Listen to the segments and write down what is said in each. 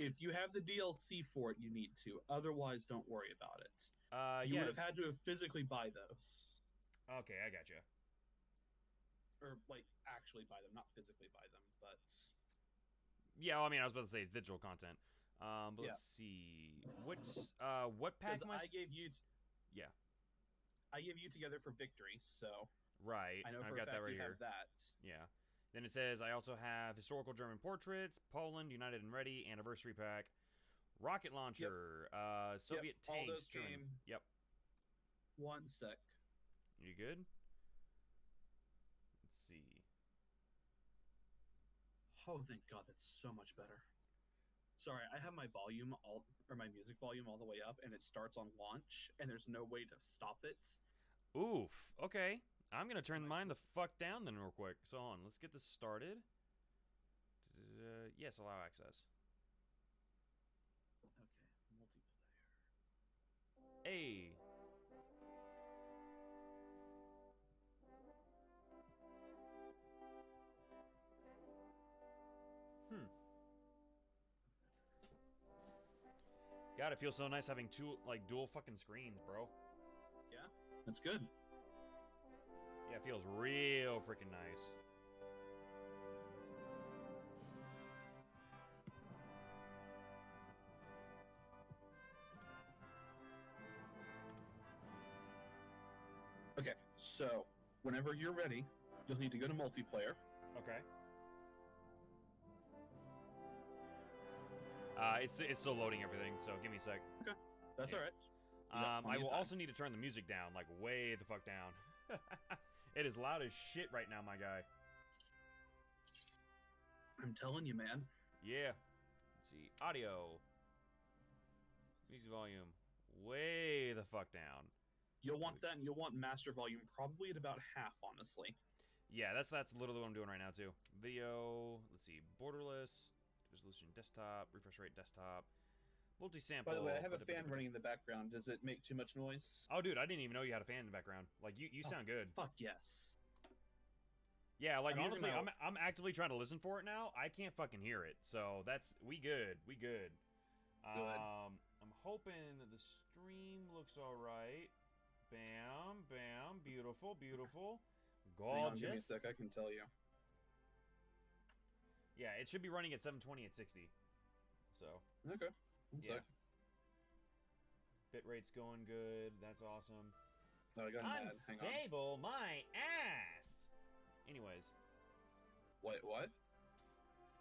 If you have the DLC for it, you need to. Otherwise, don't worry about it. You Yeah. would have had to physically buy those. Okay, I gotcha. Or, like, actually buy them. Not physically buy them, but... Yeah, well, I mean, I was about to say it's digital content. But yeah. let's see. What pack Because am I... I gave you... Yeah. I gave you Together for Victory, so... Right. I know I've for a got that fact right you here. have that. Yeah. Then it says, I also have Historical German Portraits, Poland, United and Ready, Anniversary Pack, Rocket Launcher, Soviet Tanks. All those German. came... Yep. One sec. You good? Let's see. Oh, thank God, that's so much better. Sorry, I have my my music volume all the way up, and it starts on launch, and there's no way to stop it. Oof. Okay. I'm going to turn mine the fuck down then real quick. So on, let's get this started. Yes, allow access. Okay, multiplayer. Hey. God, it feels so nice having two, like, dual fucking screens, bro. Yeah, that's good. Yeah, it feels real freaking nice. Okay, so whenever you're ready, you'll need to go to multiplayer. Okay. It's still loading everything, so give me a sec. Okay, that's all right. I will also need to turn the music down, like way the fuck down. It is loud as shit right now, my guy. I'm telling you, man. Yeah. Let's see. Audio. Music volume. Way the fuck down. You'll want that, and you'll want master volume probably at about half, honestly. Yeah, that's literally what I'm doing right now, too. Video. Let's see. Borderless. Resolution desktop. Refresh rate desktop. Multi-sample. By the way, I have a fan running in the background. Does it make too much noise? Oh, dude, I didn't even know you had a fan in the background. Like, you sound good. Fuck yes. Yeah, like, honestly, I'm actively trying to listen for it now. I can't fucking hear it. So, we good. We good. I'm hoping that the stream looks alright. Bam, bam. Beautiful, beautiful. Gorgeous. Hang on, give me a sec, I can tell you. Yeah, it should be running at 720 at 60. So. Okay. Yeah. Bitrate's going good. That's awesome. No, I got Unstable my ass. Anyways. Wait, what?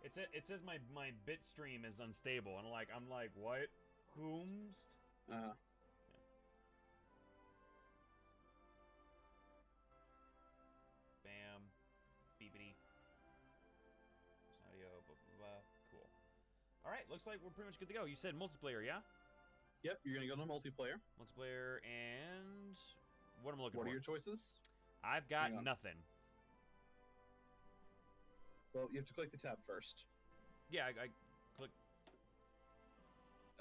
It says my bit stream is unstable, and I'm like, what? Whomst? Yeah. Bam. Beepity. Audio, blah, blah, blah. Cool. Alright, looks like we're pretty much good to go. You said multiplayer, yeah? Yep, you're gonna go to multiplayer. Multiplayer, and what am I looking for? What are your choices? I've got nothing. Well, you have to click the tab first. Yeah, I click.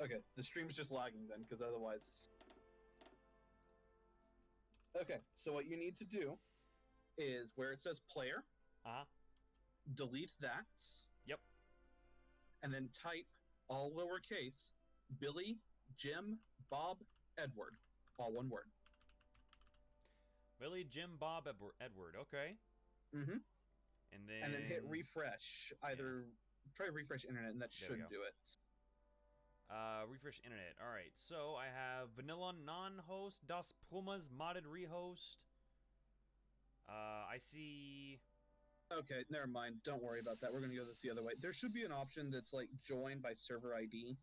Okay, the stream's just lagging then, because otherwise... Okay, so what you need to do is where it says player, delete that. Yep. And then type, all lowercase, Billy, Jim, Bob, Edward. All one word. Billy, Jim, Bob, Edward. Okay. Mm-hmm. And then hit refresh. Either try refresh internet, and that should do it. Refresh internet. All right. So I have vanilla non-host, Das Pumas modded rehost. I see. Okay, never mind. Don't worry about that. We're gonna go this the other way. There should be an option that's like join by server ID.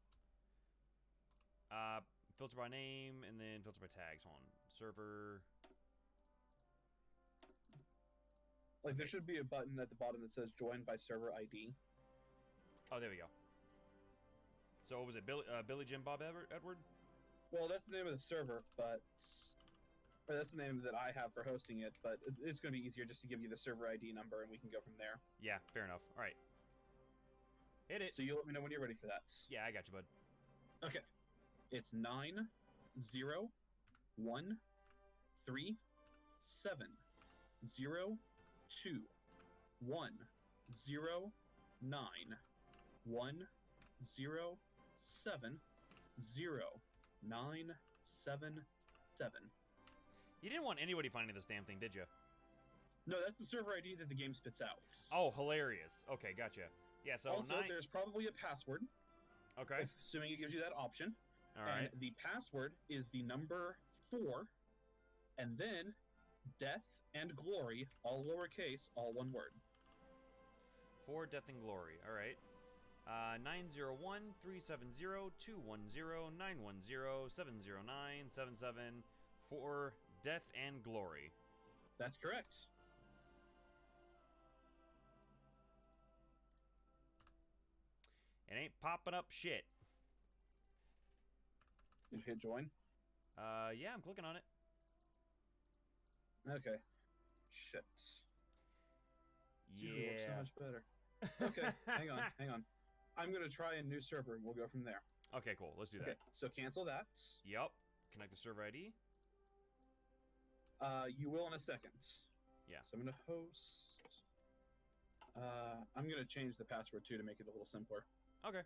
Filter by name and then filter by tags. Hold on. Server. Like, there should be a button at the bottom that says join by server ID. Oh, there we go. So what was it? Billy, Jim, Bob, Edward? Well, that's the name of the server, but... Or that's the name that I have for hosting it, but it's going to be easier just to give you the server ID number, and we can go from there. Yeah, fair enough. All right. Hit it. So you let me know when you're ready for that. Yeah, I got you, bud. Okay. It's 9, 0, 1, 3, 7, 0, 2, 1, 0, 9, 1, 0, You didn't want anybody finding this damn thing, did you? No, that's the server ID that the game spits out. Oh, hilarious. Okay, gotcha. Yeah, so also, there's probably a password. Okay. Assuming it gives you that option. All right. And the password is the number 4, and then death and glory, all lowercase, all one word. 4 death and glory. All right. 901-370-210-910-709-77 for death and glory. That's correct. It ain't popping up shit. Did you hit join? Yeah, I'm clicking on it. Okay. Shit. Yeah. Works so much better. Okay, hang on. I'm gonna try a new server and we'll go from there. Okay, cool. Let's do that. Okay, so cancel that. Yep. Connect the server ID. You will in a second. Yeah. So I'm gonna host. I'm gonna change the password too to make it a little simpler. Okay. I'm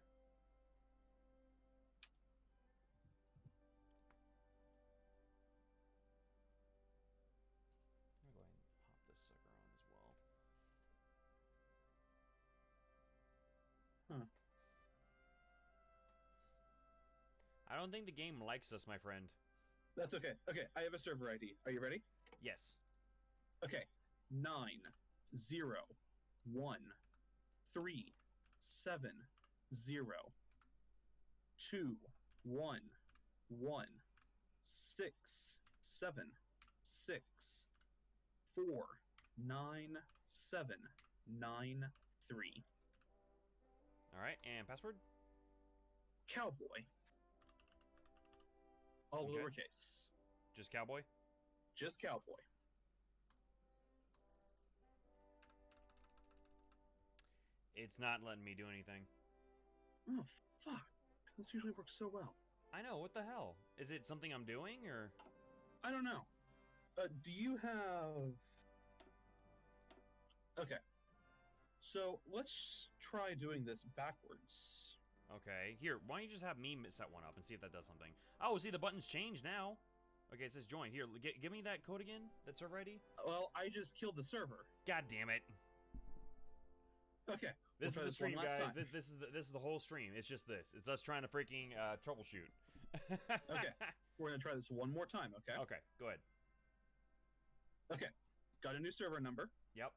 gonna go ahead and pop this sucker on as well. Huh. I don't think the game likes us, my friend. That's okay. Okay, I have a server ID. Are you ready? Yes. Okay. 9-0-1-3-7-0-2-1-1-6-7-6-4-9-7-9-3. All right, and password? Cowboy. All Okay. lowercase. Just cowboy? Just cowboy. It's not letting me do anything. Oh, fuck. This usually works so well. I know, what the hell? Is it something I'm doing, or? I don't know. Do you have... Okay. So, let's try doing this backwards. Okay, here, why don't you just have me set one up and see if that does something? Oh, see, the button's changed now. Okay, it says join. Here, give me that code again, that server ID. Well, I just killed the server. God damn it. Okay. This is the stream, guys. This is the whole stream. It's just this. It's us trying to freaking troubleshoot. Okay. We're going to try this one more time, okay? Okay, go ahead. Okay. Got a new server number. Yep.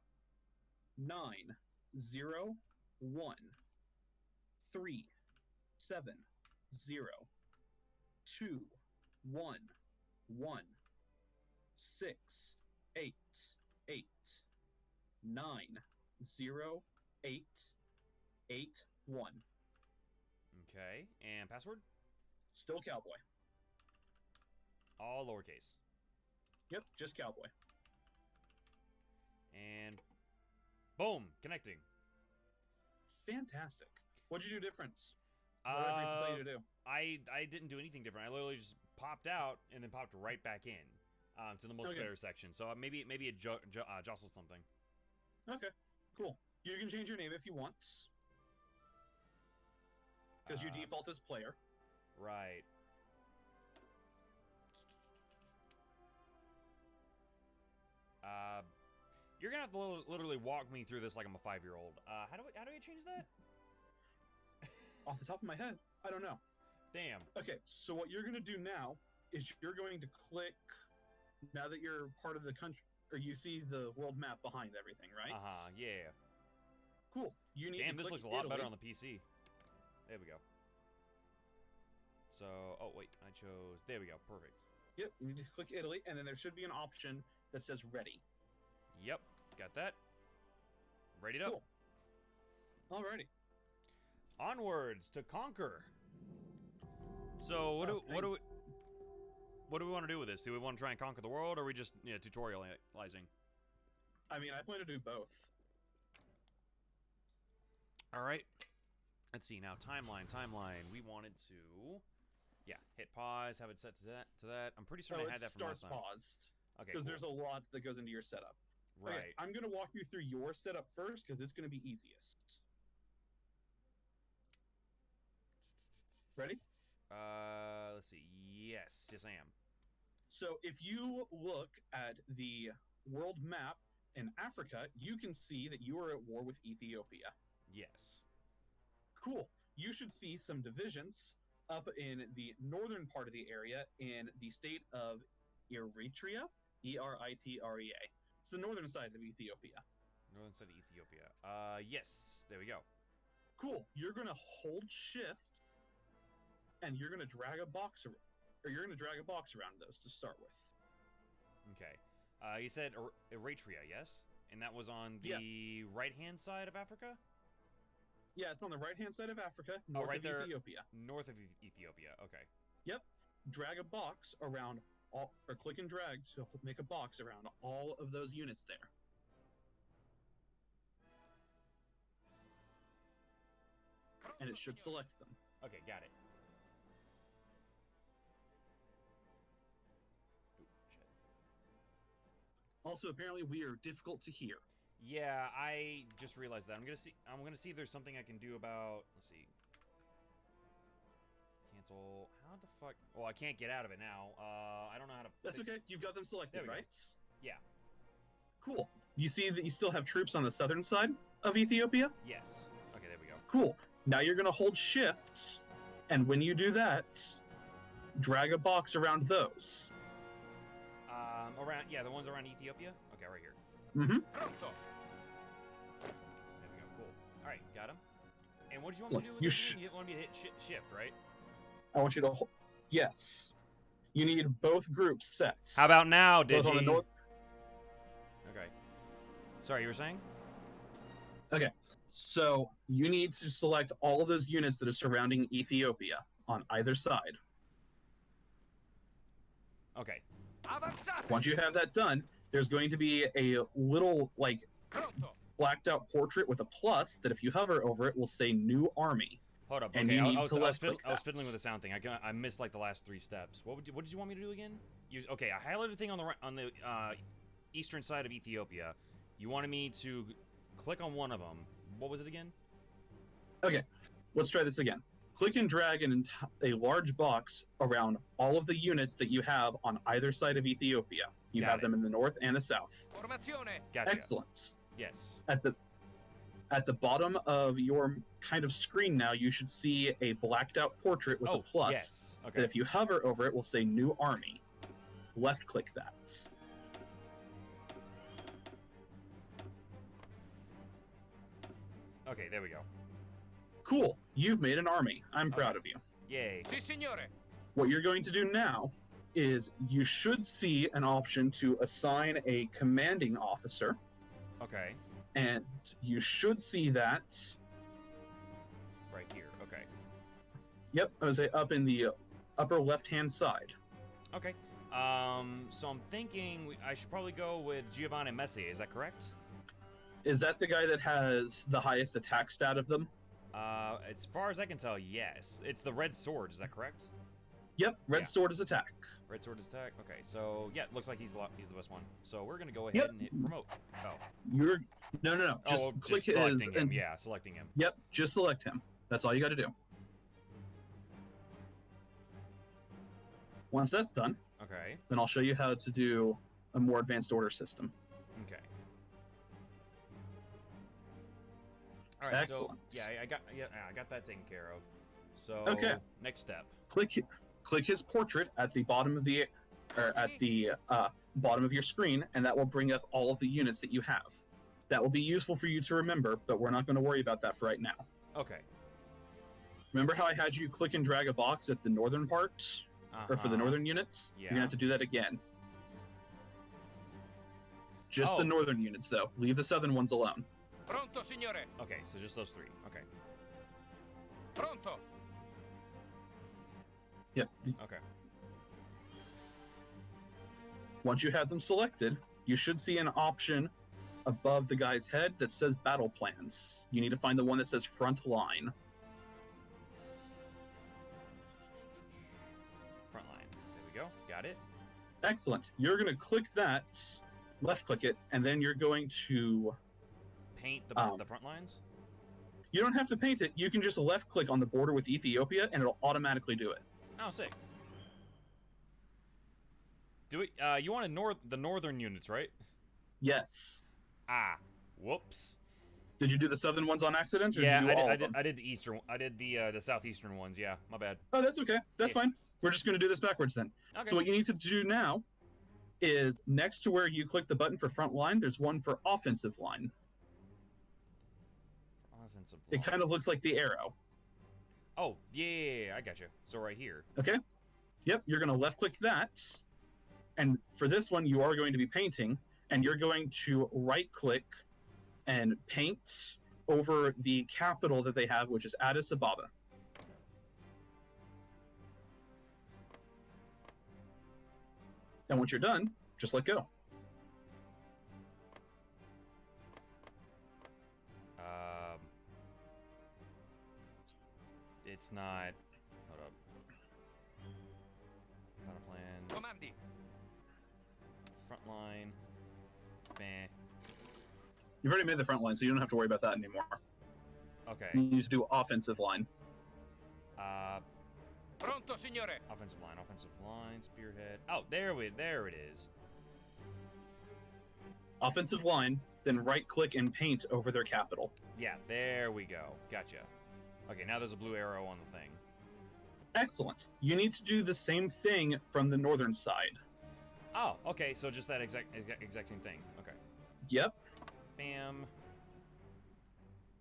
9-0-1-3-7-0-2-1-1-6-8-8-9-0-8-8-1. Okay, and password? Still cowboy. All lowercase. Yep, just cowboy. And boom, connecting. Fantastic. What'd you do different? What did I tell you to do? I didn't do anything different. I literally just popped out and then popped right back in to the multiplayer section. So maybe it jostled something. Okay, cool. You can change your name if you want. Because your default is player. Right. You're gonna have to literally walk me through this like I'm a 5-year-old. How do I change that? Off the top of my head, I don't know. Damn. Okay, so what you're gonna do now is you're going to click. Now that you're part of the country, or you see the world map behind everything, right? Yeah. Cool. You need. Damn, to this click looks a lot Italy. better on the PC. There we go. So, oh wait, I chose. There we go. Perfect. Yep. You need to click Italy, and then there should be an option that says ready. Yep, got that. Ready up. Cool. Alrighty. Onwards to conquer. So what do we want to do with this? Do we want to try and conquer the world, or are we just tutorializing? I mean, I plan to do both. All right. Let's see now. Timeline. We wanted to, hit pause. Have it set to that. I'm pretty certain I had that from last time. Paused. Okay. Because there's a lot that goes into your setup. Right. Okay, I'm gonna walk you through your setup first because it's gonna be easiest. Ready? Let's see. Yes, I am. So if you look at the world map in Africa, you can see that you are at war with Ethiopia. Yes. Cool. You should see some divisions up in the northern part of the area in the state of Eritrea, Eritrea. It's the northern side of Ethiopia. Northern side of Ethiopia. Yes. There we go. Cool. You're going to hold shift, and you're going to drag a box around those to start with. Okay. You said Eritrea, yes? And that was on the right-hand side of Africa? Yeah, it's on the right-hand side of Africa, north of Ethiopia. North of Ethiopia, okay. Yep. Drag a box around or click and drag to make a box around all of those units there. And it should select them. Okay, got it. Also, apparently we are difficult to hear. Yeah, I just realized that. I'm gonna see if there's something I can do about. Let's see. Cancel. How the fuck? Well, I can't get out of it now. I don't know how to. That's okay. You've got them selected, right? Yeah. Cool. You see that you still have troops on the southern side of Ethiopia? Yes. Okay, there we go. Cool. Now you're gonna hold shift, and when you do that, drag a box around those. The ones around Ethiopia. Okay, right here. Mm-hmm. There we go. Cool. All right, got him. And what did you want me to do? You want me to hit shift, right? I want you to hold. Yes. You need both groups set. How about now, Digi? Both on the north. Okay. Sorry, you were saying? Okay. So you need to select all of those units that are surrounding Ethiopia on either side. Okay. Once you have that done, there's going to be a little, blacked out portrait with a plus that if you hover over it will say New Army. Hold up. And okay, I was fiddling with the sound thing. I missed the last 3 steps. What did you want me to do again? Okay, I highlighted a thing on the eastern side of Ethiopia. You wanted me to click on one of them. What was it again? Okay, let's try this again. Click and drag a large box around all of the units that you have on either side of Ethiopia. You have them in the north and the south. Gotcha. Excellent. Yes. At the bottom of your kind of screen now, you should see a blacked out portrait with a plus. Yes. Okay. That if you hover over it will say New Army. Left click that. Okay, there we go. Cool. You've made an army. I'm proud of you. Yay. Si, signore. What you're going to do now is you should see an option to assign a commanding officer. Okay. And you should see that right here. Okay. Yep, I would say up in the upper left-hand side. Okay. So I'm thinking I should probably go with Giovanni Messi. Is that correct? Is that the guy that has the highest attack stat of them? As far as I can tell, yes. It's the red sword. Is that correct? Yep, red sword is attack. Red sword is attack. Okay, so yeah, it looks like he's the best one. So we're gonna go ahead and hit promote. Oh. You're no. Just click selecting him. Yeah, selecting him. Yep, just select him. That's all you got to do. Once that's done, okay, then I'll show you how to do a more advanced order system. Okay. All right. Excellent. So, I got that taken care of. So okay. Next step. Click his portrait at the bottom of the bottom of your screen, and that will bring up all of the units that you have. That will be useful for you to remember, but we're not going to worry about that for right now. Okay. Remember how I had you click and drag a box at the northern part, or for the northern units? Yeah. You're gonna have to do that again. Just the northern units, though. Leave the southern ones alone. Pronto, signore. Okay, so just those 3. Okay. Pronto. Yep. Okay. Once you have them selected, you should see an option above the guy's head that says battle plans. You need to find the one that says front line. Front line. There we go. Got it. Excellent. You're going to click that, left click it, and then you're going to paint the front lines? You don't have to paint it. You can just left-click on the border with Ethiopia, and it'll automatically do it. Oh, sick. Do we? You wanted the northern units, right? Yes. Ah, whoops. Did you do the southern ones on accident? Or Yeah, did you do all of them? I did the eastern. I did the southeastern ones. Yeah, my bad. Oh, that's okay. That's fine. We're just going to do this backwards then. Okay. So what you need to do now is next to where you click the button for front line, there's one for offensive line. Offensive line. It kind of looks like the arrow. Oh, yeah, I got you. So right here. Okay. Yep, you're going to left-click that. And for this one, you are going to be painting, and you're going to right-click and paint over the capital that they have, which is Addis Ababa. And once you're done, just let go. It's not. Hold up. Not a plan. Comandi. Front line. Meh. You've already made the front line, so you don't have to worry about that anymore. Okay. You need to do offensive line. Pronto, signore. Offensive line, spearhead. Oh, there it is. Offensive line, then right-click and paint over their capital. Yeah, there we go. Gotcha. Okay, now there's a blue arrow on the thing. Excellent. You need to do the same thing from the northern side. Oh, okay, so just that exact same thing. Okay. Yep. Bam.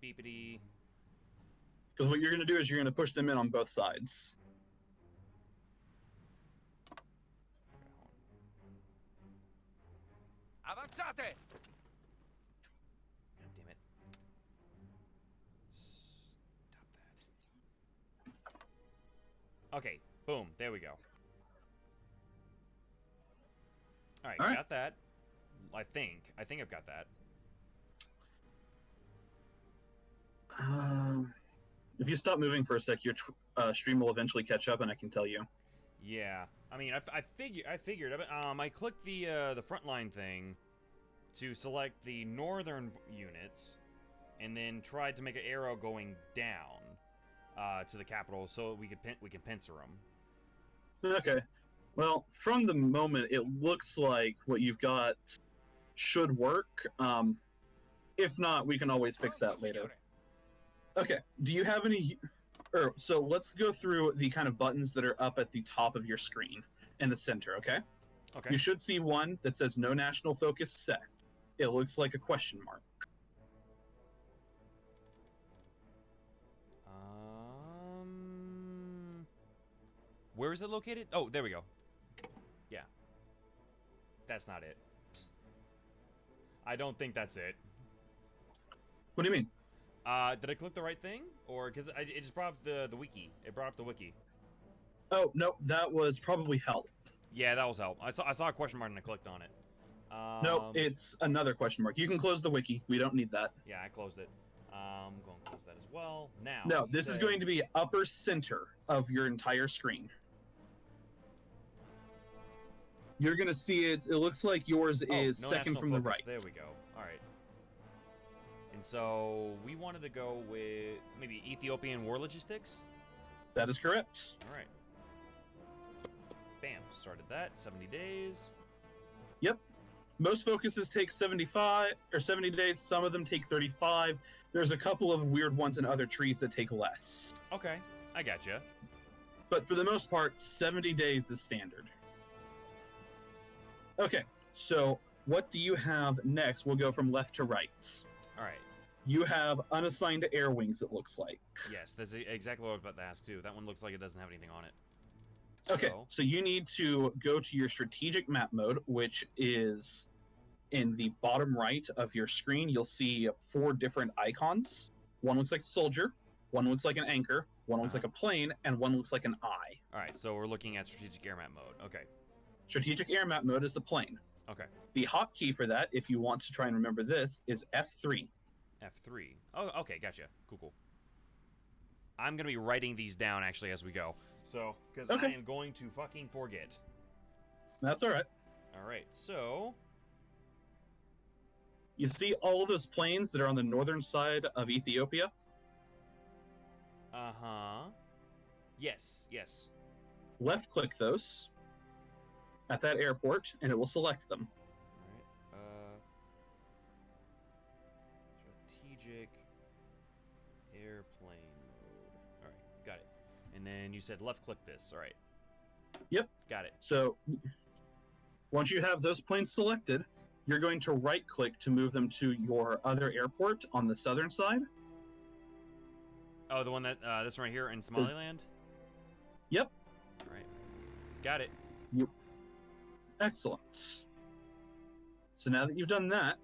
Beepity. Because what you're going to do is you're going to push them in on both sides. Avanzate. God damn it. Stop that. Okay, boom, there we go. Alright, All right. got that. I think I've got that. If you stop moving for a sec, your stream will eventually catch up, and I can tell you. Yeah, I mean, I figured. I clicked the frontline thing to select the northern units, and then tried to make an arrow going down to the capital so we can pincer them. Okay. Well, from the moment, it looks like what you've got should work. If not, we can always fix that later. Okay. Do you have any? So let's go through the kind of buttons that are up at the top of your screen in the center. Okay. Okay. You should see one that says "No National Focus Set." It looks like a question mark. Where is it located? Oh, there we go. Yeah. That's not it. I don't think that's it. What do you mean? Did I click the right thing? Or, because it just brought up the wiki. It brought up the wiki. Oh, no, that was probably help. Yeah, that was help. I saw a question mark and I clicked on it. No, it's another question mark. You can close the wiki. We don't need that. Yeah, I closed it. I'm going to close that as well. Now. No, this is going to be upper center of your entire screen. You're going to see it. It looks like yours is second from the right. There we go. All right. And so we wanted to go with maybe Ethiopian war logistics? That is correct. All right. Bam. Started that. 70 days. Yep. Most focuses take 75 or 70 days. Some of them take 35. There's a couple of weird ones in other trees that take less. Okay. I gotcha. But for the most part, 70 days is standard. Okay, so what do you have next? We'll go from left to right. All right. You have unassigned air wings, it looks like. Yes, that's exactly what I was about to ask, too. That one looks like it doesn't have anything on it. Okay, so you need to go to your strategic map mode, which is in the bottom right of your screen. You'll see 4 different icons. One looks like a soldier, one looks like an anchor, one looks like a plane, and one looks like an eye. All right, so we're looking at strategic air map mode. Okay. Strategic air map mode is the plane. Okay. The hotkey for that, if you want to try and remember this, is F3. F3. Oh, okay, gotcha. Cool. I'm going to be writing these down, actually, as we go. So, because I am going to fucking forget. That's all right. All right, so... You see all of those planes that are on the northern side of Ethiopia? Yes, yes. Left click those at that airport, and it will select them. All right. Strategic airplane mode. All right, got it. And then you said left click this. All right. Yep. Got it. So once you have those planes selected, you're going to right click to move them to your other airport on the southern side. Oh, the one that this one right here in Somaliland? Yep. All right. Got it. Yep. Excellent. So now that you've done that,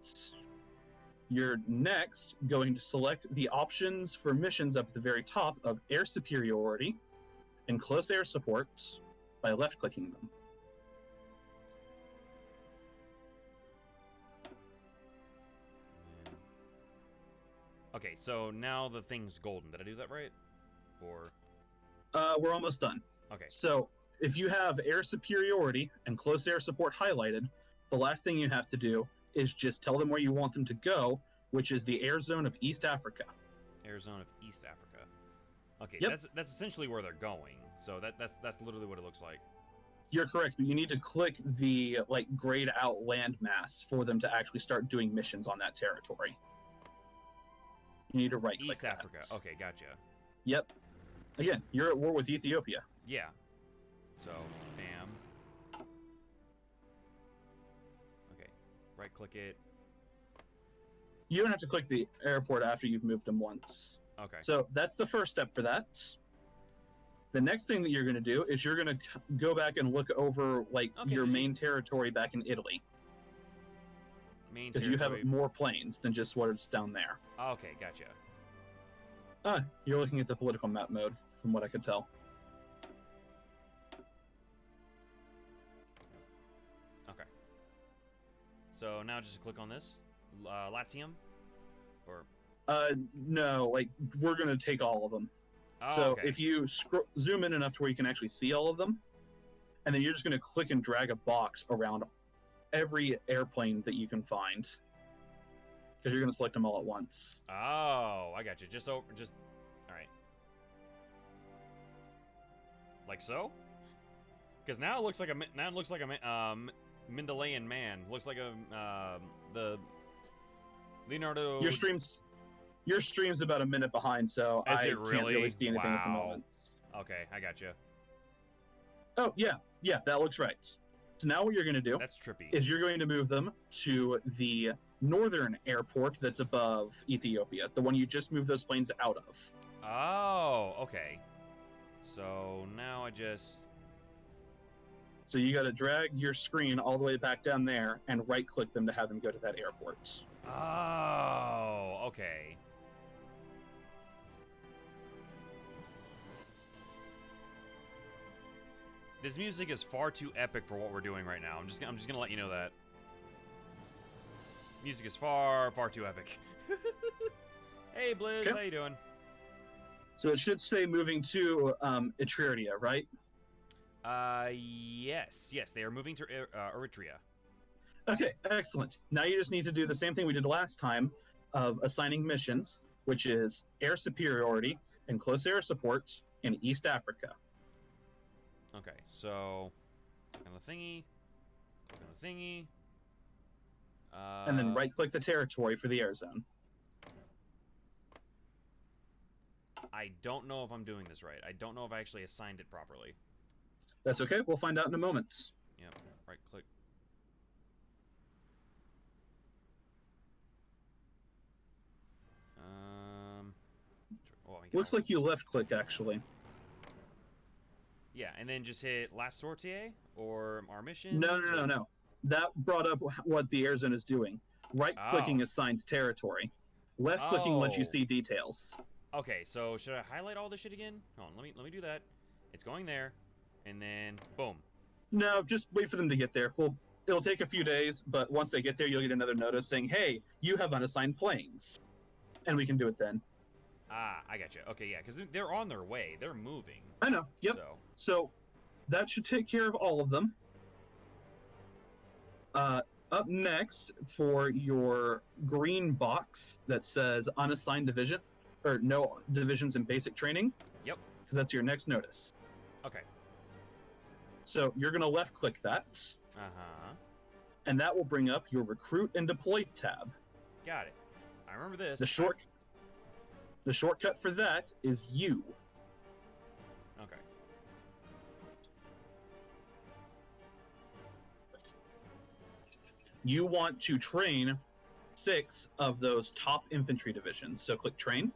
you're next going to select the options for missions up at the very top of air superiority and close air support by left clicking them. Okay, so now the thing's golden. Did I do that right? Or we're almost done. okay. So if you have air superiority and close air support highlighted, the last thing you have to do is just tell them where you want them to go, which is the air zone of East Africa. Air zone of East Africa. Okay, Yep. that's essentially where they're going. So that's literally what it looks like. You're correct, but you need to click the grayed out landmass for them to actually start doing missions on that territory. You need to right click East Africa. Okay, gotcha. Yep. Again, you're at war with Ethiopia. Yeah. So, bam. Okay. Right click it. You don't have to click the airport after you've moved them once. Okay. So that's the first step for that. The next thing that you're going to do is you're going to go back and look over your main territory back in Italy. Because you have more planes than just what's down there. Okay, gotcha. You're looking at the political map mode, from what I could tell. Okay. So now just click on this, Latium, or no, we're gonna take all of them. oh, So okay. if you zoom in enough to where you can actually see all of them, and then you're just gonna click and drag a box around every airplane that you can find, because you're gonna select them all at once. Oh, I got you. Just all right. Like so? Because now it looks like a Mendelian man. Looks like the Leonardo. Your stream's about a minute behind, so Is I it can't really? really see anything at the Wow. moment. Okay, I got you. Oh yeah, that looks right. So now what you're going to do That's trippy. is you're going to move them to the northern airport that's above Ethiopia, the one you just moved those planes out of. Oh, okay. So now So you got to drag your screen all the way back down there and right-click them to have them go to that airport. Oh, okay. This music is far too epic for what we're doing right now. I'm just gonna let you know that. Music is far too epic. Hey Blizz, Okay. how you doing? So it should say moving to Eritrea, right? Yes, they are moving to Eritrea. Okay, excellent. Now you just need to do the same thing we did last time of assigning missions, which is air superiority and close air support in East Africa. Okay, so click on the thingy. And then right-click the territory for the air zone. I don't know if I'm doing this right. I don't know if I actually assigned it properly. That's okay. We'll find out in a moment. Yep, right click. Looks like you left-click, actually. Yeah, and then just hit last sortie or our mission. No. That brought up what the air zone is doing. Right-clicking assigns territory. Left-clicking lets you see details. Okay, so should I highlight all this shit again? Hold on, let me do that. It's going there, and then boom. No, just wait for them to get there. Well, it'll take a few days, but once they get there, you'll get another notice saying, "Hey, you have unassigned planes," and we can do it then. Ah, I got you. Okay, yeah, because they're on their way. They're moving. I know. Yep. So that should take care of all of them. Up next, for your green box that says unassigned division, or no divisions in basic training. Yep. Because that's your next notice. Okay. So you're going to left-click that. Uh-huh. And that will bring up your Recruit and Deploy tab. Got it. I remember this. The shortcut for that is U. Okay. You want to train 6 of those top infantry divisions. So click Train.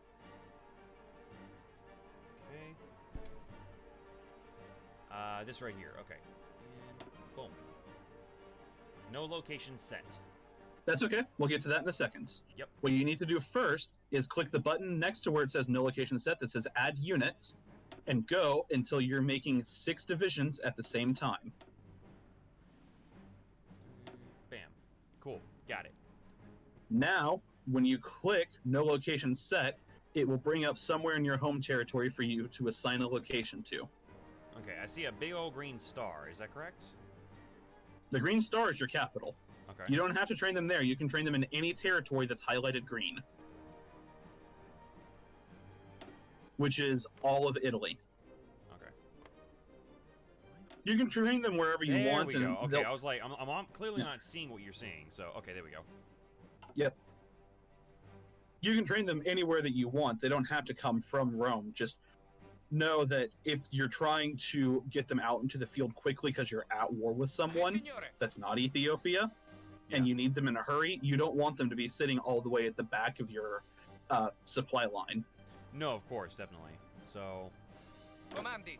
Okay. This right here. Okay. And boom. No location set. That's okay. We'll get to that in a second. Yep. What you need to do first is click the button next to where it says no location set that says add unit and go until you're making 6 divisions at the same time. Bam. Cool. Got it. Now, when you click no location set, it will bring up somewhere in your home territory for you to assign a location to. Okay, I see a big old green star. Is that correct? The green star is your capital. Okay. You don't have to train them there. You can train them in any territory that's highlighted green, which is all of Italy. Okay. You can train them wherever you there want. We go. Okay, they'll- I was like, I'm clearly not seeing what you're seeing. So, okay, there we go. Yep. You can train them anywhere that you want. They don't have to come from Rome. Just know that if you're trying to get them out into the field quickly because you're at war with someone that's not Ethiopia, and you need them in a hurry, you don't want them to be sitting all the way at the back of your supply line. No, of course, definitely. So. Comandi.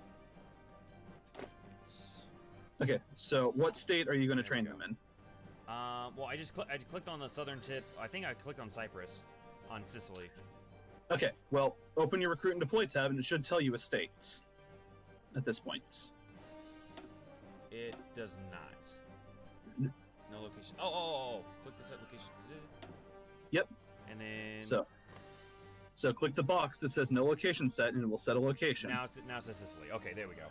Okay, so what state are you going to There we train go. them in? Well, I clicked on the southern tip. I think I clicked on Cyprus, on Sicily. Okay, well, open your Recruit and Deploy tab, and it should tell you a state at this point. It does not. No location. Oh. Click the set location. Yep. And then. So click the box that says no location set, and it will set a location. Now it says Sicily. Okay, there we go.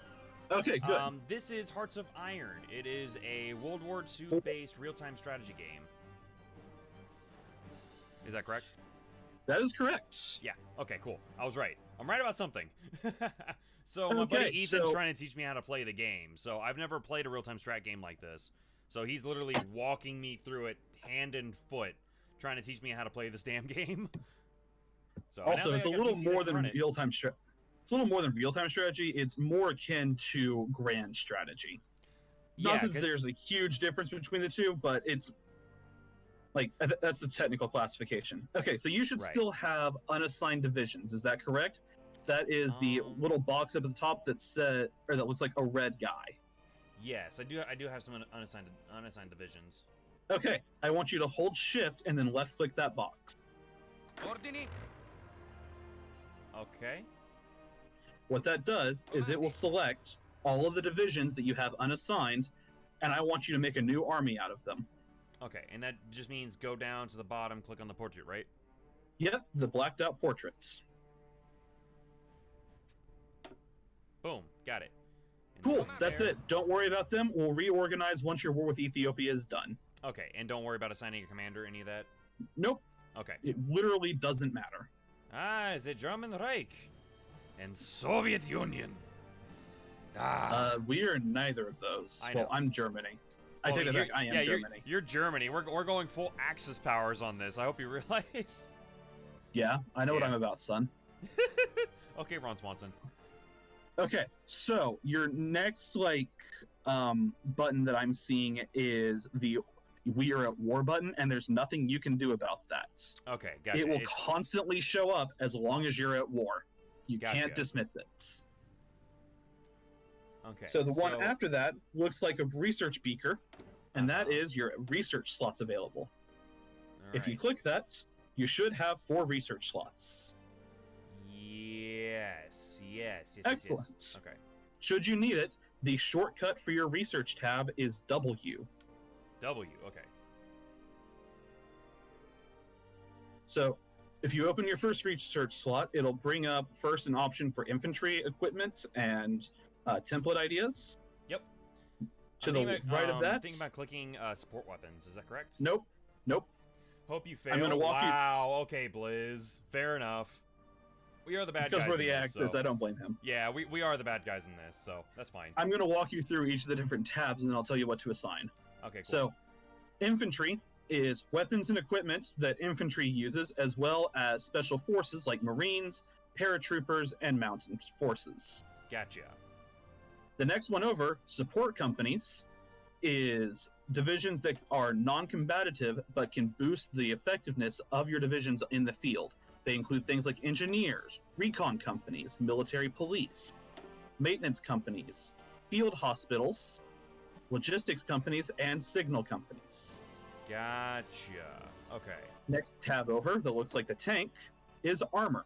Okay, good. This is Hearts of Iron. It is a World War II based real-time strategy game. Is that correct? That is correct. Yeah. Okay, cool. I was right. I'm right about something. So my buddy Ethan's trying to teach me how to play the game. So I've never played a real-time strat game like this. So he's literally walking me through it hand and foot, trying to teach me how to play this damn game. So Also, it's a little more than real-time strategy. It's a little more than real-time strategy. It's more akin to grand strategy. Not that there's a huge difference between the two, but it's like that's the technical classification. Okay, so you should still have unassigned divisions. Is that correct? That is the little box up at the top that said, or that looks like a red guy. Yes, I do have some unassigned divisions. Okay, I want you to hold Shift and then left-click that box. Ordini. Okay. What that does is it will select all of the divisions that you have unassigned, and I want you to make a new army out of them. Okay, and that just means go down to the bottom, click on the portrait, right? Yep, the blacked out portraits. Boom, got it. And Cool, that's it. Don't worry about them. We'll reorganize once your war with Ethiopia is done. Okay, and don't worry about assigning a commander, any of that? Nope. Okay. It literally doesn't matter. The German Reich and Soviet Union. We are neither of those. I know. Well, I'm Germany. I take that back. I am Germany. You're Germany. We're going full Axis powers on this. I hope you realize. Yeah, I know what I'm about, son. Okay, Ron Swanson. Okay, so your next button that I'm seeing is the "We Are at War" button, and there's nothing you can do about that. Okay, gotcha. It will constantly show up as long as you're at war. You can't dismiss it. Okay. So the one after that looks like a research beaker, and that is your research slots available. If you click that, you should have 4 research slots. Yes. Excellent. Yes. Okay. Should you need it, the shortcut for your research tab is W. W, okay. So if you open your first research slot, it'll bring up first an option for infantry equipment and template ideas. Yep. To the right of that. I'm thinking about clicking support weapons. Is that correct? Nope. Hope you fail. I'm gonna walk you. Wow. Okay, Blizz. Fair enough. We are the bad guys. Because we're the in this, actors, so. I don't blame him. Yeah, we are the bad guys in this, so that's fine. I'm going to walk you through each of the different tabs, and then I'll tell you what to assign. Okay, cool. So, infantry is weapons and equipment that infantry uses, as well as special forces like Marines, paratroopers, and mountain forces. Gotcha. The next one over, support companies, is divisions that are non-combative but can boost the effectiveness of your divisions in the field. They include things like engineers, recon companies, military police, maintenance companies, field hospitals, logistics companies, and signal companies. Gotcha. Okay. Next tab over that looks like the tank is armor.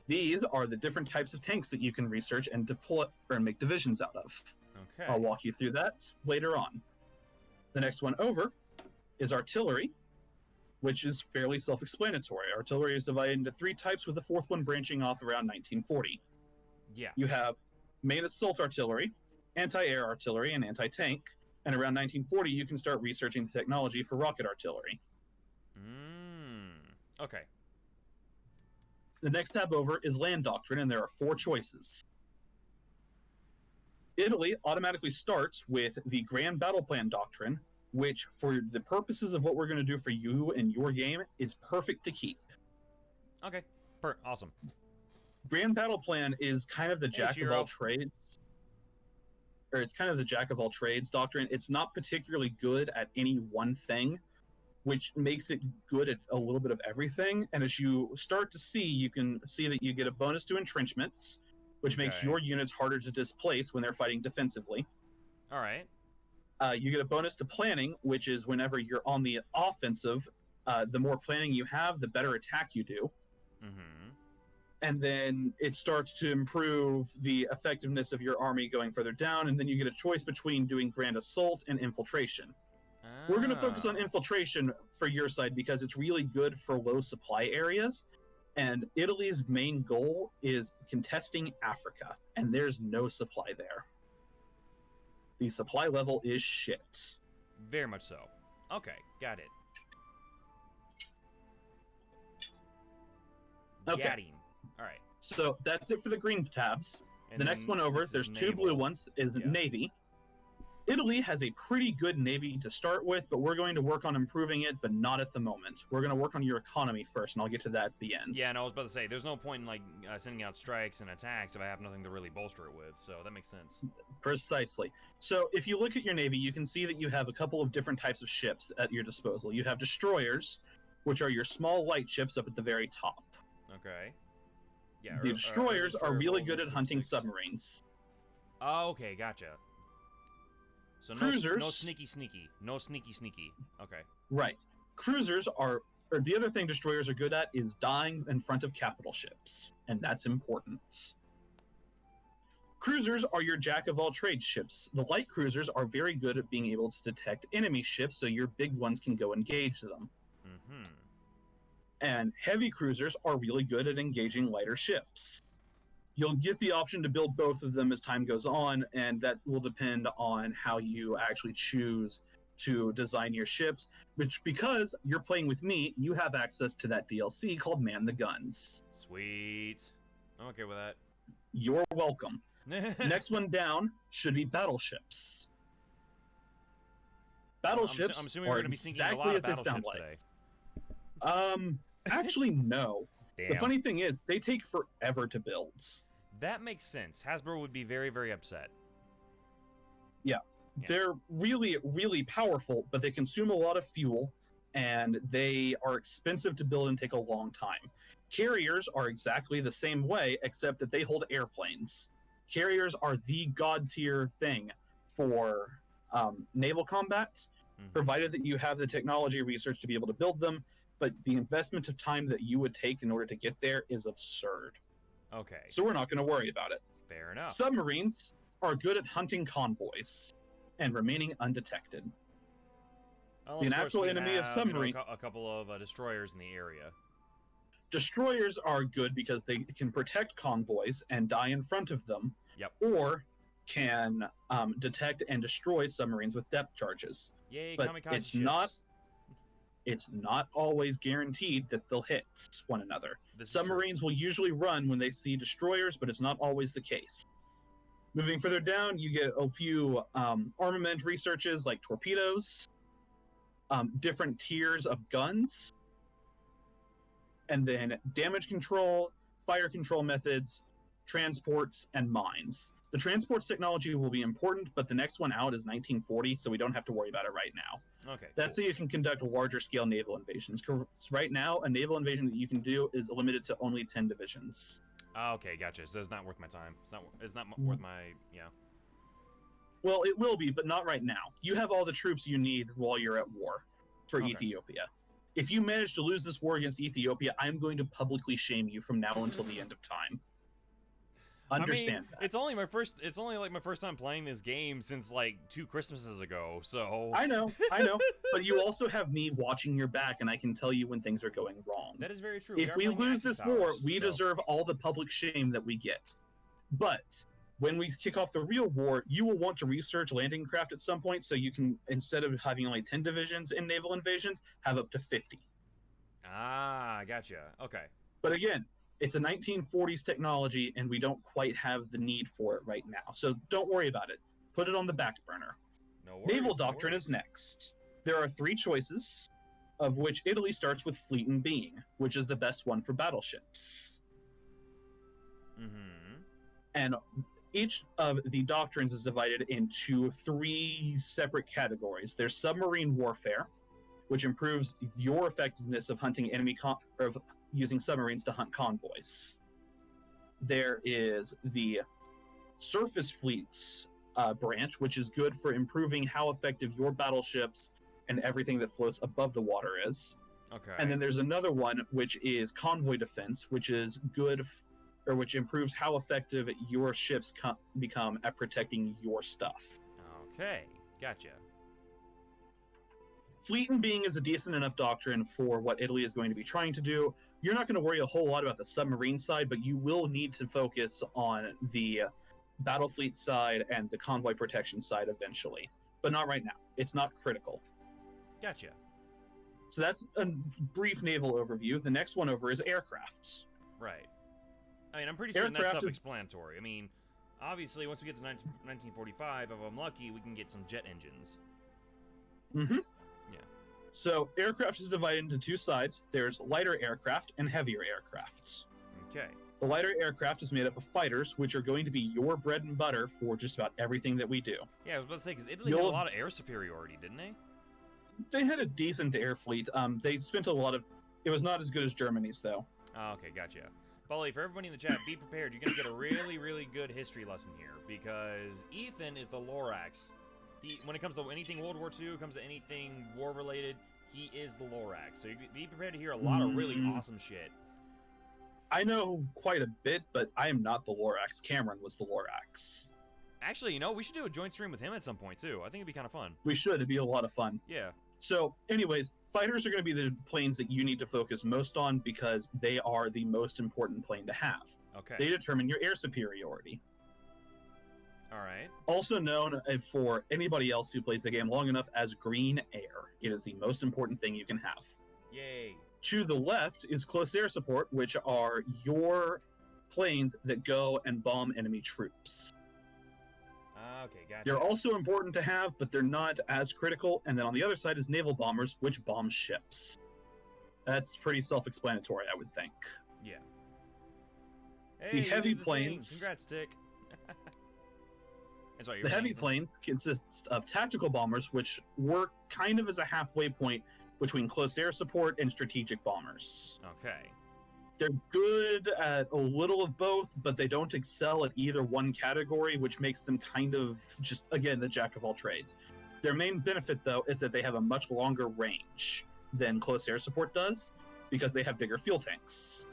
These are the different types of tanks that you can research and deploy or make divisions out of. Okay. I'll walk you through that later on. The next one over is artillery, which is fairly self-explanatory. Artillery is divided into 3 types, with the 4th one branching off around 1940. Yeah. You have main assault artillery, anti-air artillery, and anti-tank. And around 1940, you can start researching the technology for rocket artillery. Okay. The next tab over is land doctrine, and there are 4 choices. Italy automatically starts with the Grand Battle Plan doctrine, which, for the purposes of what we're going to do for you and your game, is perfect to keep. Okay. Awesome. Grand Battle Plan is kind of the jack of all trades. Or it's kind of the jack of all trades doctrine. It's not particularly good at any one thing, which makes it good at a little bit of everything. And as you start to see, you can see that you get a bonus to entrenchments, which makes your units harder to displace when they're fighting defensively. All right. You get a bonus to planning, which is whenever you're on the offensive, the more planning you have, the better attack you do. Mm-hmm. And then it starts to improve the effectiveness of your army going further down, and then you get a choice between doing Grand Assault and Infiltration. We're going to focus on Infiltration for your side because it's really good for low supply areas, and Italy's main goal is contesting Africa, and there's no supply there. The supply level is shit. Very much so. Okay, got it. Okay. Got him. All right. So that's it for the green tabs. And the next one over, there's 2 blue ones, is Navy. Italy has a pretty good navy to start with, but we're going to work on improving it, but not at the moment. We're going to work on your economy first, and I'll get to that at the end. Yeah, and I was about to say, there's no point in like sending out strikes and attacks if I have nothing to really bolster it with, so that makes sense. Precisely. So if you look at your navy, you can see that you have a couple of different types of ships at your disposal. You have destroyers, which are your small light ships up at the very top. Okay. Yeah. The destroyers are really good at hunting submarines. Oh, okay, gotcha. So cruisers, no sneaky. Okay. Right. Cruisers are, or the other thing destroyers are good at is dying in front of capital ships, and that's important. Cruisers are your jack of all trades ships. The light cruisers are very good at being able to detect enemy ships, so your big ones can go engage them. Mm-hmm. And heavy cruisers are really good at engaging lighter ships. You'll get the option to build both of them as time goes on, and that will depend on how you actually choose to design your ships, which, because you're playing with me, you have access to that DLC called Man the Guns. Sweet. I'm okay with that. You're welcome. Next one down should be battleships. Battleships I'm assuming we're going to be sinking a lot of battleships today. Actually, no. Damn. The funny thing is, they take forever to build. That makes sense. Hasbro would be very, very upset. Yeah. They're really, really powerful, but they consume a lot of fuel, and they are expensive to build and take a long time. Carriers are exactly the same way, except that they hold airplanes. Carriers are the god tier thing for naval combat, provided that you have the technology research to be able to build them, but the investment of time that you would take in order to get there is absurd. Okay. So we're not going to worry about it. Fair enough. Submarines are good at hunting convoys and remaining undetected. Well, the natural enemy of submarine... a couple of destroyers in the area. Destroyers are good because they can protect convoys and die in front of them. Yep. Or can detect and destroy submarines with depth charges. Yay, but kamikaze it's ships. not... it's not always guaranteed that they'll hit one another. This Submarines will usually run when they see destroyers, but it's not always the case. Moving further down, you get a few armament researches like torpedoes, different tiers of guns, and then damage control, fire control methods, transports, and mines. The transports technology will be important, but the next one out is 1940, so we don't have to worry about it right now. Okay. That's so you can conduct larger scale naval invasions. Right now, a naval invasion that you can do is limited to only 10 divisions. Okay, gotcha. So it's not worth my time. It's not worth my, yeah. Well, it will be, but not right now. You have all the troops you need while you're at war for Ethiopia. If you manage to lose this war against Ethiopia, I'm going to publicly shame you from now until the end of time. Understand that. It's only like my first time playing this game since like 2 Christmases ago, so I know. But you also have me watching your back, and I can tell you when things are going wrong. That is very true. If we lose this war, we deserve all the public shame that we get. But when we kick off the real war, you will want to research landing craft at some point, so you can, instead of having only 10 divisions in naval invasions, have up to 50. Ah, gotcha. Okay. But again, it's a 1940s technology, and we don't quite have the need for it right now. So don't worry about it. Put it on the back burner. No worries, Naval doctrine is next. There are 3 choices, of which Italy starts with fleet and being, which is the best one for battleships. Mm-hmm. And each of the doctrines is divided into 3 separate categories. There's submarine warfare, which improves your effectiveness of hunting of using submarines to hunt convoys. There is the surface fleets branch, which is good for improving how effective your battleships and everything that floats above the water is. Okay. And then there's another one, which is convoy defense, which is good, or which improves how effective your ships become at protecting your stuff. Okay, gotcha. Fleet and being is a decent enough doctrine for what Italy is going to be trying to do. You're not going to worry a whole lot about the submarine side, but you will need to focus on the battle fleet side and the convoy protection side eventually. But not right now. It's not critical. Gotcha. So that's a brief naval overview. The next one over is aircraft. Right. I mean, I'm pretty certain that's self-explanatory. I mean, obviously, once we get to 1945, if I'm lucky, we can get some jet engines. Mm-hmm. Yeah. So aircraft is divided into 2 sides. There's lighter aircraft and heavier aircraft. Okay. The lighter aircraft is made up of fighters, which are going to be your bread and butter for just about everything that we do. Yeah, I was about to say, because Italy had a lot of air superiority, didn't they? They had a decent air fleet. They spent a lot of... It was not as good as Germany's, though. Oh, okay, gotcha. Bully, for everybody in the chat, be prepared. You're going to get a really, really good history lesson here, because Ethan is the Lorax. When it comes to anything World War II, it comes to anything war-related, he is the Lorax. So you be prepared to hear a lot of really awesome shit. I know quite a bit, but I am not the Lorax. Cameron was the Lorax. Actually, we should do a joint stream with him at some point, too. I think it'd be kind of fun. We should. It'd be a lot of fun. Yeah. So, anyways, fighters are going to be the planes that you need to focus most on because they are the most important plane to have. Okay. They determine your air superiority. All right. Also known for anybody else who plays the game long enough as green air. It is the most important thing you can have. Yay. To the left is close air support, which are your planes that go and bomb enemy troops. Okay, gotcha. They're also important to have, but they're not as critical. And then on the other side is naval bombers, which bomb ships. That's pretty self-explanatory, I would think. Yeah. Hey, the heavy planes... Congrats, Tick. Sorry, the heavy planes consist of tactical bombers, which work kind of as a halfway point between close air support and strategic bombers. Okay. They're good at a little of both, but they don't excel at either one category, which makes them kind of just, again, the jack of all trades. Their main benefit, though, is that they have a much longer range than close air support does, because they have bigger fuel tanks.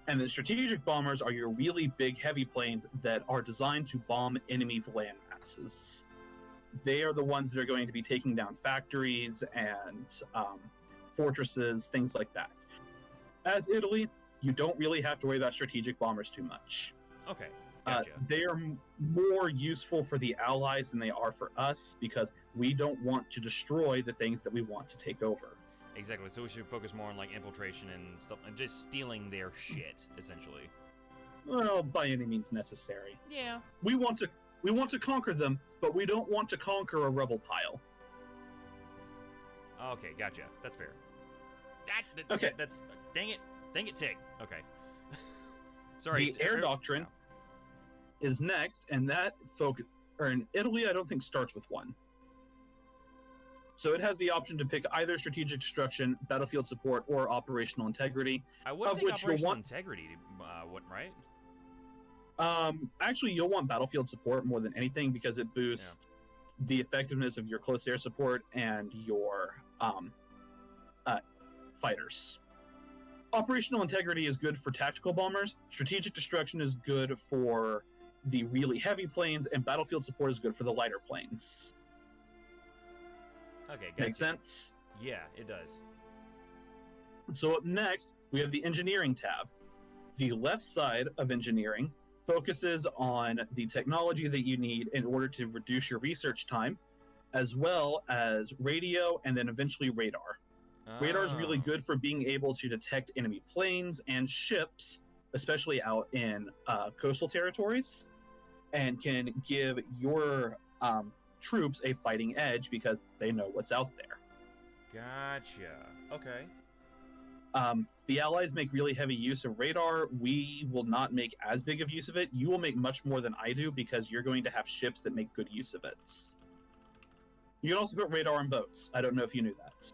And the strategic bombers are your really big, heavy planes that are designed to bomb enemy land masses. They are the ones that are going to be taking down factories and fortresses, things like that. As Italy, you don't really have to worry about strategic bombers too much. Okay. Gotcha. They are more useful for the allies than they are for us because we don't want to destroy the things that we want to take over. Exactly. So we should focus more on like infiltration and stuff, and just stealing their shit, essentially. Well, by any means necessary. Yeah. We want to conquer them, but we don't want to conquer a rebel pile. Okay, gotcha. That's fair. Okay. That's dang it, Tig. Okay. Sorry. The air doctrine is next, and that in Italy, I don't think starts with 1. So it has the option to pick either strategic destruction, battlefield support, or operational integrity. I would think operational integrity wouldn't, right? Actually, you'll want battlefield support more than anything because it boosts the effectiveness of your close air support and your fighters. Operational integrity is good for tactical bombers. Strategic destruction is good for the really heavy planes, and battlefield support is good for the lighter planes. Okay, gotcha. Make sense? Yeah, it does. So up next, we have the engineering tab. The left side of engineering focuses on the technology that you need in order to reduce your research time, as well as radio and then eventually radar. Radar is really good for being able to detect enemy planes and ships, especially out in coastal territories, and can give your troops a fighting edge because they know what's out there. Gotcha. Okay. The Allies make really heavy use of radar. We will not make as big of use of it. You will make much more than I do because you're going to have ships that make good use of it. You can also put radar on boats. I don't know if you knew that.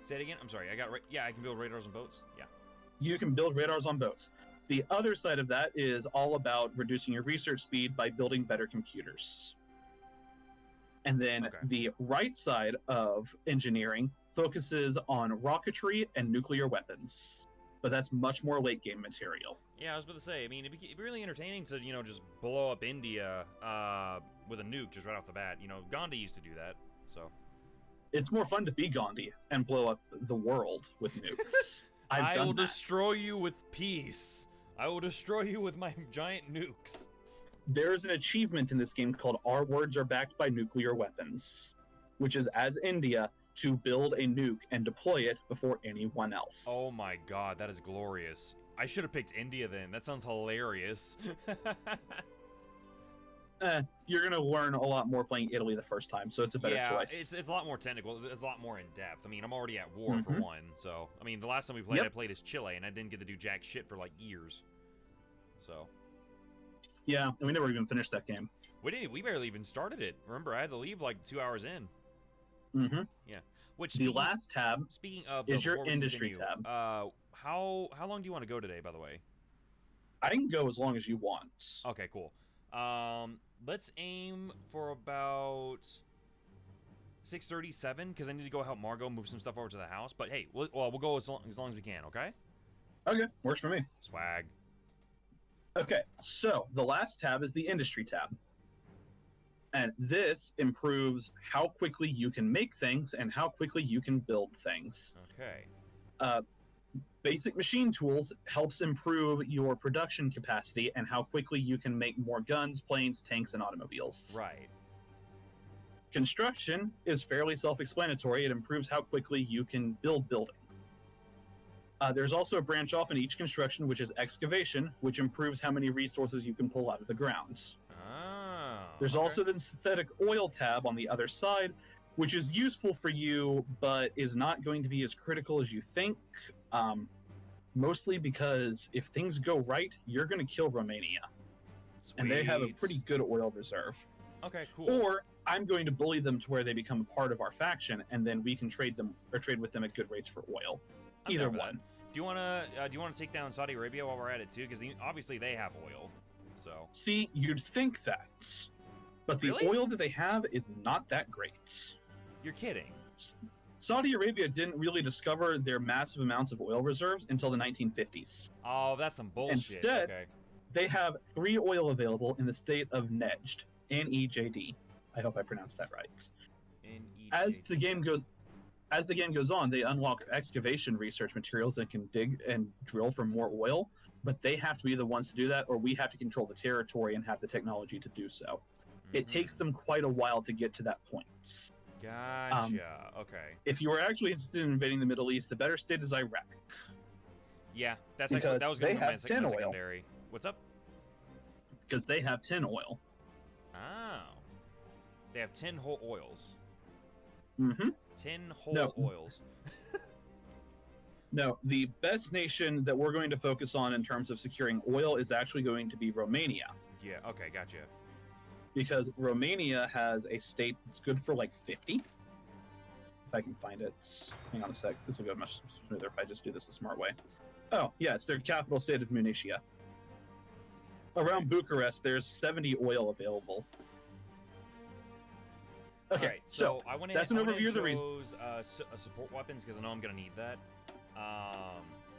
Say it again. I'm sorry. Yeah, I can build radars on boats. Yeah. You can build radars on boats. The other side of that is all about reducing your research speed by building better computers. And then the right side of engineering focuses on rocketry and nuclear weapons. But that's much more late game material. Yeah, I was about to say, I mean, it'd be really entertaining to, just blow up India with a nuke just right off the bat. Gandhi used to do that, so. It's more fun to be Gandhi and blow up the world with nukes. I will destroy you with peace. I will destroy you with my giant nukes. There's an achievement in this game called Our Words Are Backed by Nuclear Weapons, which is, as India, to build a nuke and deploy it before anyone else. Oh my god, that is glorious. I should have picked India then. That sounds hilarious. You're going to learn a lot more playing Italy the first time, so it's a better choice. It's a lot more technical. It's a lot more in depth. I mean, I'm already at war for one, so... I mean, the last time we played, I played as Chile, and I didn't get to do jack shit for, years. So... Yeah, and we never even finished that game. We barely even started it. Remember, I had to leave 2 hours in. Mm-hmm. Yeah. Which the last tab speaking of is your industry tab. How long do you want to go today, by the way? I can go as long as you want. Okay, cool. Let's aim for about 6:37 because I need to go help Margot move some stuff over to the house. But hey, we'll go as long as we can. Okay. Okay, works for me. Swag. Okay, so the last tab is the industry tab. And this improves how quickly you can make things and how quickly you can build things. Okay. Basic machine tools helps improve your production capacity and how quickly you can make more guns, planes, tanks, and automobiles. Right. Construction is fairly self-explanatory. It improves how quickly you can build buildings. There's also a branch off in each construction, which is excavation, which improves how many resources you can pull out of the ground. There's also the synthetic oil tab on the other side, which is useful for you, but is not going to be as critical as you think. Mostly because if things go right, you're going to kill Romania. Sweet. And they have a pretty good oil reserve. Okay, cool. Or I'm going to bully them to where they become a part of our faction, and then we can trade with them at good rates for oil. Either one. Do you want to take down Saudi Arabia while we're at it too? Because obviously they have oil. So. See, you'd think that, but the oil that they have is not that great. You're kidding. Saudi Arabia didn't really discover their massive amounts of oil reserves until the 1950s. Oh, that's some bullshit. Instead, they have 3 oil available in the state of Nejd, N-E-J-D. I hope I pronounced that right. N-E-J-D. As the game goes on, they unlock excavation research materials and can dig and drill for more oil, but they have to be the ones to do that, or we have to control the territory and have the technology to do so. It takes them quite a while to get to that point. Gotcha. Okay. If you were actually interested in invading the Middle East, the better state is Iraq. Yeah, that was going to be my secondary. What's up? Because they have 10 oil. Oh. They have 10 whole oils. 10 whole oils. No, the best nation that we're going to focus on in terms of securing oil is actually going to be Romania. Yeah, okay, gotcha. Because Romania has a state that's good for like 50. If I can find it. Hang on a sec. This will go much smoother if I just do this the smart way. Oh, yeah, it's their capital state of Munitia. Around Bucharest, there's 70 oil available. Okay, right, so I want to. That's an overview of the reason. Support weapons because I know I'm going to need that.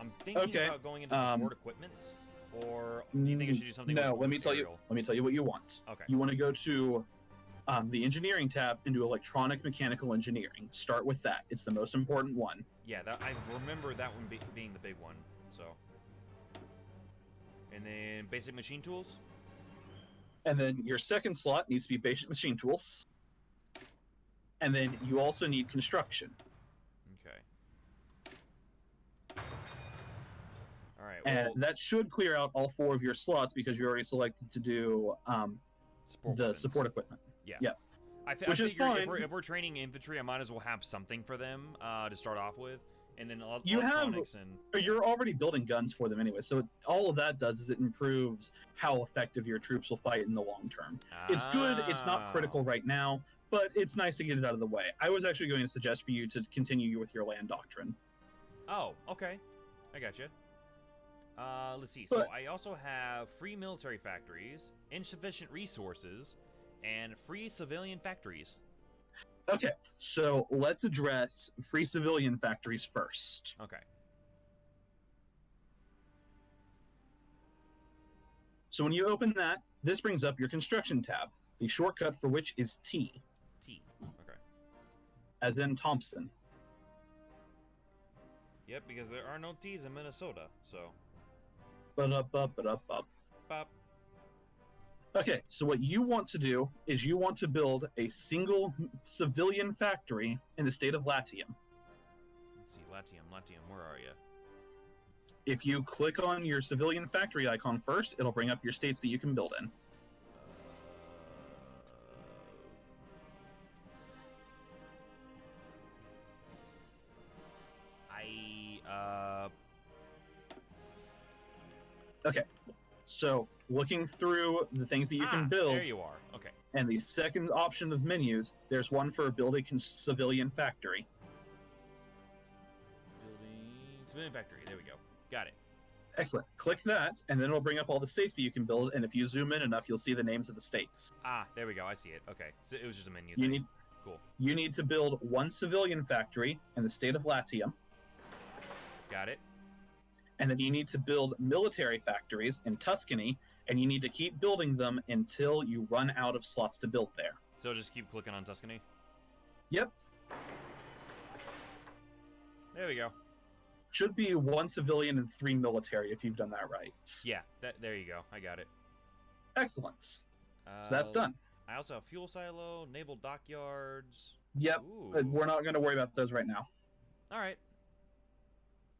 I'm thinking about going into support equipment, or do you think I should do something? No, let me tell you what you want. Okay. You want to go to the engineering tab and do electronic mechanical engineering. Start with that. It's the most important one. Yeah, I remember that one being the big one. So, and then basic machine tools. And then your second slot needs to be basic machine tools. And then you also need construction. Okay. All right. And that should clear out all 4 of your slots because you already selected to do support equipment. Yeah. Yeah. Which is fine. If we're training infantry, I might as well have something for them to start off with, and then you're already building guns for them anyway. So all of that does is it improves how effective your troops will fight in the long term. It's good. It's not critical right now, but it's nice to get it out of the way. I was actually going to suggest for you to continue with your land doctrine. Oh, okay. I got you. Let's see. So I also have free military factories, insufficient resources, and free civilian factories. Okay, so let's address free civilian factories first. Okay. So when you open that, this brings up your construction tab, the shortcut for which is T. T. Okay. As in Thompson. Yep, because there are no T's in Minnesota, so. Bop. Okay, so what you want to do is you want to build a single civilian factory in the state of Latium. Let's see, Latium, where are you? If you click on your civilian factory icon first, it'll bring up your states that you can build in. Okay, so looking through the things that you can build. There you are. Okay. And the second option of menus, there's one for building civilian factory. Building civilian factory. There we go. Got it. Excellent. Click that, and then it'll bring up all the states that you can build. And if you zoom in enough, you'll see the names of the states. There we go. I see it. Okay. So it was just a menu. Cool. You need to build one civilian factory in the state of Latium. Got it. And then you need to build military factories in Tuscany, and you need to keep building them until you run out of slots to build there. So just keep clicking on Tuscany? Yep. There we go. Should be 1 civilian and 3 military if you've done that right. Yeah, there you go. I got it. Excellent. So that's done. I also have fuel silo, naval dockyards. Yep. We're not going to worry about those right now. All right.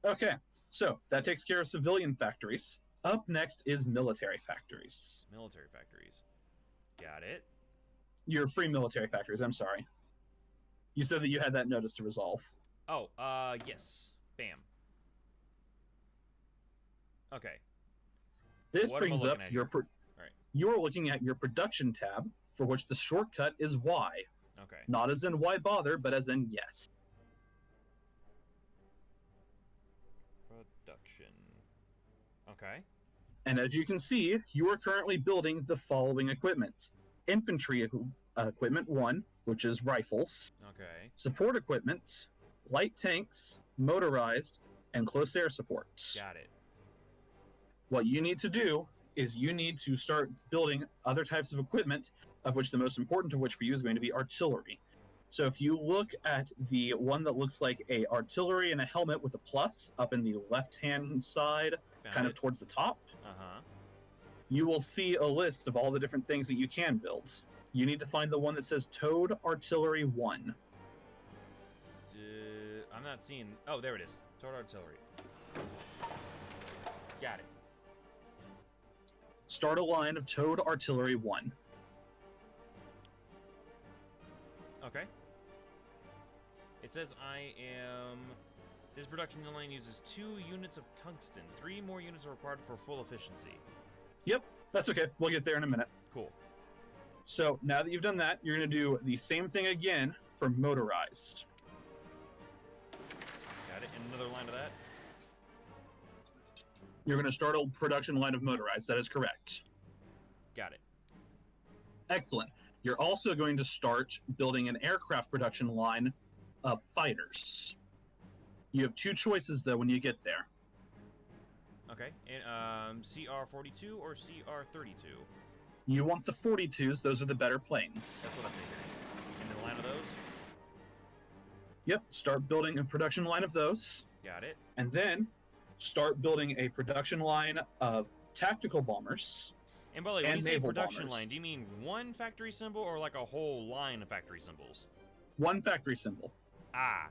Okay. So that takes care of civilian factories. Up next is military factories. Military factories. Got it. Your free military factories, I'm sorry. You said that you had that notice to resolve. Oh, yes. Bam. Okay. This brings up your... You're looking at your production tab, for which the shortcut is Y. Okay. Not as in why bother, but as in yes. Production. Okay. And as you can see, you are currently building the following equipment. Infantry equipment 1, which is rifles. Okay. Support equipment, light tanks, motorized, and close air support. Got it. What you need to do is you need to start building other types of equipment, of which the most important of which for you is going to be artillery. So if you look at the one that looks like a artillery and a helmet with a plus up in the left-hand side kind of towards the top, Uh-huh. you will see a list of all the different things that you can build. You need to find the one that says Towed Artillery 1. I'm not seeing... Oh, there it is. Towed artillery. Got it. Start a line of Towed Artillery 1. Okay. It says I am... This production line uses 2 units of tungsten. 3 more units are required for full efficiency. Yep, that's okay. We'll get there in a minute. Cool. So now that you've done that, you're going to do the same thing again for motorized. Got it. And another line of that? You're going to start a production line of motorized. That is correct. Got it. Excellent. You're also going to start building an aircraft production line of fighters. You have 2 choices, though, when you get there. Okay. And CR-42 or CR-32? You want the 42s. Those are the better planes. That's what I figured. And then a line of those? Yep. Start building a production line of those. Got it. And then start building a production line of tactical bombers. And by the way, when you say naval production bombers. line, do you mean one factory symbol or like a whole line of factory symbols? One factory symbol. Ah,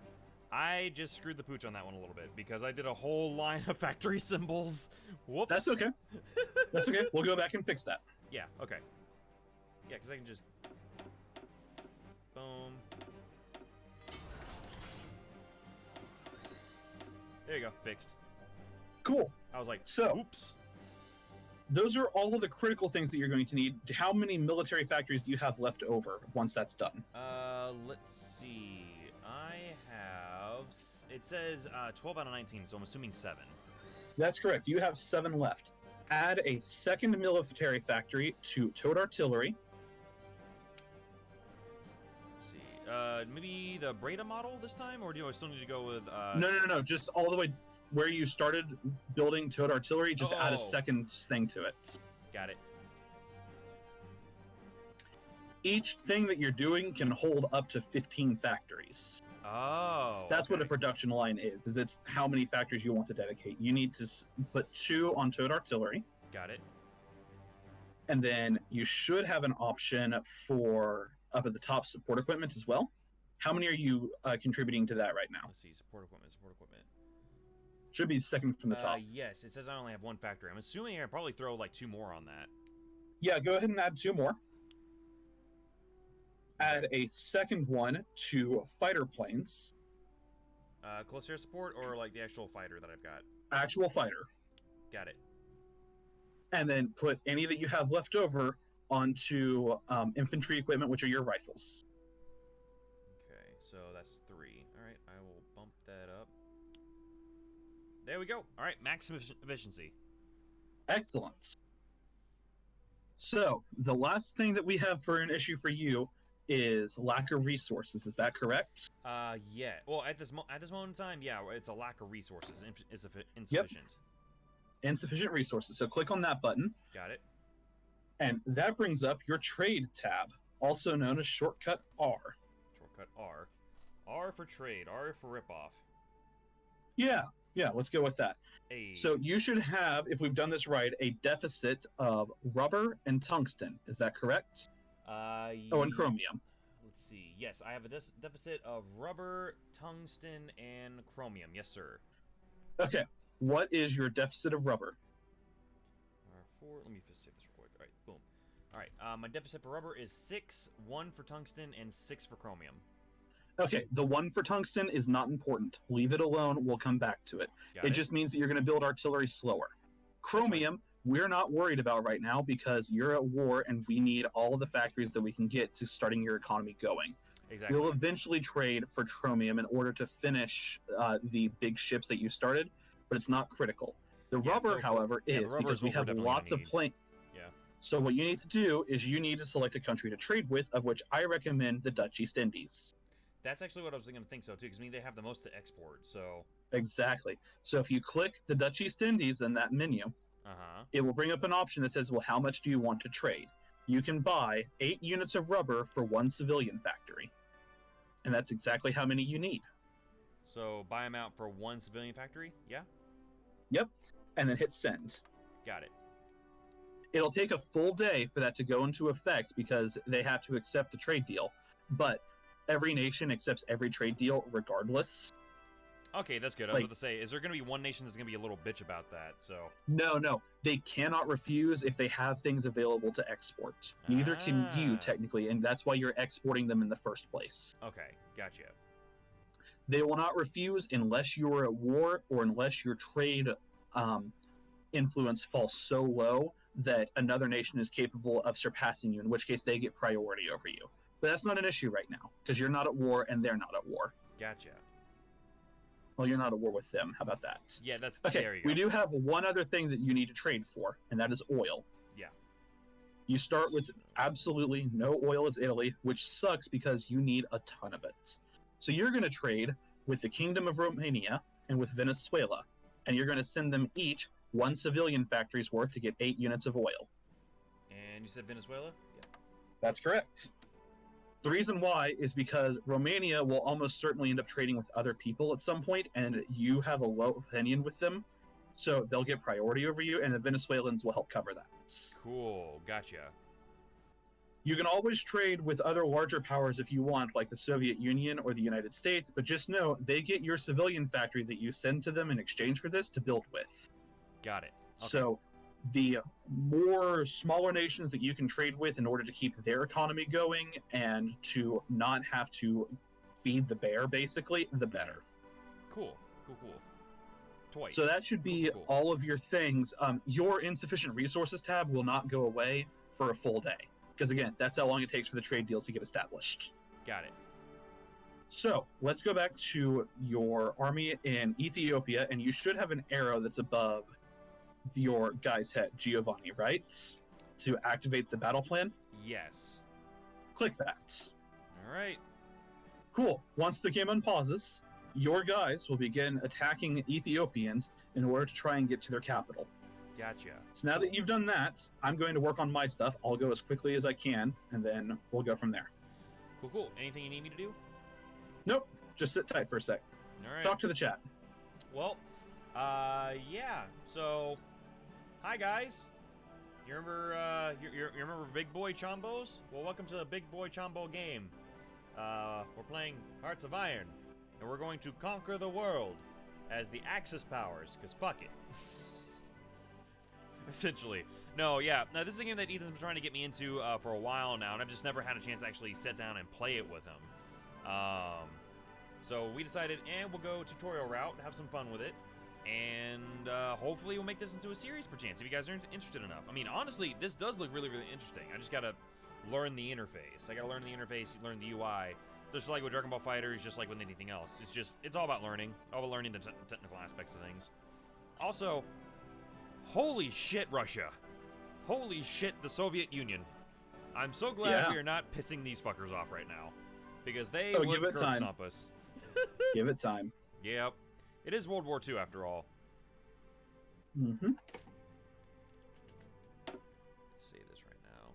I just screwed the pooch on that one a little bit because I did a whole line of factory symbols. Whoops. That's okay. That's okay. We'll go back and fix that. Yeah, okay. Yeah, because I can just... Boom. There you go, fixed. Cool. I was like, So, oops. those are all of the critical things that you're going to need. How many military factories do you have left over once that's done? Let's see. I have... It says 12 out of 19, so I'm assuming 7. That's correct. You have 7 left. Add a second military factory to Towed Artillery. Let's see. Maybe the Breda model this time, or do I still need to go with... No. Just all the way where you started building Towed Artillery, just add a second thing to it. Got it. Each thing that you're doing can hold up to 15 factories. Oh. That's what a production line is it's how many factories you want to dedicate. You need to put 2 on Towed Artillery. Got it. And then you should have an option for, up at the top, support equipment as well. How many are you contributing to that right now? Let's see, support equipment. Should be second from the top. Yes, it says I only have 1 factory. I'm assuming I could probably throw like 2 more on that. Yeah, go ahead and add 2 more. Add a second one to fighter planes. Close air support or like the actual fighter that I've got? Actual fighter. Got it. And then put any that you have left over onto infantry equipment, which are your rifles. Okay, so that's 3. All right, I will bump that up. There we go. All right, max efficiency. Excellent. So, the last thing that we have for an issue for you is lack of resources. Is that correct? Yeah. Well, at this moment in time, yeah, it's a lack of resources. Insufficient. Yep. Insufficient resources. So click on that button. Got it. And that brings up your trade tab, also known as shortcut R. Shortcut R. R for trade. R for ripoff. Yeah, let's go with that. Hey. So you should have, if we've done this right, a deficit of rubber and tungsten. Is that correct? Oh, and chromium. Let's see. Yes, I have a deficit of rubber, tungsten, and chromium. Yes, sir. Okay. What is your deficit of rubber? R4. Let me just save this real quick. All right, boom. All right, my deficit for rubber is 6, 1 for tungsten, and 6 for chromium. Okay, the 1 for tungsten is not important. Leave it alone. We'll come back to it. It just means that you're going to build artillery slower. Chromium, we're not worried about right now because you're at war and we need all the factories that we can get to starting your economy going. Exactly. We'll eventually trade for chromium in order to finish the big ships that you started, but it's not critical. The rubber, however, is because we have lots of planes. Yeah. So what you need to do is you need to select a country to trade with, of which I recommend the Dutch East Indies. That's actually what I was going to think so, too, because I mean, they have the most to export, so... Exactly. So if you click the Dutch East Indies in that menu, it will bring up an option that says, well, how much do you want to trade? You can buy 8 units of rubber for 1 civilian factory. And that's exactly how many you need. So buy them out for 1 civilian factory? Yeah? Yep. and then hit send. Got it. It'll take a full day for that to go into effect because they have to accept the trade deal. But every nation accepts every trade deal regardless. Okay, that's good. I was about to say, is there going to be one nation that's going to be a little bitch about that? So No. They cannot refuse if they have things available to export. Neither can you, technically, and that's why you're exporting them in the first place. Okay, gotcha. They will not refuse unless you're at war or unless your trade influence falls so low that another nation is capable of surpassing you, in which case they get priority over you. But that's not an issue right now, because you're not at war and they're not at war. Gotcha. Well, you're not at war with them. How about that? Yeah, that's... Okay, there you go. we do have one other thing that you need to trade for, and that is oil. Yeah. You start with absolutely no oil as Italy, which sucks because you need a ton of it. So you're going to trade with the Kingdom of Romania and with Venezuela, and you're going to send them each one civilian factory's worth to get 8 units of oil. And you said Venezuela? Yeah. That's correct. The reason why is because Romania will almost certainly end up trading with other people at some point, and you have a low opinion with them, so they'll get priority over you, and the Venezuelans will help cover that. Cool, gotcha. You can always trade with other larger powers if you want, like the Soviet Union or the United States, but just know they get your civilian factory that you send to them in exchange for this to build with. Got it. Okay. So the more smaller nations that you can trade with in order to keep their economy going and to not have to feed the bear, basically, the better. Cool. Toy. So that should be cool. all of your things. Your insufficient resources tab will not go away for a full day. Because again, that's how long it takes for the trade deals to get established. Got it. So let's go back to your army in Ethiopia, and you should have an arrow that's above your guy's head, Giovanni, right? To activate the battle plan? Yes. Click that. All right. Cool. Once the game unpauses, your guys will begin attacking Ethiopians in order to try and get to their capital. Gotcha. So now that you've done that, I'm going to work on my stuff. I'll go as quickly as I can, and then we'll go from there. Cool. Anything you need me to do? Nope. Just sit tight for a sec. All right. Talk to the chat. Well, yeah. So, hi guys. You remember, you remember Big Boy Chombos? Well, welcome to the Big Boy Chombo game. We're playing Hearts of Iron, and we're going to conquer the world as the Axis powers, because fuck it. Essentially. No, yeah. Now, this is a game that Ethan's been trying to get me into for a while now, and I've just never had a chance to actually sit down and play it with him. So we decided, we'll go tutorial route, have some fun with it, and hopefully we'll make this into a series, perchance, if you guys are interested enough. I mean, honestly, this does look really, really interesting. I just gotta learn the interface. I gotta learn the interface, learn the UI. Just like with Dragon Ball FighterZ, just like with anything else. It's all about learning. All about learning the technical aspects of things. Also, holy shit, Russia. Holy shit, the Soviet Union. I'm so glad we are not pissing these fuckers off right now. Because they would curb stomp us. Give it time. Yep. It is World War II, after all. Mm-hmm. Save this right now.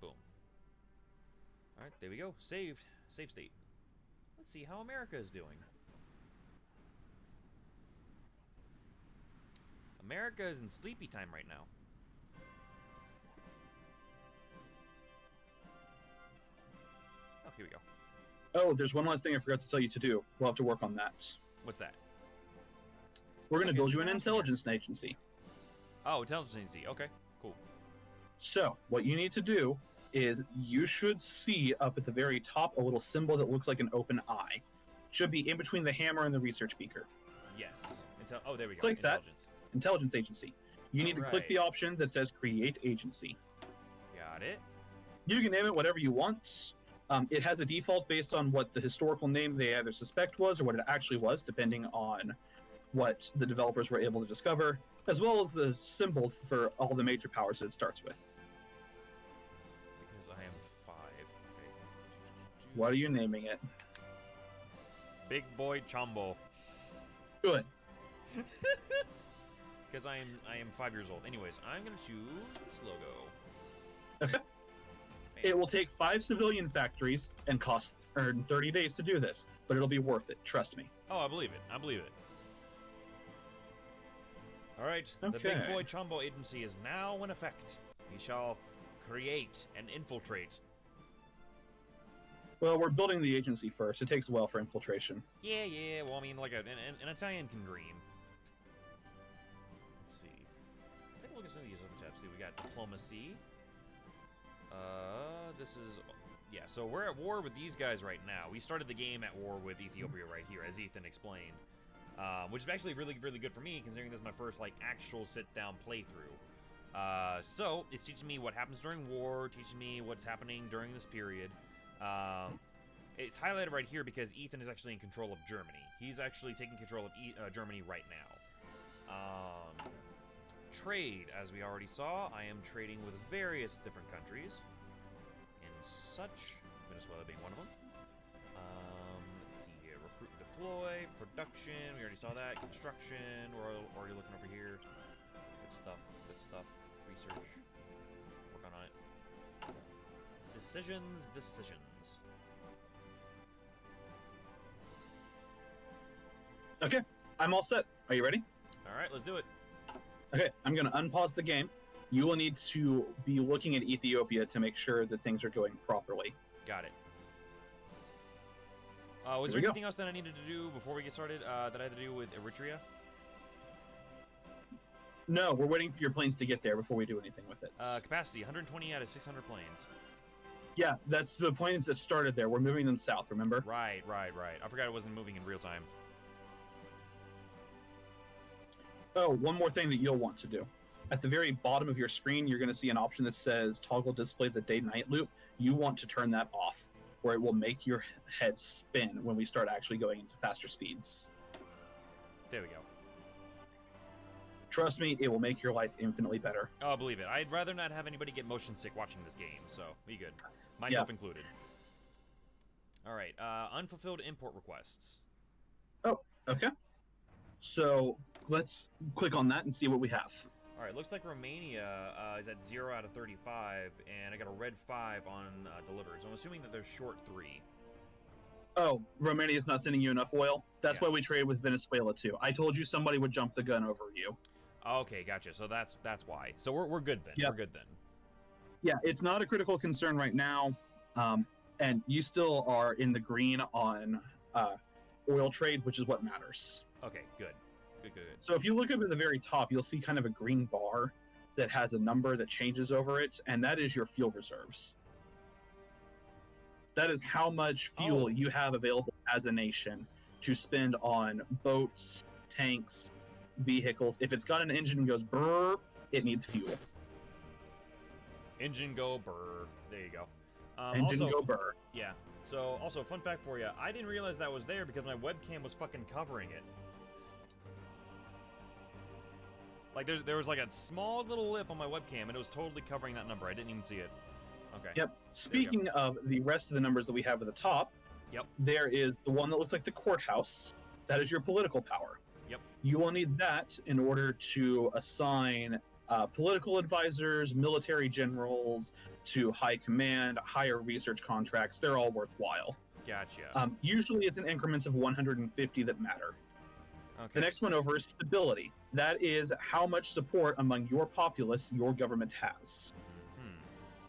Boom. Alright, there we go. Saved. Save state. Let's see how America is doing. America is in sleepy time right now. Oh, here we go. Oh, there's one last thing I forgot to tell you to do. We'll have to work on that. What's that? We're going to build you an intelligence agency. Oh, intelligence agency. Okay, cool. So, what you need to do is you should see up at the very top a little symbol that looks like an open eye. Should be in between the hammer and the research beaker. Yes. Oh, there we go. Click that. Intelligence agency. You need to click the option that says create agency. Got it. You can name it whatever you want. It has a default based on what the historical name they either suspect was or what it actually was, depending on what the developers were able to discover, as well as the symbol for all the major powers that it starts with. Because I am 5. Okay. What are you naming it? Big Boy Chombo. Good. because I am 5 years old. Anyways, I'm gonna choose this logo. Okay. Man. It will take 5 civilian factories and cost 30 days to do this, but it'll be worth it. Trust me. Oh, I believe it. I believe it. All right. Okay. The Big Boy Chombo Agency is now in effect. We shall create and infiltrate. Well, we're building the agency first. It takes a while for infiltration. Yeah, yeah. Well, I mean, like an Italian can dream. Let's see. Let's take a look at some of these other tabs. See, we got diplomacy. This is... Yeah, so we're at war with these guys right now. We started the game at war with Ethiopia right here, as Ethan explained. Which is actually really, really good for me, considering this is my first, like, actual sit-down playthrough. So, it's teaching me what happens during war, teaching me what's happening during this period. It's highlighted right here because Ethan is actually in control of Germany. He's actually taking control of Germany right now. Trade, as we already saw, I am trading with various different countries and such, Venezuela being one of them. Let's see here, recruit and deploy, production, we already saw that, construction, we're already looking over here. Good stuff, research, work on it. Decisions. Okay, I'm all set. Are you ready? All right, let's do it. Okay, I'm going to unpause the game. You will need to be looking at Ethiopia to make sure that things are going properly. Got it. Was there anything else that I needed to do before we get started that I had to do with Eritrea? No, we're waiting for your planes to get there before we do anything with it. Capacity, 120 out of 600 planes. Yeah, that's the planes that started there. We're moving them south, remember? Right. I forgot it wasn't moving in real time. Oh, one more thing that you'll want to do. At the very bottom of your screen, you're going to see an option that says toggle display the day-night loop. You want to turn that off, or it will make your head spin when we start actually going into faster speeds. There we go. Trust me, it will make your life infinitely better. Oh, believe it. I'd rather not have anybody get motion sick watching this game, so be good. Myself included. All right, unfulfilled import requests. Oh, okay. So let's click on that and see what we have. All right, looks like Romania is at 0 out of 35, and I got a red 5 on delivered. So I'm assuming that they're short 3. Oh, Romania's not sending you enough oil? That's why we trade with Venezuela too. I told you somebody would jump the gun over you. Okay, gotcha. So that's why. So we're good then. Yep. We're good then. Yeah, it's not a critical concern right now, and you still are in the green on oil trade, which is what matters. Okay, good. So if you look up at the very top, you'll see kind of a green bar that has a number that changes over it, and that is your fuel reserves. That is how much fuel you have available as a nation to spend on boats, tanks, vehicles. If it's got an engine and goes brrr, it needs fuel. Engine go brr. There you go. Engine go brr. Yeah. So also, fun fact for you, I didn't realize that was there because my webcam was fucking covering it. Like there was like a small little lip on my webcam, and it was totally covering that number. I didn't even see it. Okay. Yep. Speaking of the rest of the numbers that we have at the top, there is the one that looks like the courthouse. That is your political power. Yep. You will need that in order to assign political advisors, military generals to high command, higher research contracts. They're all worthwhile. Gotcha. Usually it's in increments of 150 that matter. Okay. The next one over is stability. That is how much support among your populace your government has.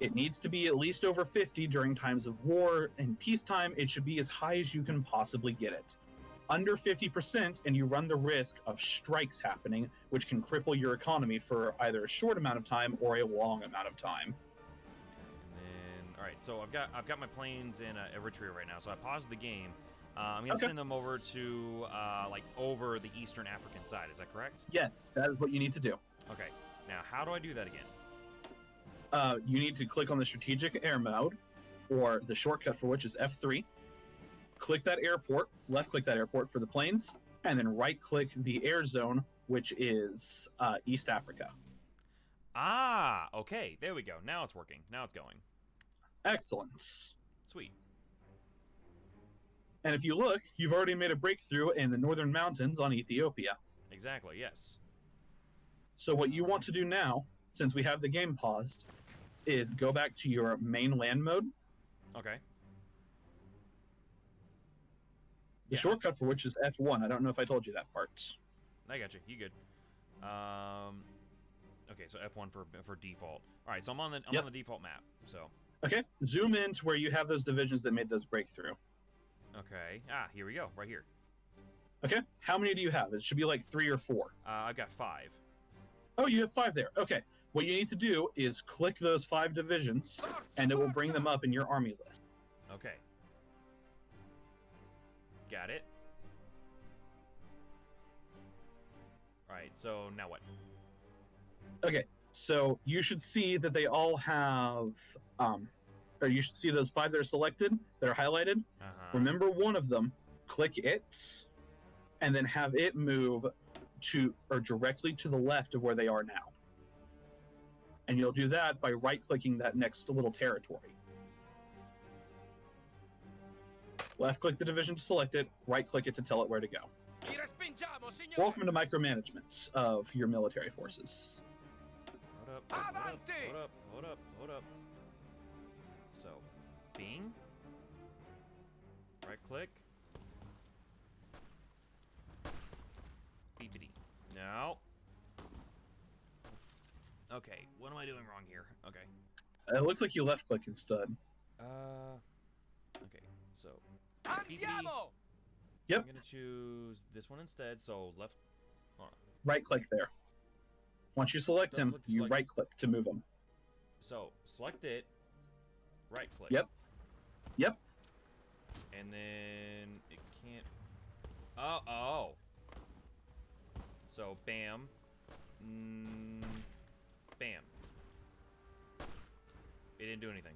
It needs to be at least over 50 during times of war, and peacetime it should be as high as you can possibly get it. Under 50% and you run the risk of strikes happening, which can cripple your economy for either a short amount of time or a long amount of time. And then, all right, so I've got my planes in Eritrea right now, so I paused the game. I'm gonna send them over to like over the eastern African side. Is that correct? Yes, that is what you need to do. Okay. Now, how do I do that again? You need to click on the strategic air mode, or the shortcut for which is F3. Click that airport, left-click that airport for the planes, and then right-click the air zone, which is East Africa. Ah, okay. There we go. Now it's working. Now it's going. Excellent. Sweet. And if you look, you've already made a breakthrough in the northern mountains on Ethiopia. Exactly, yes. So what you want to do now, since we have the game paused, is go back to your main land mode. Okay. The shortcut for which is F1. I don't know if I told you that part. I got you. You good. Okay, so F1 for default. All right, so I'm on the default map. So. Okay, zoom in to where you have those divisions that made those breakthrough. Okay. Here we go. Right here. Okay, how many do you have? It should be like 3 or 4. I've got 5. Oh, you have 5 there. Okay, what you need to do is click those 5 divisions, and it will bring them up in your army list. Okay. Got it. Alright, so now what? Okay, so you should see that they all have, or you should see those 5 that are selected, that are highlighted. Remember one of them, click it, and then have it move to, or directly to the left of where they are now. And you'll do that by right-clicking that next little territory. Left-click the division to select it, right-click it to tell it where to go. Welcome to micromanagement of your military forces. Hold up. So, Bing. Right-click. Beepity. No. Okay, what am I doing wrong here? Okay. It looks like you left-click instead. Okay, so... Andiamo! Yep. I'm gonna choose this one instead, so left... Hold on. Right-click there. Once you select him, you right-click to move him. So, select it, right-click. Yep. And then it can't... Oh. So, bam. Bam. It didn't do anything.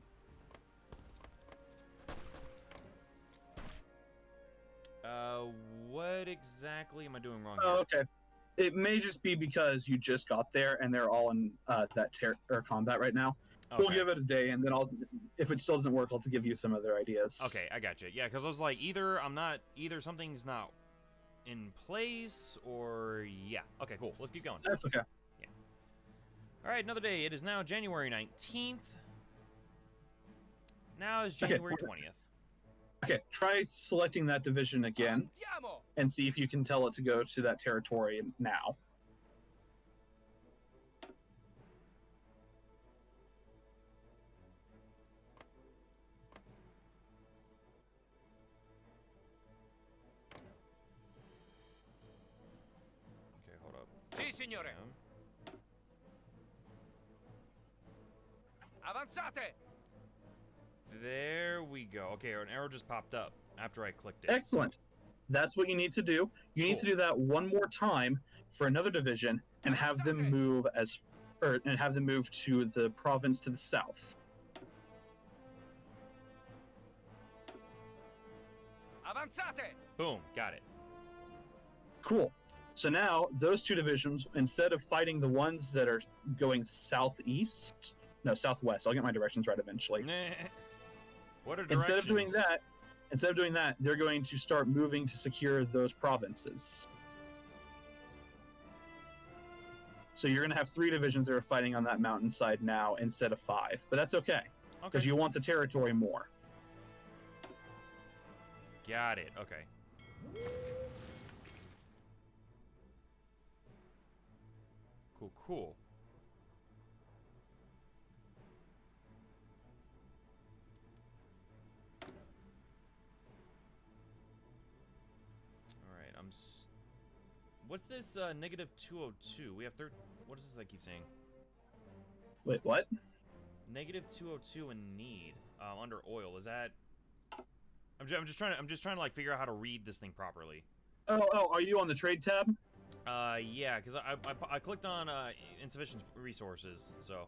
What exactly am I doing wrong here? Oh, okay. It may just be because you just got there and they're all in that combat right now. Okay. We'll give it a day, and then if it still doesn't work, I'll give you some other ideas. Okay, I got you. Yeah, because I was like, either something's not in place, or yeah. Okay, cool. Let's keep going. That's okay. Yeah. All right, another day. It is now January 19th. Now is January 20th. Okay, try selecting that division again and see if you can tell it to go to that territory now. Okay, hold up. Sì, signore. Avanzate! There we go. Okay, an arrow just popped up after I clicked it. Excellent. That's what you need to do. You need to do that one more time for another division and have them move to the province to the south. Avanzate! Boom, got it. Cool. So now those 2 divisions, instead of fighting the ones that are going southwest, I'll get my directions right eventually. What are directions? Instead of doing that, they're going to start moving to secure those provinces. So you're going to have 3 divisions that are fighting on that mountainside now instead of 5. But that's okay, because you want the territory more. Got it. Okay. Cool. What's this negative 202? We have what is this I keep saying? Wait, what? Negative 202 in need under oil. Is that? I'm just trying to like figure out how to read this thing properly. Oh, are you on the trade tab? Yeah, because I clicked on insufficient resources. So.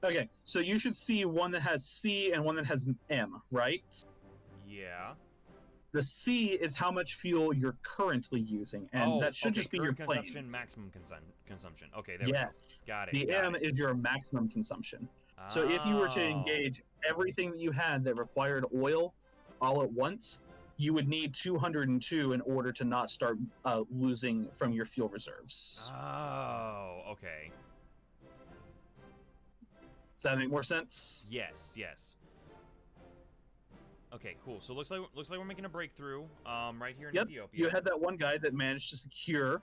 Okay, so you should see one that has C and one that has M, right? Yeah. The C is how much fuel you're currently using, and that should just be your planes. Consumption, maximum consumption. Okay, there we go. Got it. The M is your maximum consumption. So if you were to engage everything that you had that required oil all at once, you would need 202 in order to not start losing from your fuel reserves. Oh, okay. Does that make more sense? Yes. Okay, cool. So looks like we're making a breakthrough right here in Ethiopia. You had that one guy that managed to secure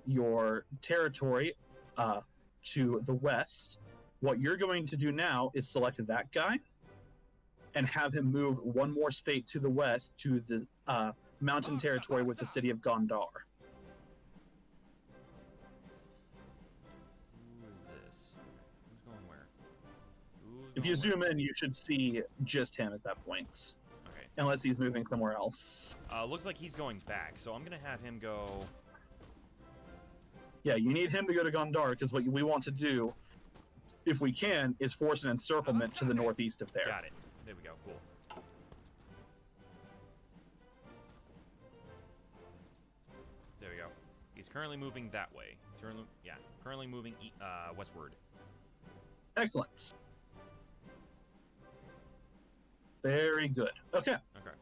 your territory to the west. What you're going to do now is select that guy and have him move one more state to the west to the mountain territory with the city of Gondar. Who is this? Who's going where? If you zoom in, you should see just him at that point. Okay. Unless he's moving somewhere else. Looks like he's going back, so I'm gonna have him go. Yeah, you need him to go to Gondar, because what we want to do, if we can, is force an encirclement to the northeast of there. Got it. There we go. Cool. There we go. He's currently moving that way. Currently moving westward. Excellent. Very good. Okay. Okay.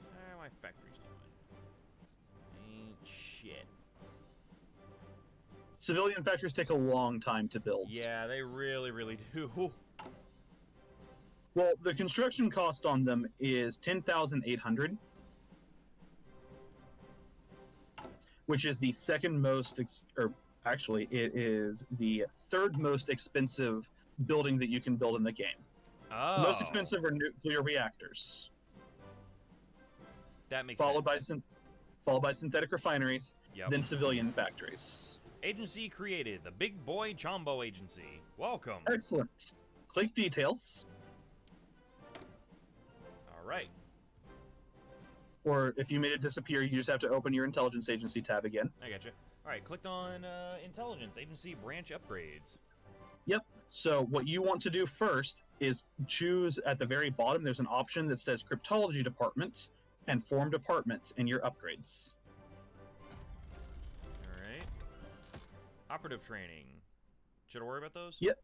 How are my factories doing? Ain't shit. Civilian factories take a long time to build. Yeah, they really, really do. Well, the construction cost on them is 10,800, which is the second most, or actually, it is the third most expensive building that you can build in the game. Oh. The most expensive are nuclear reactors. That makes followed sense. Followed by synthetic refineries, Yep. then civilian factories. Agency created, the Big Boy Chombo Agency. Welcome. Excellent. Click details. All right. Or if you made it disappear, you just have to open your intelligence agency tab again. I gotcha. All right, clicked on intelligence agency branch upgrades. Yep. So what you want to do first is choose at the very bottom. There's an option that says cryptology department and form department in your upgrades. All right. Operative training. Should I worry about those? Yep.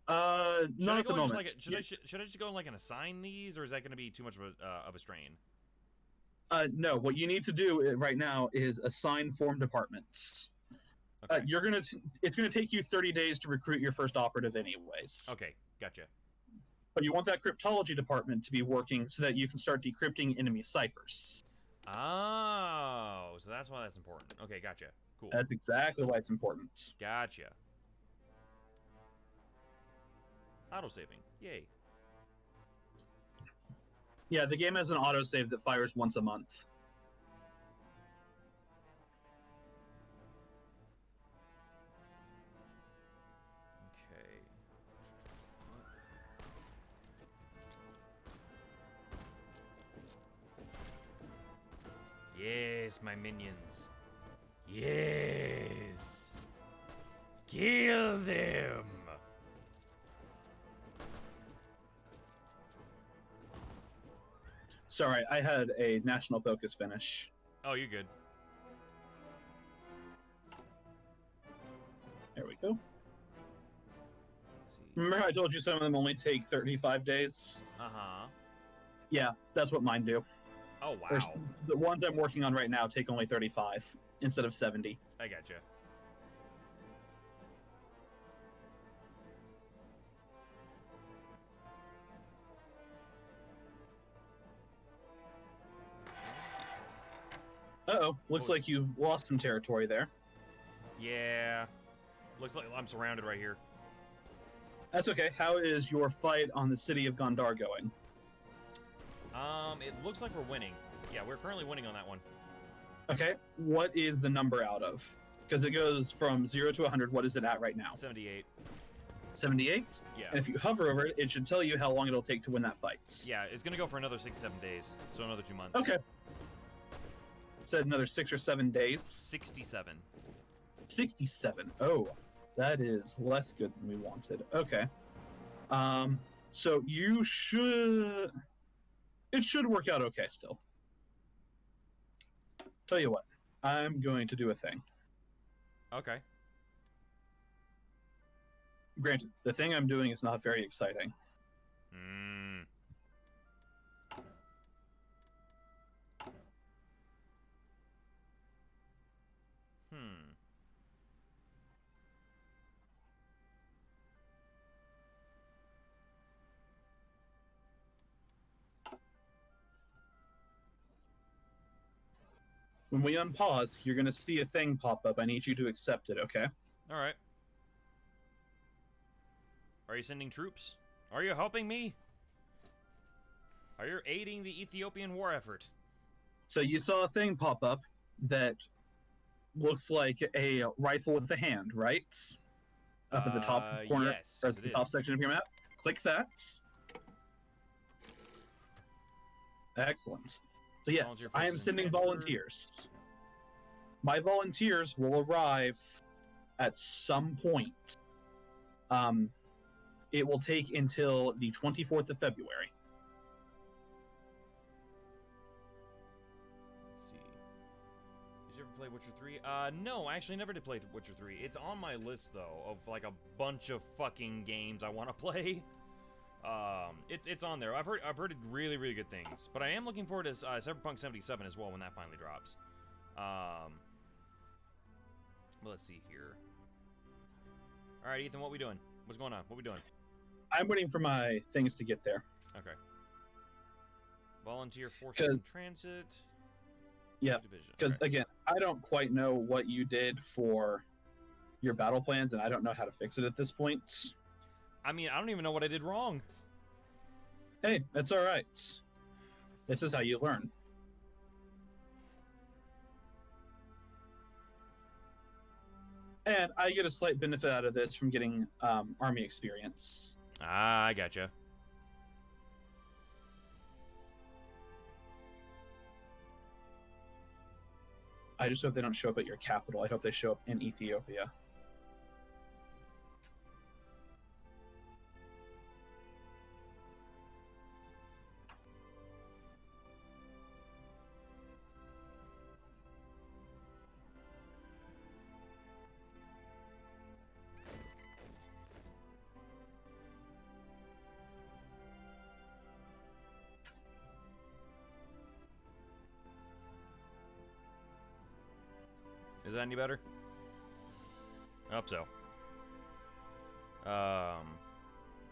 Not at the moment. Should I just go and assign these, or is that going to be too much of a strain? No. What you need to do right now is assign form departments. Okay. It's gonna take you 30 days to recruit your first operative, anyways. Okay, gotcha. But you want that cryptology department to be working so that you can start decrypting enemy ciphers. Oh, so that's why that's important. Okay, gotcha. Cool. That's exactly why it's important. Gotcha. Auto-saving. Yay. Yeah, the game has an autosave that fires once a month. Okay. Yes, my minions. Yes. Kill them. Sorry, I had a national focus finish. Oh, you're good. There we go. Let's see. Remember I told you some of them only take 35 days? Uh-huh. Yeah, that's what mine do. Oh, wow. The ones I'm working on right now take only 35 instead of 70. I gotcha. Uh-oh, looks like you lost some territory there. Yeah. Looks like I'm surrounded right here. That's okay. How is your fight on the city of Gondar going? It looks like we're winning. Yeah, we're currently winning on that one. Okay, what is the number out of? Because it goes from 0 to 100. What is it at right now? 78. 78? Yeah. And if you hover over it, it should tell you how long it'll take to win that fight. Yeah, it's gonna go for another 6-7 days, so another 2 months. Okay. Said another 6 or 7 days. 67. 67. Oh, that is less good than we wanted. Okay. So you should... It should work out okay still. Tell you what, I'm going to do a thing. Okay. Granted, the thing I'm doing is not very exciting. Mm. When we unpause, you're going to see a thing pop up. I need you to accept it, okay? All right. Are you sending troops? Are you helping me? Are you aiding the Ethiopian war effort? So you saw a thing pop up that looks like a rifle with a hand, right? Up at the top corner, yes, or the top section of your map. Click that. Excellent. So yes, I am sending volunteers. My volunteers will arrive at some point. It will take until the 24th of February. Let's see. Did you ever play Witcher 3? No, I actually never did play Witcher 3. It's on my list, though, of, like, a bunch of fucking games I want to play. It's on there. I've heard really, really good things. But I am looking forward to Cyberpunk 77 as well when that finally drops. Well, let's see here. All right, Ethan, what we doing? What's going on? What we doing? I'm waiting for my things to get there. Okay. Volunteer forces in transit. Yeah, because again, I don't quite know what you did for your battle plans, and I don't know how to fix it at this point. I mean, I don't even know what I did wrong. Hey, that's all right. This is how you learn. And I get a slight benefit out of this from getting army experience. Ah, I gotcha. I just hope they don't show up at your capital. I hope they show up in Ethiopia. Is that any better? I hope so.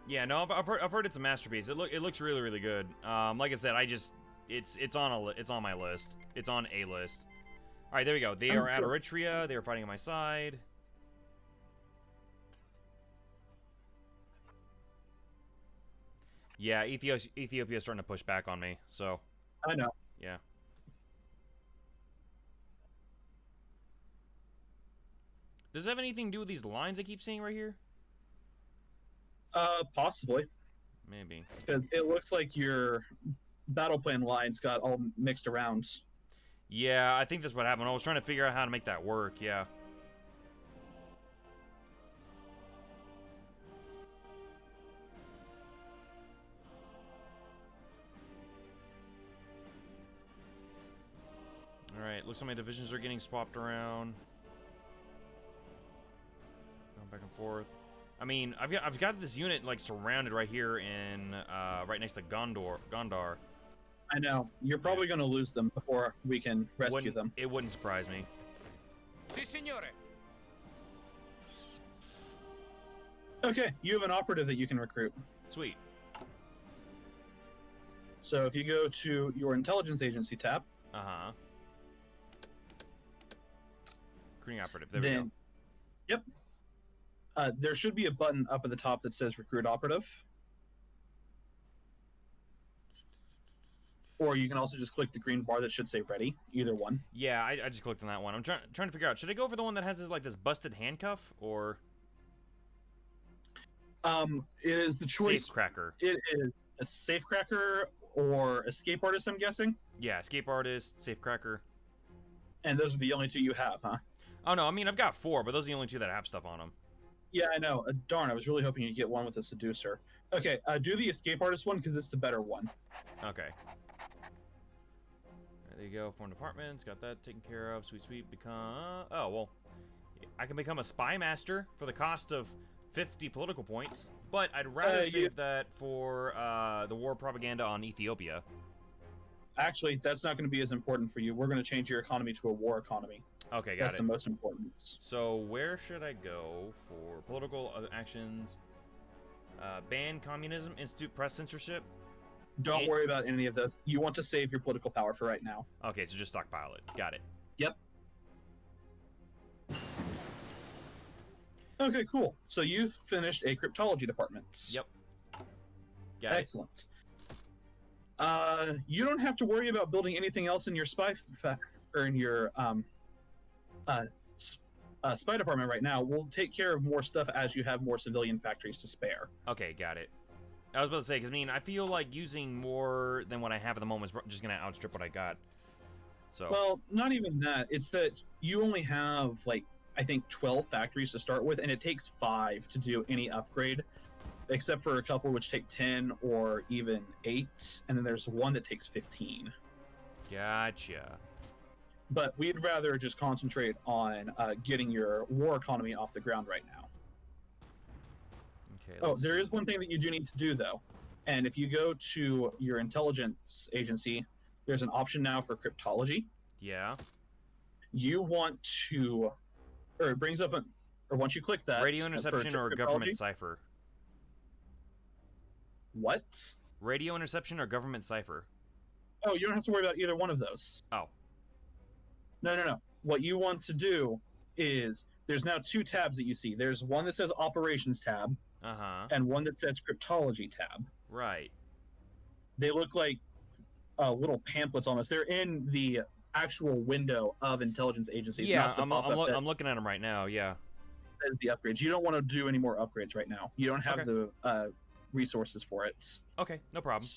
Yeah, no, I've heard it's a masterpiece. It looks really, really good. Like I said, it's on my list. It's on a list. All right, there we go. They are at Eritrea. They are fighting on my side. Yeah, Ethiopia is starting to push back on me. So. I know. Yeah. Does it have anything to do with these lines I keep seeing right here? Possibly. Maybe. Because it looks like your battle plan lines got all mixed around. Yeah, I think that's what happened. I was trying to figure out how to make that work, yeah. Alright, looks like my divisions are getting swapped around. Back and forth. I mean, I've got this unit like surrounded right here in right next to Gondar. I know. You're probably going to lose them before we can rescue them. It wouldn't surprise me. Si, signore. Okay, you have an operative that you can recruit. Sweet. So if you go to your intelligence agency tab. Uh-huh. Recruiting operative. There we go. Yep. There should be a button up at the top that says Recruit Operative. Or you can also just click the green bar that should say Ready. Either one. Yeah, I just clicked on that one. I'm trying to figure out, should I go for the one that has this busted handcuff, or... It is the choice... Safecracker. It is a Safecracker or Escape Artist, I'm guessing? Yeah, Escape Artist, Safecracker. And those are the only two you have, huh? Oh, no, I mean, I've got 4, but those are the only 2 that have stuff on them. Yeah, I know. Darn, I was really hoping you'd get one with a Seducer. Okay, do the Escape Artist one, because it's the better one. Okay. There you go. Foreign departments. Got that taken care of. Sweet, sweet. Become... Oh, well. I can become a Spy Master for the cost of 50 political points, but I'd rather save that for the war propaganda on Ethiopia. Actually, that's not going to be as important for you. We're going to change your economy to a war economy. Okay, got That's it. the most important. So where should I go for political actions? Ban communism, institute press censorship. Don't worry about any of those. You want to save your political power for right now. Okay, so just stockpile it. Got it. Yep. Okay, cool. So you've finished a cryptology department. Yep. Got Excellent. You don't have to worry about building anything else in your spy spy department right now. We'll take care of more stuff as you have more civilian factories to spare. Okay, got it. I was about to say, because, I mean, I feel like using more than what I have at the moment is just going to outstrip what I got. So. Well, not even that. It's that you only have, like, I think 12 factories to start with, and it takes 5 to do any upgrade, except for a couple which take 10 or even 8, and then there's one that takes 15. Gotcha. But we'd rather just concentrate on getting your war economy off the ground right now. Okay. Oh, there is one thing that you do need to do, though. And if you go to your intelligence agency, there's an option now for cryptology. Yeah. You want to... Or it brings up... or once you click that... Radio interception or government cipher? What? Radio interception or government cipher? Oh, you don't have to worry about either one of those. Oh. No. What you want to do is... There's now 2 tabs that you see. There's one that says Operations tab, and one that says Cryptology tab. Right. They look like little pamphlets almost. They're in the actual window of intelligence agencies. Yeah, I'm looking at them right now, yeah. That is the upgrades. You don't want to do any more upgrades right now. You don't have the resources for it. Okay, no problem.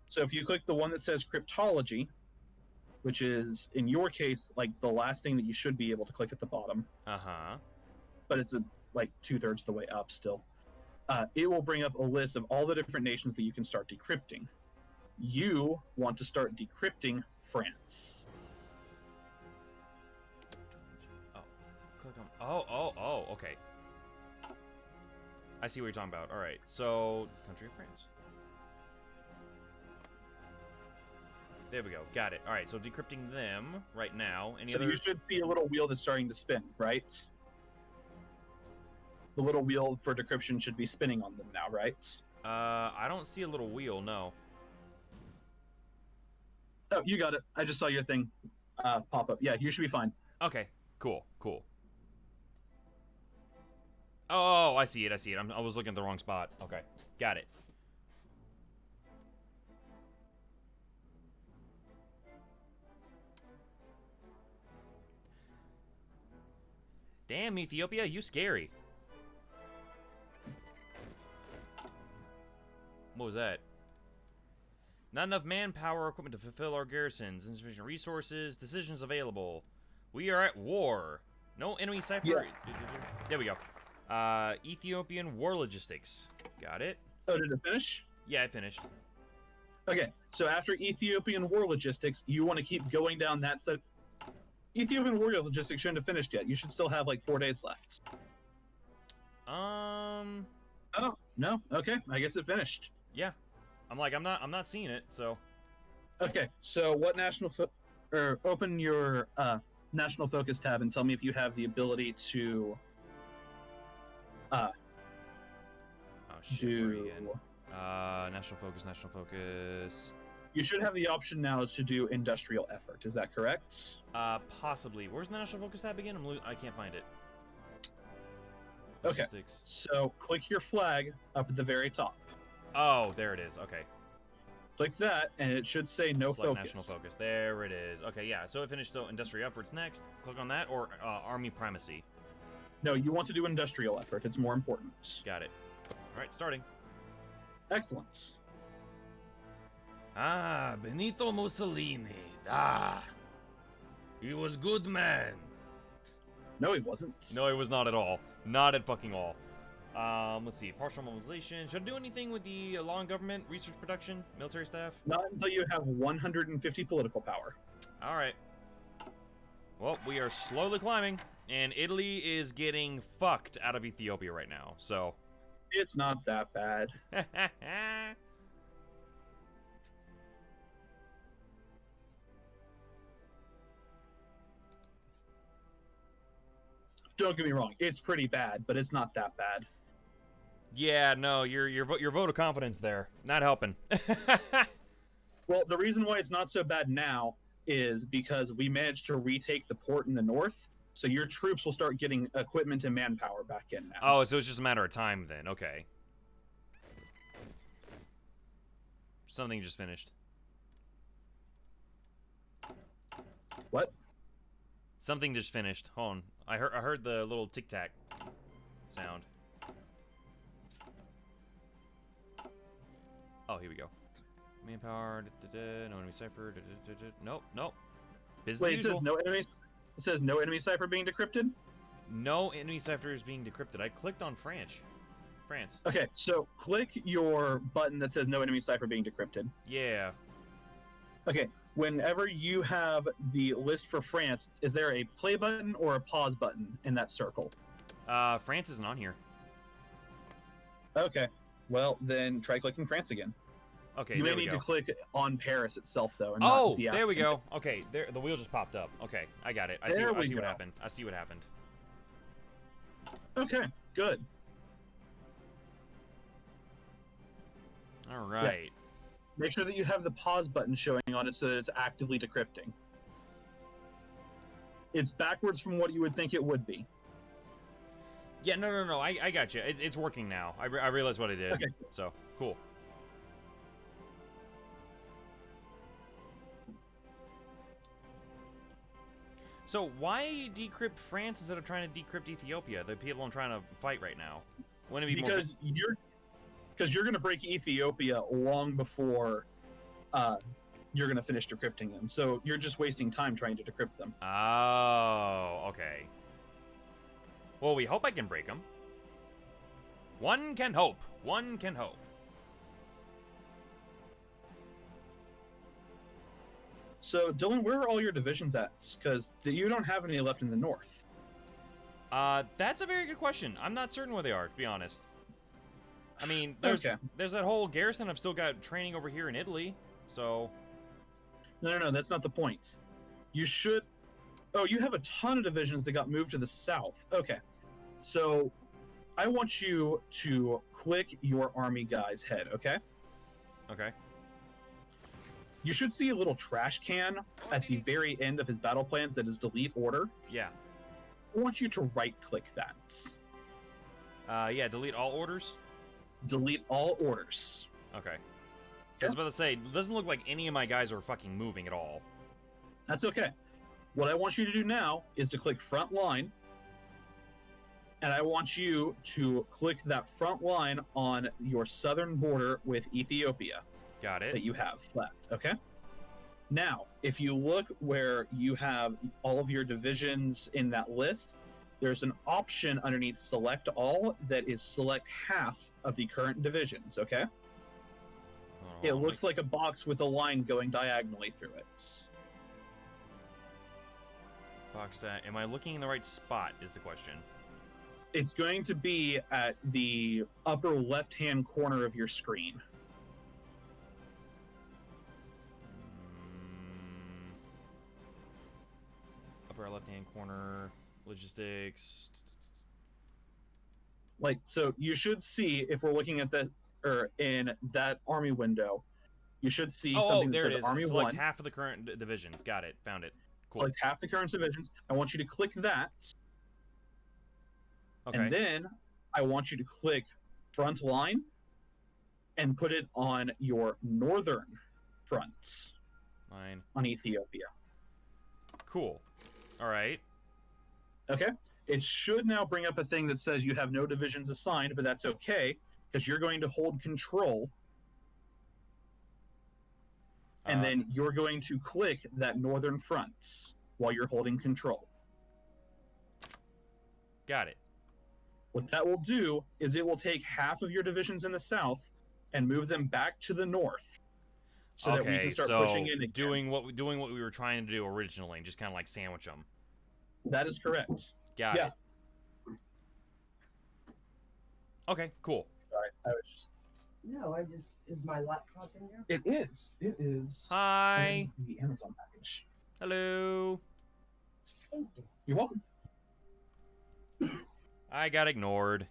So if you click the one that says Cryptology, which is, in your case, like the last thing that you should be able to click at the bottom. But it's like 2/3 the way up still. It will bring up a list of all the different nations that you can start decrypting. You want to start decrypting France. Oh, click on. Okay. I see what you're talking about. All right, so country of France. There we go. Got it. All right, so decrypting them right now. So you should see a little wheel that's starting to spin, right? The little wheel for decryption should be spinning on them now, right? I don't see a little wheel, no. Oh, you got it. I just saw your thing pop up. Yeah, you should be fine. Okay, cool. Oh, I see it. I was looking at the wrong spot. Okay, got it. Damn, Ethiopia, you scary. What was that? Not enough manpower or equipment to fulfill our garrisons. Insufficient resources. Decisions available. We are at war. No enemy cipher. Yeah. There we go. Ethiopian war logistics. Got it. Oh, did it finish? Yeah, it finished. Okay, so after Ethiopian war logistics, you want to keep going down that side. Ethiopian war logistics shouldn't have finished yet. You should still have like 4 days left. Oh, no. Okay, I guess it finished. Yeah. I'm not seeing it, so. Okay, so what open your national focus tab and tell me if you have the ability to do national focus. You should have the option now to do industrial effort. Is that correct? Possibly. Where's the national focus tab again? I can't find it. Okay. So click your flag up at the very top. Oh, there it is. Okay. Click that, and it should say no Select focus. National focus. There it is. Okay, yeah. So it finished industrial efforts next. Click on that or army primacy. No, you want to do industrial effort. It's more important. Got it. All right, starting. Excellent. Benito Mussolini. He was good man. No, he wasn't. No, he was not at all. Not at fucking all. Let's see. Partial mobilization. Should I do anything with the law and government, research production, military staff? Not until you have 150 political power. All right. Well, we are slowly climbing, and Italy is getting fucked out of Ethiopia right now, so... It's not that bad. Don't get me wrong, it's pretty bad, but it's not that bad. Yeah, no, your vote of confidence there, not helping. Well, the reason why it's not so bad now is because we managed to retake the port in the north, so your troops will start getting equipment and manpower back in now. Oh, so it's just a matter of time then, okay. Something just finished. What? Something just finished. Hold on. I heard the little tic-tac sound. Oh, here we go. Manpower, no enemy cipher, nope, nope. Wait, it says no enemy. It says no enemy cipher being decrypted. No enemy cipher is being decrypted. I clicked on France. Okay, so click your button that says no enemy cipher being decrypted. Yeah. Okay, whenever you have the list for France, is there a play button or a pause button in that circle? France isn't on here. Okay, well then try clicking France again. Okay, you may need to click on Paris itself though. And not the there we go. Okay, there the wheel just popped up. Okay, I got it. I see what happened. I see what happened. Okay, good. All right. Yeah. Make sure that you have the pause button showing on it so that it's actively decrypting. It's backwards from what you would think it would be. Yeah, no. I got you. It's working now. I realized what I did. Okay. So, cool. So, why decrypt France instead of trying to decrypt Ethiopia? The people I'm trying to fight right now. Wouldn't it be because you're going to break Ethiopia long before you're going to finish decrypting them. So you're just wasting time trying to decrypt them. Oh, okay. Well, we hope I can break them. One can hope. One can hope. So, Dylan, where are all your divisions at? Because you don't have any left in the north. That's a very good question. I'm not certain where they are, to be honest. I mean, there's that whole garrison I've still got training over here in Italy, so... No, that's not the point. You should... Oh, you have a ton of divisions that got moved to the south. Okay. So, I want you to click your army guy's head, okay? Okay. You should see a little trash can at the very end of his battle plans that is delete order. Yeah. I want you to right-click that. Yeah, delete all orders? Delete all orders. Okay. I was about to say, it doesn't look like any of my guys are fucking moving at all. That's okay. What I want you to do now is to click front line, and I want you to click that front line on your southern border with Ethiopia. Got it. That you have left, okay? Now, if you look where you have all of your divisions in that list, there's an option underneath select all that is select half of the current divisions, okay? It looks like a box with a line going diagonally through it. Box that. Am I looking in the right spot is the question. It's going to be at the upper left-hand corner of your screen. Upper left-hand corner, logistics. Like, so you should see, if we're looking at that, or in that army window, you should see something that says Army 1. Select half of the current divisions. Got it. Found it. Cool. Select half the current divisions. I want you to click that. Okay. And then I want you to click front line and put it on your northern front. Line. On Ethiopia. Cool. All right. Okay. It should now bring up a thing that says you have no divisions assigned, but that's okay, because you're going to hold control. And then you're going to click that northern front while you're holding control. Got it. What that will do is it will take half of your divisions in the south and move them back to the north, so that we can start pushing in again. Doing what we were trying to do originally, and just kind of like sandwich them. That is correct. Got it. Okay, cool. Sorry, I was just... No, is my laptop in there? It is. It is. Hi. The Amazon package. Hello. Thank you. You're welcome. I got ignored.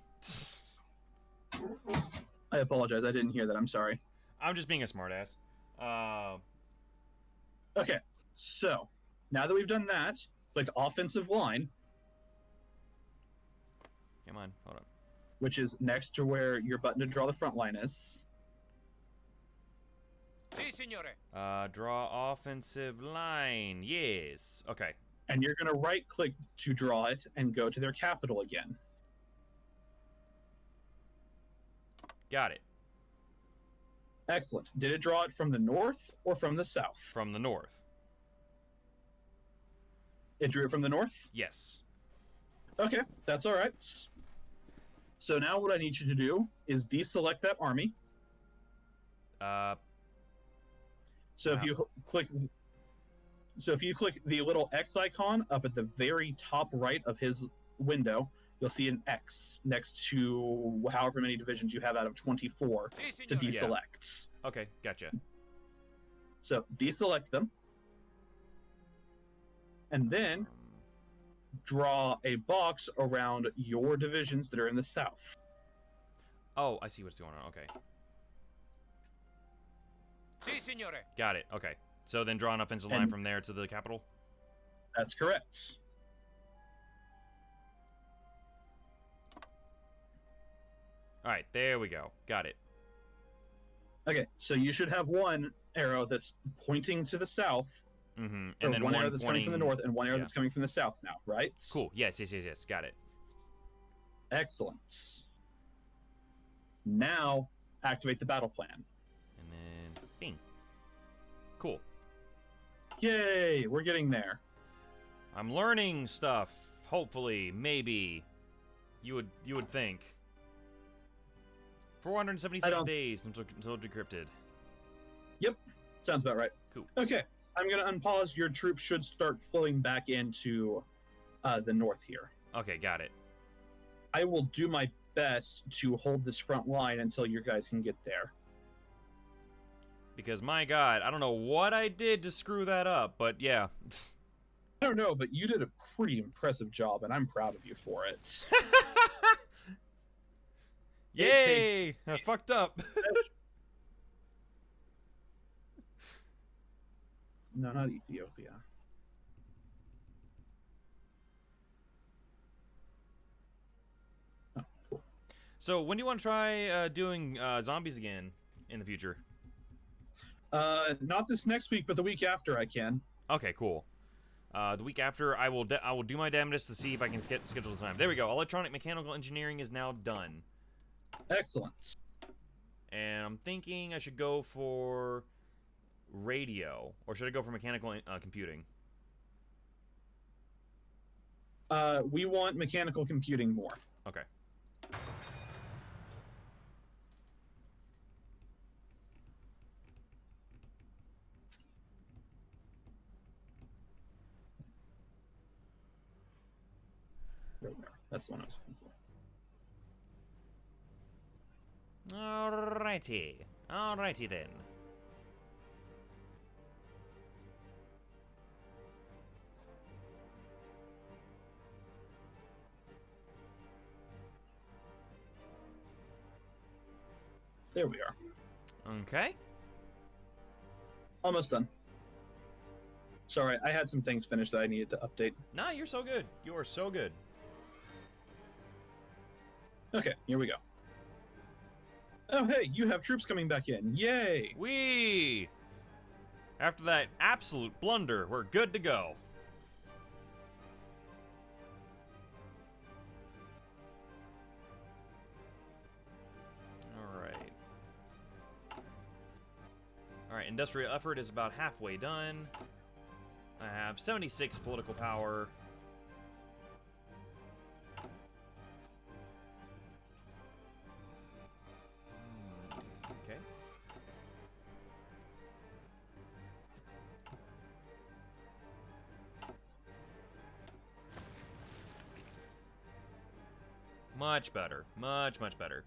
I apologize. I didn't hear that. I'm sorry. I'm just being a smartass. Okay, so now that we've done that, click offensive line, Come on, hold up. which is next to where your button to draw the front line is. Si, signore. Draw offensive line. Yes. Okay. And you're going to right click to draw it and go to their capital again. Got it. Excellent. Did it draw it from the north or from the south? From the north. It drew it from the north? Yes. Okay, that's all right. So now what I need you to do is deselect that army. So if you click the little X icon up at the very top right of his window, you'll see an X next to however many divisions you have out of 24 Si, to signore. deselect. Okay, gotcha. So deselect them. And then draw a box around your divisions that are in the south. Oh, I see what's going on. Okay. Si, signore. Got it. Okay. So then draw an offensive line from there to the capital? That's correct. Alright, there we go. Got it. Okay, so you should have one arrow that's pointing to the south, Mm-hmm. or And then one arrow that's coming from the north, and one arrow yeah. that's coming from the south now, right? Cool. Yes. Got it. Excellent. Now, activate the battle plan. And then, bing. Cool. Yay, we're getting there. I'm learning stuff. Hopefully, maybe. You would think. 476 days until decrypted. Yep, sounds about right. Cool. Okay, I'm gonna unpause. Your troops should start flowing back into the north here. Okay, got it. I will do my best to hold this front line until you guys can get there. Because, my god, I don't know what I did to screw that up, but yeah. I don't know, but you did a pretty impressive job, and I'm proud of you for it. Yay! I fucked up. No, not Ethiopia. Oh, cool. So, when do you want to try doing zombies again in the future? Not this next week, but the week after I can. Okay, cool. The week after, I will do my damnedest to see if I can schedule the time. There we go. Electronic mechanical engineering is now done. Excellent. And I'm thinking I should go for radio, or should I go for mechanical computing? We want mechanical computing more. Okay. Right there. That's the one I was looking for. Alrighty then. There we are. Okay. Almost done. Sorry, I had some things finished that I needed to update. Nah, you're so good. You are so good. Okay, here we go. Oh, hey, you have troops coming back in. Yay! Whee! After that absolute blunder, we're good to go. Alright, industrial effort is about halfway done. I have 76 political power. Okay. Much better. Much, much better.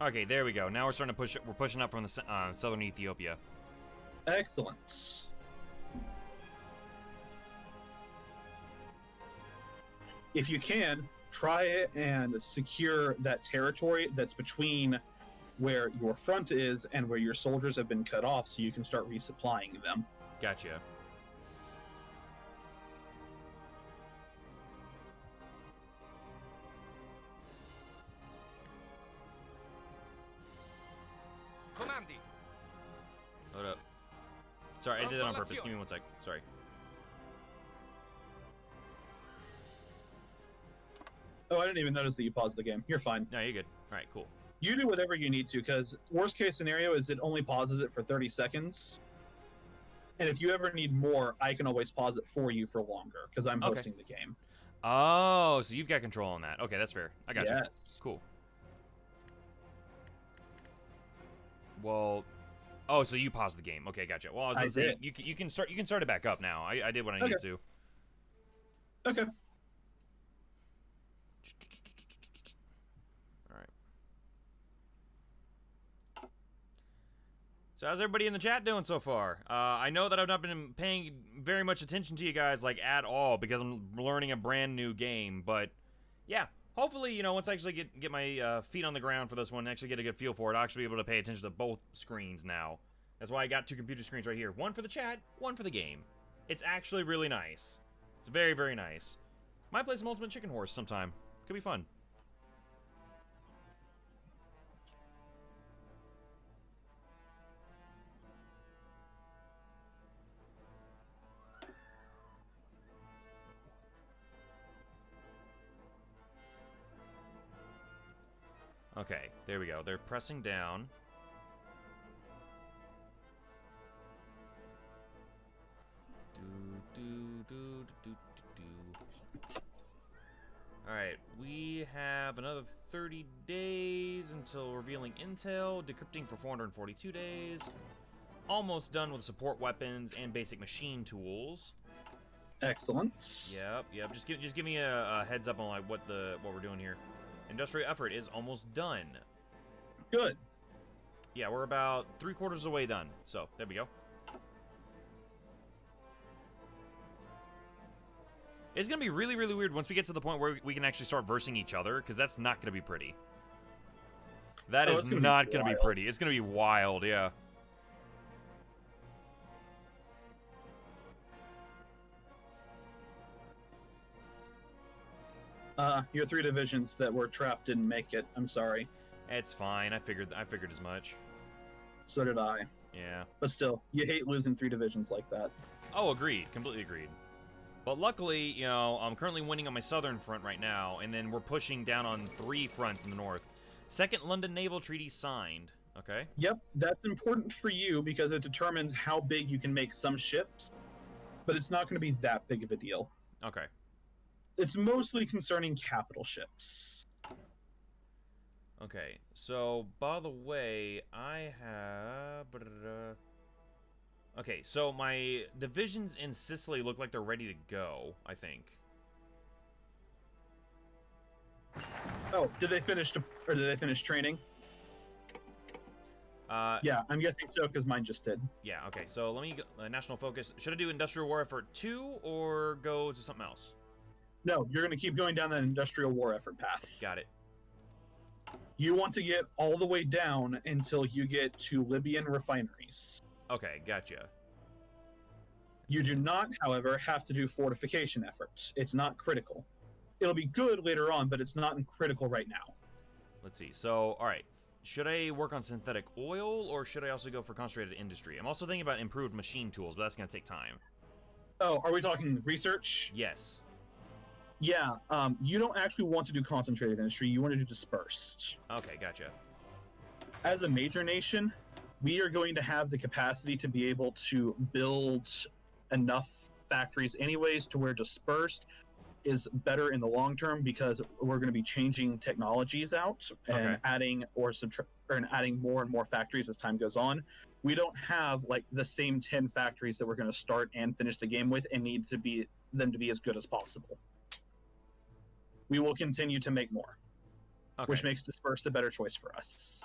Okay, there we go. Now we're starting to push. We're pushing up from the southern Ethiopia. Excellent. If you can, try it and secure that territory that's between where your front is and where your soldiers have been cut off, so you can start resupplying them. Gotcha. Comandi. Hold up. Sorry, I did it on purpose. Give me 1 sec. Sorry. Oh, I didn't even notice that you paused the game. You're fine. No, you're good. All right, cool. You do whatever you need to, because worst case scenario is it only pauses it for 30 seconds. And if you ever need more, I can always pause it for you for longer, because I'm hosting the game. Oh, so you've got control on that. Okay, that's fair. I got you. Yes. Cool. Well, oh, so you paused the game. Okay, gotcha. Well, I was going to say you can start it back up now. I did what I needed to. Okay. All right. So how's everybody in the chat doing so far? I know that I've not been paying very much attention to you guys, like, at all, because I'm learning a brand new game, but yeah. Hopefully, you know, once I actually get my feet on the ground for this one and actually get a good feel for it, I'll actually be able to pay attention to both screens now. That's why I got 2 computer screens right here. One for the chat, one for the game. It's actually really nice. It's very, very nice. Might play some Ultimate Chicken Horse sometime. Could be fun. Okay, there we go. They're pressing down. Alright, we have another 30 days until revealing intel, decrypting for 442 days. Almost done with support weapons and basic machine tools. Excellent. Yep. Just give me a heads up on like what we're doing here. Industrial effort is almost done. Good. Yeah, we're about 3/4 of the way done. So, there we go. It's going to be really, really weird once we get to the point where we can actually start versing each other, because that's not going to be pretty. That is not going to be pretty. It's going to be wild, yeah. Your 3 divisions that were trapped didn't make it. I'm sorry. It's fine. I figured as much. So did I. Yeah. But still, you hate losing 3 divisions like that. Oh, agreed. Completely agreed. But luckily, you know, I'm currently winning on my southern front right now, and then we're pushing down on 3 fronts in the north. Second London Naval Treaty signed. Okay. Yep, that's important for you because it determines how big you can make some ships, but it's not going to be that big of a deal. Okay. It's mostly concerning capital ships. Okay, so, by the way, I have... Okay, so my divisions in Sicily look like they're ready to go, I think. Oh, did they finish training? Yeah, I'm guessing so because mine just did. Yeah, okay, so let me go, national focus. Should I do Industrial War Effort 2 or go to something else? No, you're going to keep going down that industrial war effort path. Got it. You want to get all the way down until you get to Libyan refineries. Okay, gotcha. You do not, however, have to do fortification efforts. It's not critical. It'll be good later on, but it's not critical right now. Let's see. So, all right. Should I work on synthetic oil, or should I also go for concentrated industry? I'm also thinking about improved machine tools, but that's going to take time. Oh, are we talking research? Yes. Yeah, you don't actually want to do concentrated industry. You want to do dispersed. Okay, gotcha. As a major nation, we are going to have the capacity to be able to build enough factories anyways, to where dispersed is better in the long term, because we're going to be changing technologies out and adding adding more and more factories as time goes on. We don't have like the same 10 factories that we're going to start and finish the game with, and need to be them to be as good as possible. We will continue to make more, which makes dispersed the better choice for us.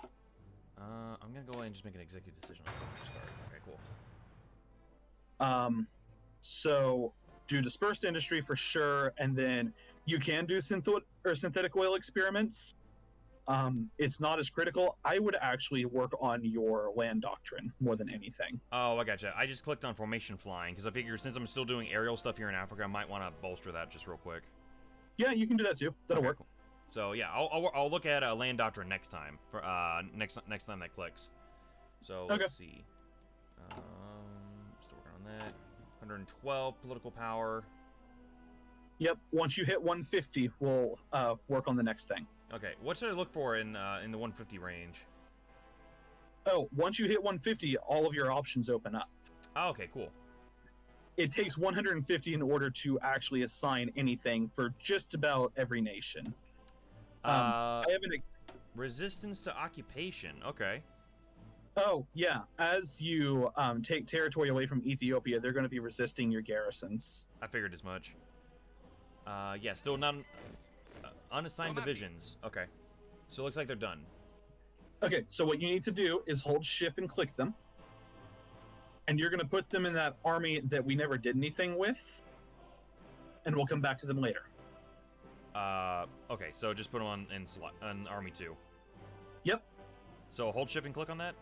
I'm gonna go ahead and just make an executive decision on start. Okay, cool. So do dispersed industry for sure, and then you can do synthetic oil experiments. It's not as critical. I would actually work on your land doctrine more than anything. Oh, I gotcha. I just clicked on formation flying because I figured since I'm still doing aerial stuff here in Africa, I might want to bolster that just real quick. Yeah, you can do that too. That'll work. Cool. So yeah, I'll look at land doctrine next time for next time that clicks. So let's see. Still working on that. 112 political power. Yep. Once you hit 150, we'll work on the next thing. Okay. What should I look for in the 150 range? Oh, once you hit 150, all of your options open up. Oh, okay. Cool. It takes 150 in order to actually assign anything for just about every nation. I have resistance to occupation. Okay. Oh, yeah. As you take territory away from Ethiopia, they're going to be resisting your garrisons. I figured as much. Yeah, still none. Unassigned divisions. Okay. So it looks like they're done. Okay, so what you need to do is hold shift and click them. And you're going to put them in that army that we never did anything with. And we'll come back to them later. Okay, so just put them on Army 2. Yep. So hold shift and click on that?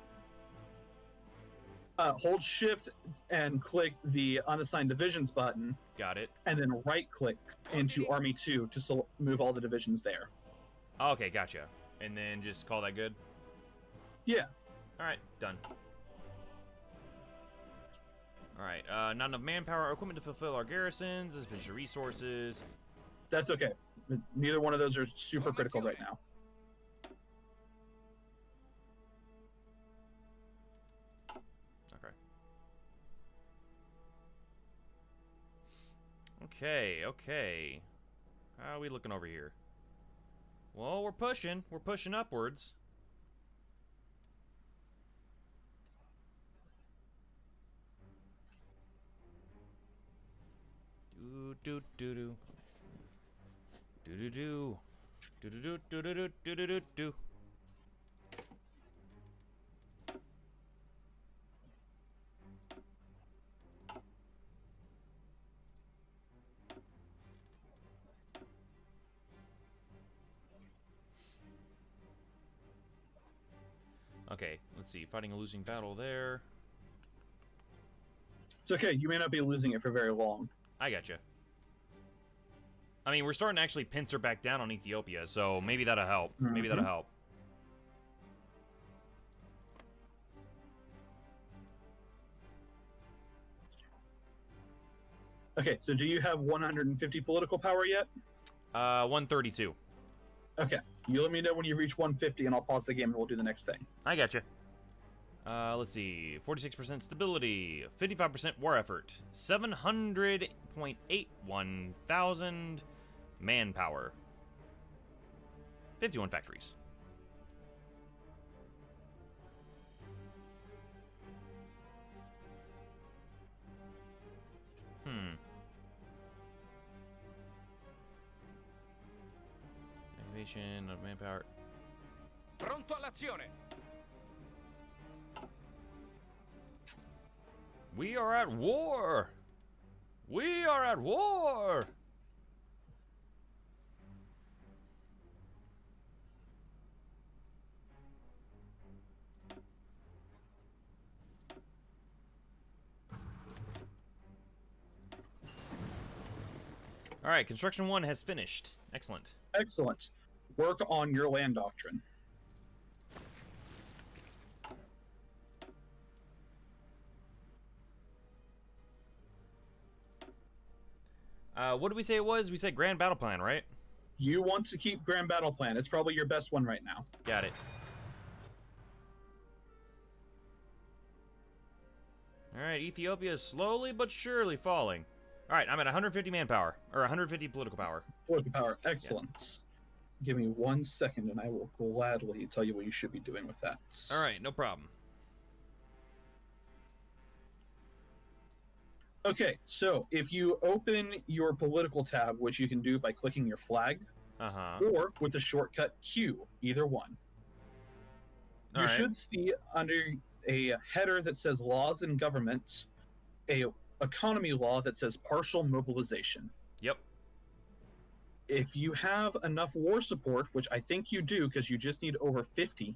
Hold shift and click the unassigned divisions button. Got it. And then right click into Army 2 to move all the divisions there. Okay, gotcha. And then just call that good? Yeah. Alright, done. Alright, not enough manpower or equipment to fulfill our garrisons, insufficient resources. That's okay. Neither one of those are super critical right now. Okay. How are we looking over here? Well, we're pushing upwards. Do. Okay, let's see. Fighting a losing battle there. It's okay. You may not be losing it for very long. I gotcha. I mean, we're starting to actually pincer back down on Ethiopia, so maybe that'll help. Mm-hmm. Maybe that'll help. Okay, so do you have 150 political power yet? 132. Okay, you let me know when you reach 150 and I'll pause the game and we'll do the next thing. I gotcha. Let's see. 46% stability, 55% war effort, 700.81 thousand manpower, 51 factories. Activation of manpower. Pronto all'azione. We are at war. We are at war. All right, construction 1 has finished. Excellent. Excellent. Work on your land doctrine. What did we say it was? We said Grand Battle Plan, right? You want to keep Grand Battle Plan. It's probably your best one right now. Got it. All right, Ethiopia is slowly but surely falling. All right, I'm at 150 manpower, or 150 political power. Political power, excellent. Yeah. Give me 1 second, and I will gladly tell you what you should be doing with that. All right, no problem. Okay, so if you open your political tab, which you can do by clicking your flag, or with the shortcut Q, either one, you should see under a header that says Laws and Government, a economy law that says Partial Mobilization. Yep. If you have enough war support, which I think you do because you just need over 50,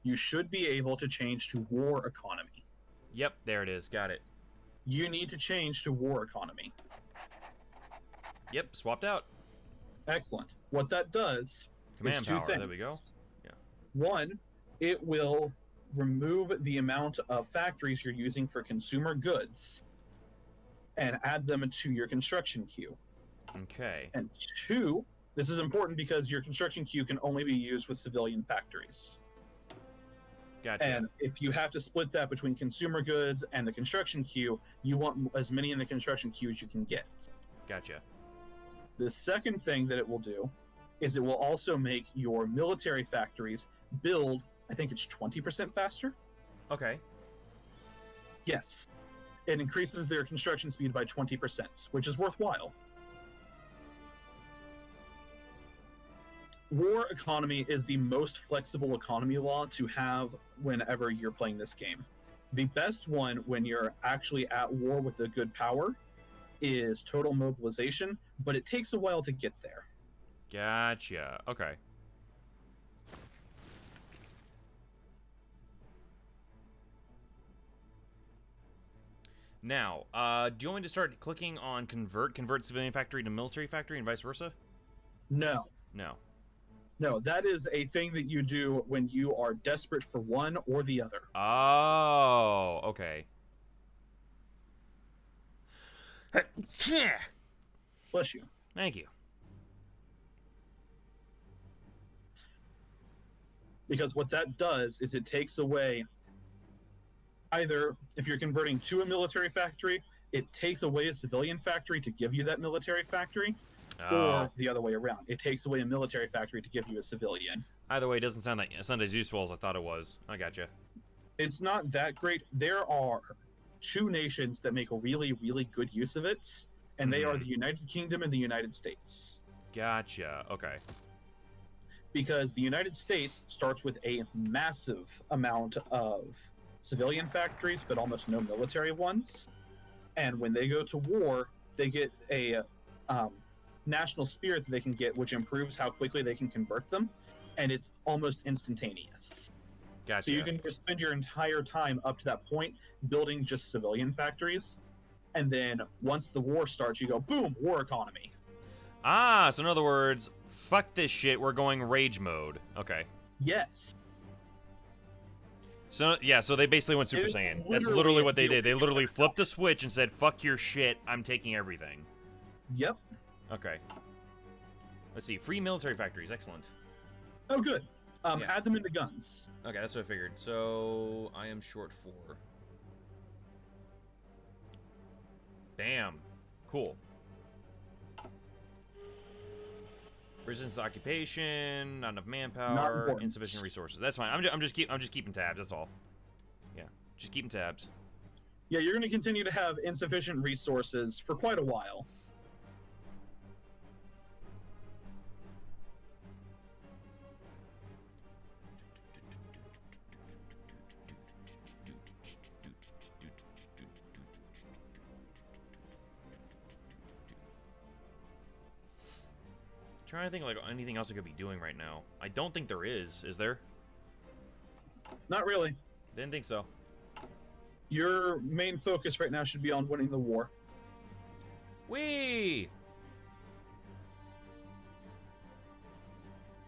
you should be able to change to War Economy. Yep, there it is. Got it. You need to change to War Economy. Yep, swapped out. Excellent. What that does Command is two power. things. There we go. Yeah. One, it will remove the amount of factories you're using for consumer goods and add them to your construction queue. Okay. And two, this is important because your construction queue can only be used with civilian factories. Gotcha. And if you have to split that between consumer goods and the construction queue, you want as many in the construction queue as you can get. Gotcha. The second thing that it will do is it will also make your military factories build, I think it's 20% faster. Okay. Yes. It increases their construction speed by 20%, which is worthwhile. War Economy is the most flexible economy law to have whenever you're playing this game. The best one when you're actually at war with a good power is Total Mobilization, but it takes a while to get there. Gotcha. Okay. Now, do you want me to start clicking on convert civilian factory to military factory and vice versa? No. No. No, that is a thing that you do when you are desperate for one or the other. Oh, okay. Bless you. Thank you. Because what that does is it takes away either, if you're converting to a military factory, it takes away a civilian factory to give you that military factory, or the other way around. It takes away a military factory to give you a civilian. Either way, it doesn't sound as useful as I thought it was. I gotcha. It's not that great. There are two nations that make a really, really good use of it, and they are the United Kingdom and the United States. Gotcha. Okay. Because the United States starts with a massive amount of civilian factories, but almost no military ones. And when they go to war, they get a national spirit that they can get, which improves how quickly they can convert them, and it's almost instantaneous. Gotcha. So you can just spend your entire time up to that point building just civilian factories, and then once the war starts, you go, boom, war economy. Ah, so in other words, fuck this shit, we're going rage mode. Okay. Yes. So, yeah, so they basically went Super Saiyan. That's literally what they did. They literally flipped a switch and said, fuck your shit, I'm taking everything. Yep. Okay. Let's see. Free military factories. Excellent. Oh, good. Add them into guns. Okay, that's what I figured. So, I am short 4. Damn. Cool. Resistance to occupation, not enough manpower, insufficient resources. That's fine. I'm just keeping tabs. That's all. Yeah, just keeping tabs. Yeah, you're going to continue to have insufficient resources for quite a while. Trying to think like anything else I could be doing right now. I don't think there is. Is there? Not really. Didn't think so. Your main focus right now should be on winning the war. Whee!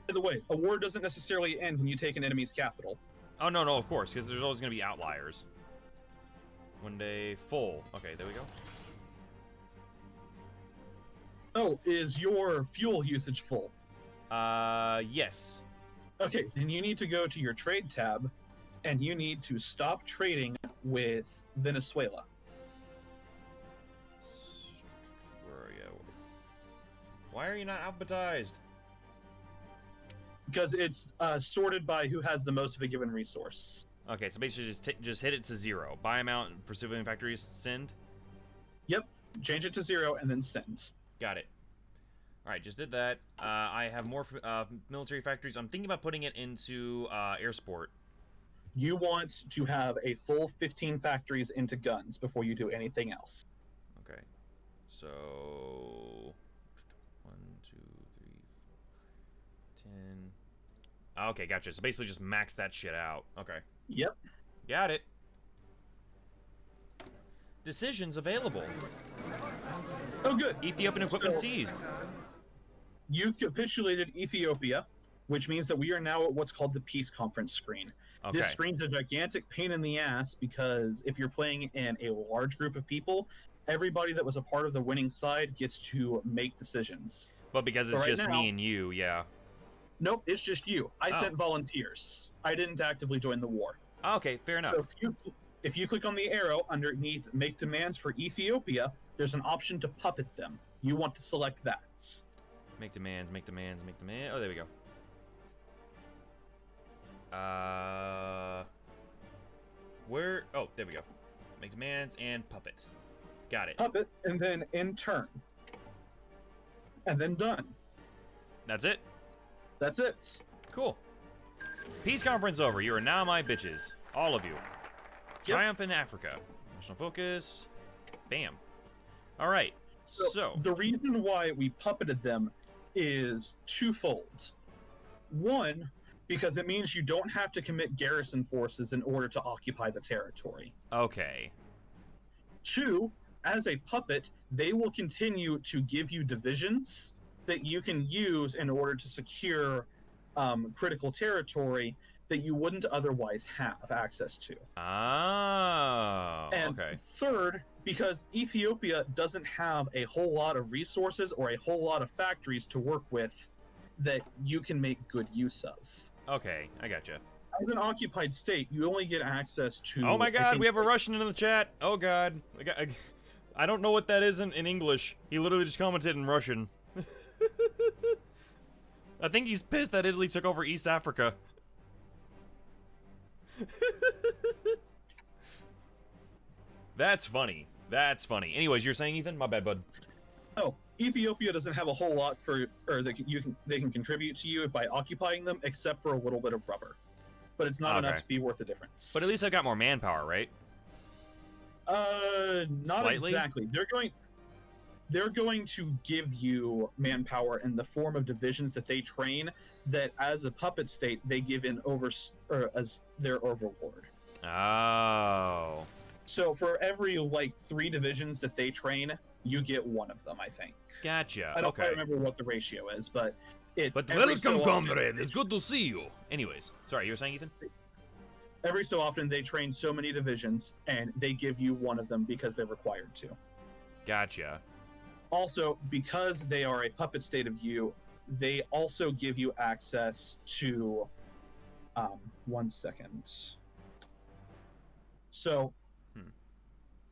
By the way, a war doesn't necessarily end when you take an enemy's capital. Oh, no, of course, because there's always going to be outliers. One day full. Okay, there we go. Oh, is your fuel usage full? Yes. Okay, then you need to go to your trade tab, and you need to stop trading with Venezuela. Why are you not alphabetized? Because it's sorted by who has the most of a given resource. Okay, so basically just hit it to 0. Buy amount for civilian factories, send? Yep, change it to 0 and then send. Got it. Alright, just did that. I have more military factories. I'm thinking about putting it into air sport. You want to have a full 15 factories into guns before you do anything else. Okay. So 1, 2, 3, 4, 10. Okay, gotcha. So basically just max that shit out. Okay. Yep. Got it. Decisions available. Oh, good. Ethiopian equipment So, seized. You capitulated Ethiopia, which means that we are now at what's called the peace conference screen. Okay. This screen's a gigantic pain in the ass because if you're playing in a large group of people, everybody that was a part of the winning side gets to make decisions. But because it's right just now, me and you, yeah. Nope, it's just you. I sent volunteers. I didn't actively join the war. Okay, fair enough. So if you click on the arrow underneath Make Demands for Ethiopia, there's an option to puppet them. You want to select that. Make demands, make demands, make demands. Oh, there we go. Where? Oh, there we go. Make demands and puppet. Got it. Puppet, and then in turn. And then done. That's it? That's it. Cool. Peace conference over. You are now my bitches. All of you. Yep. Triumph in Africa. National focus. Bam. All right. So the reason why we puppeted them is twofold. One, because it means you don't have to commit garrison forces in order to occupy the territory. okay. Two, as a puppet, they will continue to give you divisions that you can use in order to secure critical territory that you wouldn't otherwise have access to. Oh. And okay. third, because Ethiopia doesn't have a whole lot of resources or a whole lot of factories to work with that you can make good use of. Okay, I gotcha. As an occupied state, you only get access to... Oh my god, we have a Russian in the chat. Oh god. I don't know what that is in English. He literally just commented in Russian. I think he's pissed that Italy took over East Africa. That's funny. That's funny. Anyways, you're saying, Ethan? My bad, bud. Oh, Ethiopia doesn't have a whole lot they can contribute to you by occupying them, except for a little bit of rubber. But it's not enough to be worth the difference. But at least I've got more manpower, right? Not Slightly? exactly. They're going to give you manpower in the form of divisions that they train that as a puppet state they give in as their overlord. Oh. So for every 3 divisions that they train, you get one of them, I think. Gotcha. I don't quite remember what the ratio is, but it's welcome, comrade. It's good to see you. Anyways, sorry, you were saying, Ethan? Every so often they train so many divisions and they give you one of them because they're required to. Gotcha. Also, because they are a puppet state of you, they also give you access to... 1 second. So,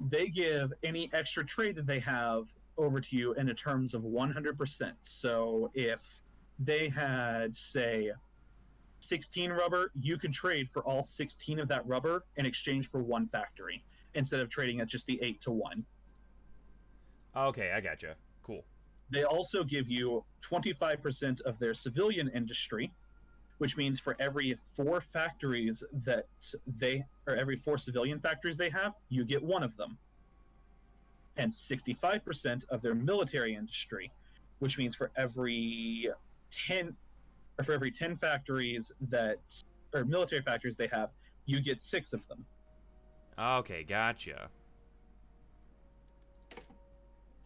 they give any extra trade that they have over to you in terms of 100%. So, if they had, say, 16 rubber, you could trade for all 16 of that rubber in exchange for 1 factory, instead of trading at just the 8 to 1. Okay, I gotcha. Cool. They also give you 25% of their civilian industry, which means for every 4 factories that every 4 civilian factories they have, you get 1 of them. And 65% of their military industry, which means for every 10 factories military factories they have, you get 6 of them. Okay, gotcha.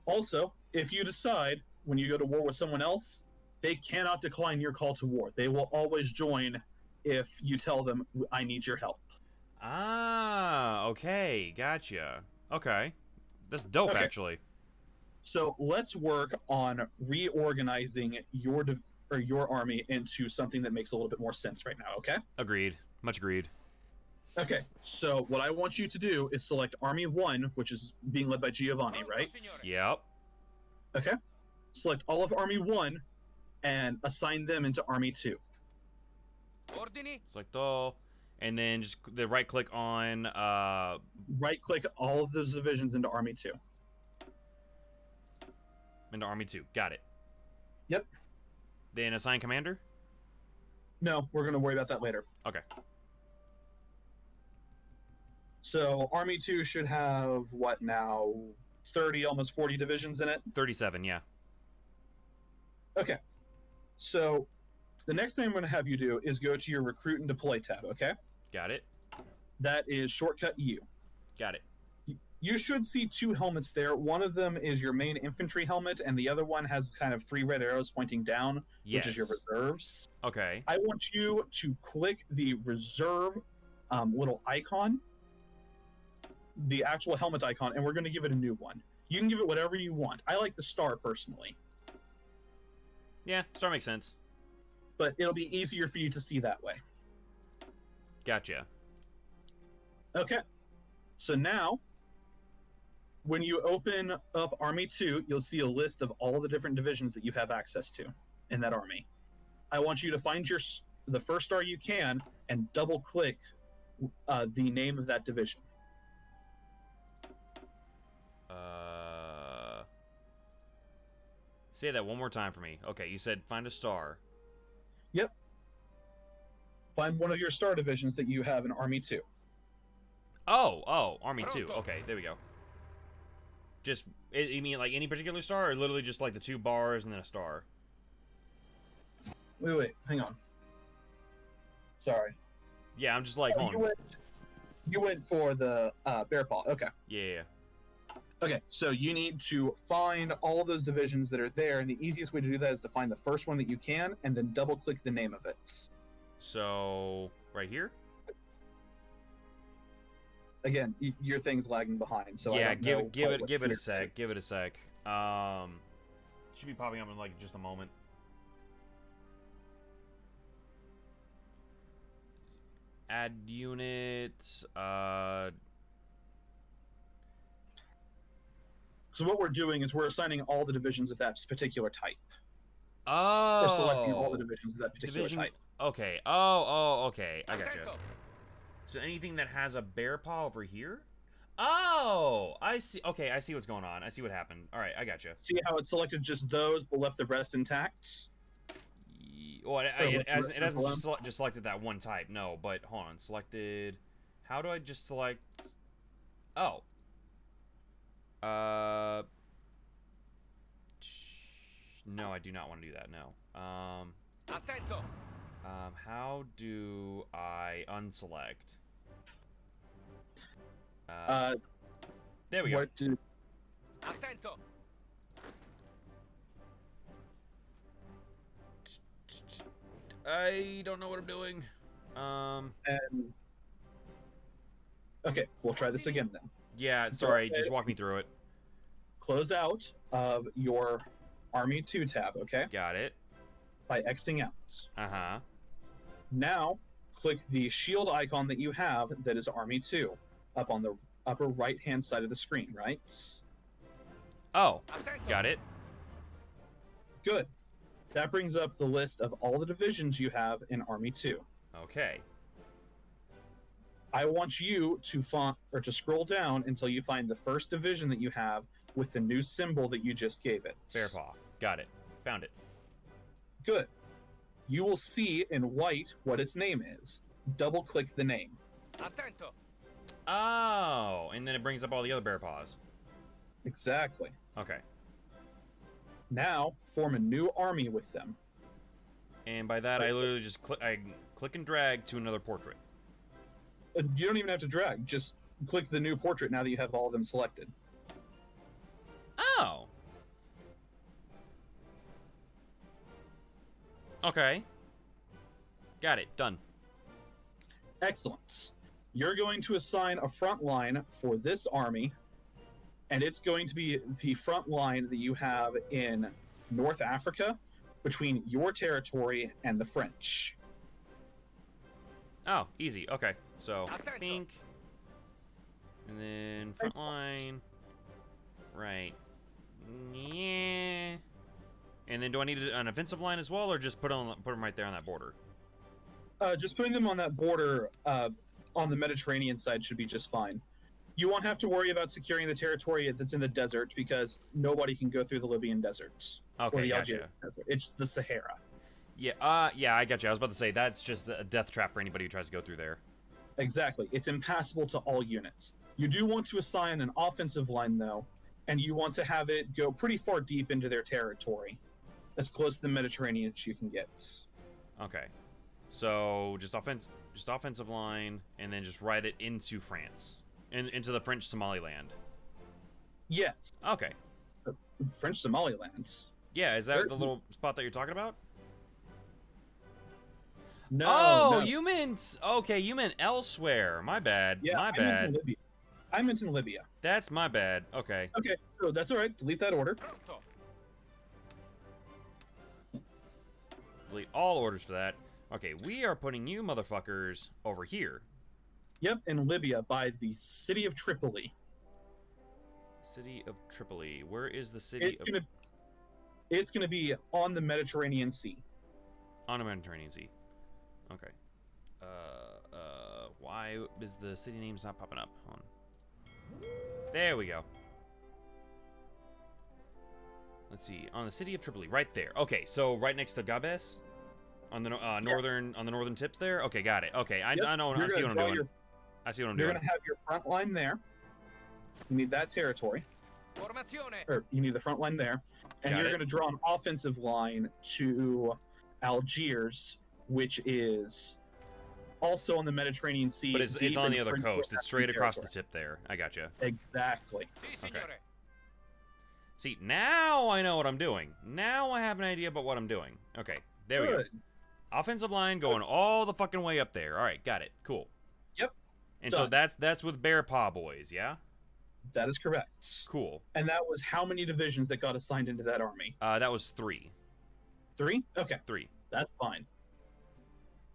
Also, if you decide when you go to war with someone else, they cannot decline your call to war. They will always join if you tell them, I need your help. Ah, okay, gotcha. Okay. That's dope, actually. So let's work on reorganizing your army into something that makes a little bit more sense right now, okay? Agreed. Much agreed. Okay, so what I want you to do is select Army 1, which is being led by Giovanni, right? Yep. Okay. select all of Army 1 and assign them into Army 2. Ordini? Select all, and then just the right click on. Right click all of those divisions into Army 2. Into Army 2. Got it. Yep. Then assign commander? No, we're going to worry about that later. Okay. So Army 2 should have, what now, 30, almost 40 divisions in it? 37, yeah. Okay. So the next thing I'm going to have you do is go to your Recruit and Deploy tab, okay? Got it. That is shortcut U. Got it. You should see 2 helmets there. One of them is your main infantry helmet, and the other one has kind of 3 red arrows pointing down, Yes. which is your reserves. Okay. I want you to click the reserve little icon, the actual helmet icon, and we're going to give it a new one. You can give it whatever you want. I like the star, personally. Yeah, star makes sense. But it'll be easier for you to see that way. Gotcha. Okay. So now, when you open up Army 2, you'll see a list of all the different divisions that you have access to in that army. I want you to find the first star you can and double-click the name of that division. Say that one more time for me. Okay, you said find a star. Yep. Find one of your star divisions that you have in Army 2. Oh, Army 2. Okay, there we go. Just, you mean like any particular star, or literally just like the 2 bars and then a star? Wait, hang on. Sorry. Yeah, I'm just like, hold on. You went for the bear paw. Okay. Yeah. Okay, so you need to find all those divisions that are there, and the easiest way to do that is to find the first one that you can, and then double-click the name of it. So, right here? Again, your thing's lagging behind, so yeah, I don't know give it a is. sec. Give it a sec. Should be popping up in like just a moment. Add units. So what we're doing is we're assigning all the divisions of that particular type. Oh. We're selecting all the divisions of that particular type. Okay. Oh, okay. I gotcha. So anything that has a bear paw over here? Oh, I see. Okay, I see what's going on. I see what happened. All right, I gotcha. See how it selected just those, but left the rest intact? Well, it hasn't just selected that one type. No, but hold on. Selected. How do I just select? Oh. No, I do not want to do that. No. Attento. How do I unselect? There we go. Attento. I don't know what I'm doing. And okay, we'll try this again then. Yeah, sorry, just walk me through it. Close out of your Army 2 tab, okay? Got it. By Xing out. Uh-huh. Now, click the shield icon that you have that is Army 2 up on the upper right-hand side of the screen, right? Oh, got it. Good. That brings up the list of all the divisions you have in Army 2. Okay. I want you to scroll down until you find the first division that you have with the new symbol that you just gave it. Bear paw. Got it. Found it. Good. You will see in white what its name is. Double-click the name. Attento. Oh, and then it brings up all the other bear paws. Exactly. Okay. Now, form a new army with them. And by that, I literally just click and drag to another portrait. You don't even have to drag. Just click the new portrait now that you have all of them selected. Oh. Okay. Got it. Done. Excellent. You're going to assign a front line for this army, and it's going to be the front line that you have in North Africa between your territory and the French. Oh, easy. Okay. So, pink. And then front line. Right. Yeah. And then do I need an offensive line as well, or just put them right there on that border? Just putting them on that border on the Mediterranean side should be just fine. You won't have to worry about securing the territory that's in the desert because nobody can go through the Libyan deserts or Okay, the gotcha. Algerian desert. It's the Sahara. Yeah, yeah, I got you. I was about to say that's just a death trap for anybody who tries to go through there. Exactly. It's impassable to all units. You do want to assign an offensive line, though, and you want to have it go pretty far deep into their territory, as close to the Mediterranean as you can get. Okay. So just offensive line, and then just ride it into France, into the French Somaliland. Yes. Okay. French Somaliland. Yeah, is that the little spot that you're talking about? No. Oh, no. you meant elsewhere. My bad. Yeah, my bad. I meant in Libya. That's my bad. Okay. Okay, so that's all right. Delete that order. Pronto. Delete all orders for that. Okay, we are putting you motherfuckers over here. Yep, in Libya by the city of Tripoli. City of Tripoli. Where is the city of... It's gonna be on the Mediterranean Sea. On the Mediterranean Sea. Okay. Why is the city names not popping up? Hold on. There we go. Let's see. On the city of Tripoli, right there. Okay, so right next to Gabes, on the northern tips there. Okay, got it. Okay, I know. I see what I'm doing. I see what I'm doing. You're gonna have your front line there. You need that territory. Formazione. Or you need the front line there, and you're gonna draw an offensive line to Algiers, which is also on the Mediterranean Sea. But it's on the other coast. It's straight across the tip there. I gotcha. Exactly. Okay. See, now I know what I'm doing. Now I have an idea about what I'm doing. Okay, there we go. Offensive line going all the fucking way up there. All right, got it. Cool. Yep. And so that's with Bear Paw Boys, yeah? That is correct. Cool. And that was how many divisions that got assigned into that army? That was 3. 3? Okay. 3. That's fine.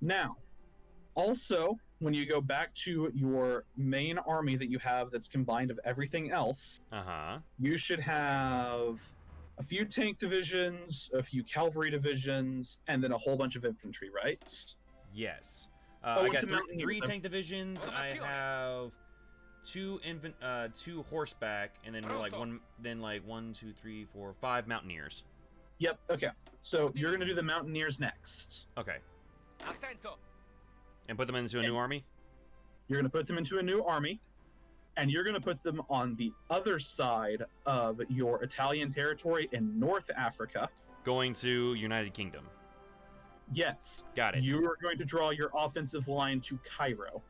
Now, also, when you go back to your main army that you have that's combined of everything else, you should have a few tank divisions, a few cavalry divisions, and then a whole bunch of infantry, right? Yes. I got 3 tank divisions. I have 2 horseback, and then like 1, 2, 3, 4, 5 mountaineers. Yep. Okay. So you're gonna do the mountaineers next. Okay. Attento. And put them into a new army? You're going to put them into a new army, and you're going to put them on the other side of your Italian territory in North Africa. Going to United Kingdom. Yes. Got it. You are going to draw your offensive line to Cairo.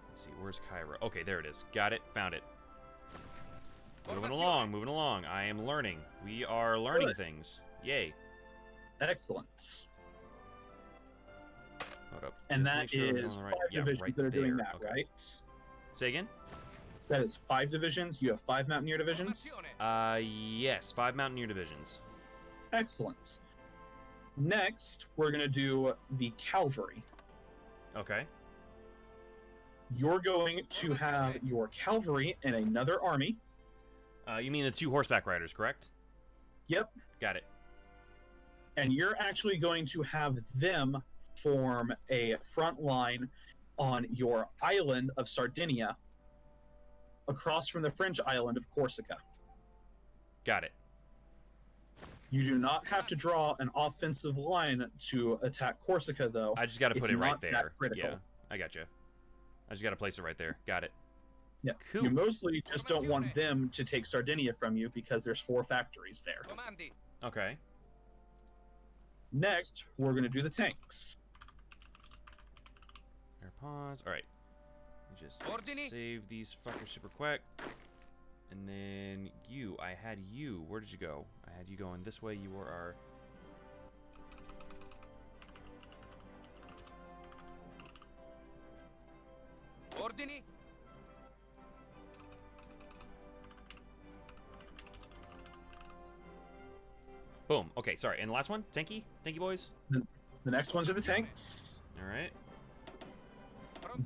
Let's see, where's Cairo? Okay, there it is. Got it. Found it. Moving along. I am learning. We are learning things. Yay. Excellent. Hold up. And that is 5 divisions that are doing that, right? Say again? That is 5 divisions. You have 5 Mountaineer divisions? Yes, 5 Mountaineer divisions. Excellent. Next, we're going to do the cavalry. Okay. You're going to have your cavalry in another army. You mean the 2 horseback riders, correct? Yep. Got it. And you're actually going to have them form a front line on your island of Sardinia across from the French island of Corsica. Got it. You do not have to draw an offensive line to attack Corsica, though. I just got to put it right there. Critical. Yeah, I got you. I just got to place it right there. Got it. Yeah. Cool. You mostly just don't want them to take Sardinia from you because there's 4 factories there. Okay. Next, we're going to do the tanks. Pause. All right. Let me just save these fuckers super quick. And then I had you. Where did you go? I had you going this way. You were our... Ordini. Boom. Okay, sorry. And the last one? Tanky? Tanky boys? The next ones are the tanks. All right.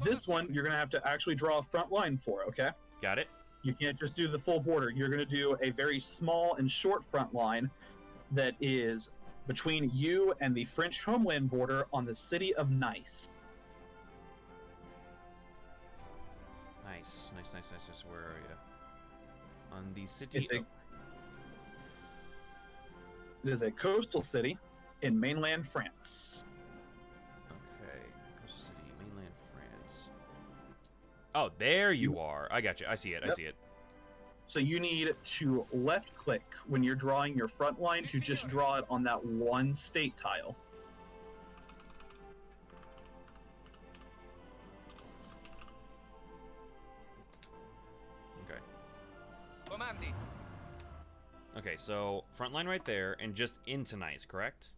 This one, you're going to have to actually draw a front line for, okay? Got it. You can't just do the full border. You're going to do a very small and short front line that is between you and the French homeland border on the city of Nice. Nice. Where are you? On the city of... It is a coastal city in mainland France. Okay, coastal city, mainland France. Oh, there you are. I got you. I see it. Yep. I see it. So you need to left click when you're drawing your front line to just draw it on that one state tile. Okay. Comandi. Okay, so front line right there and just into Nice, correct?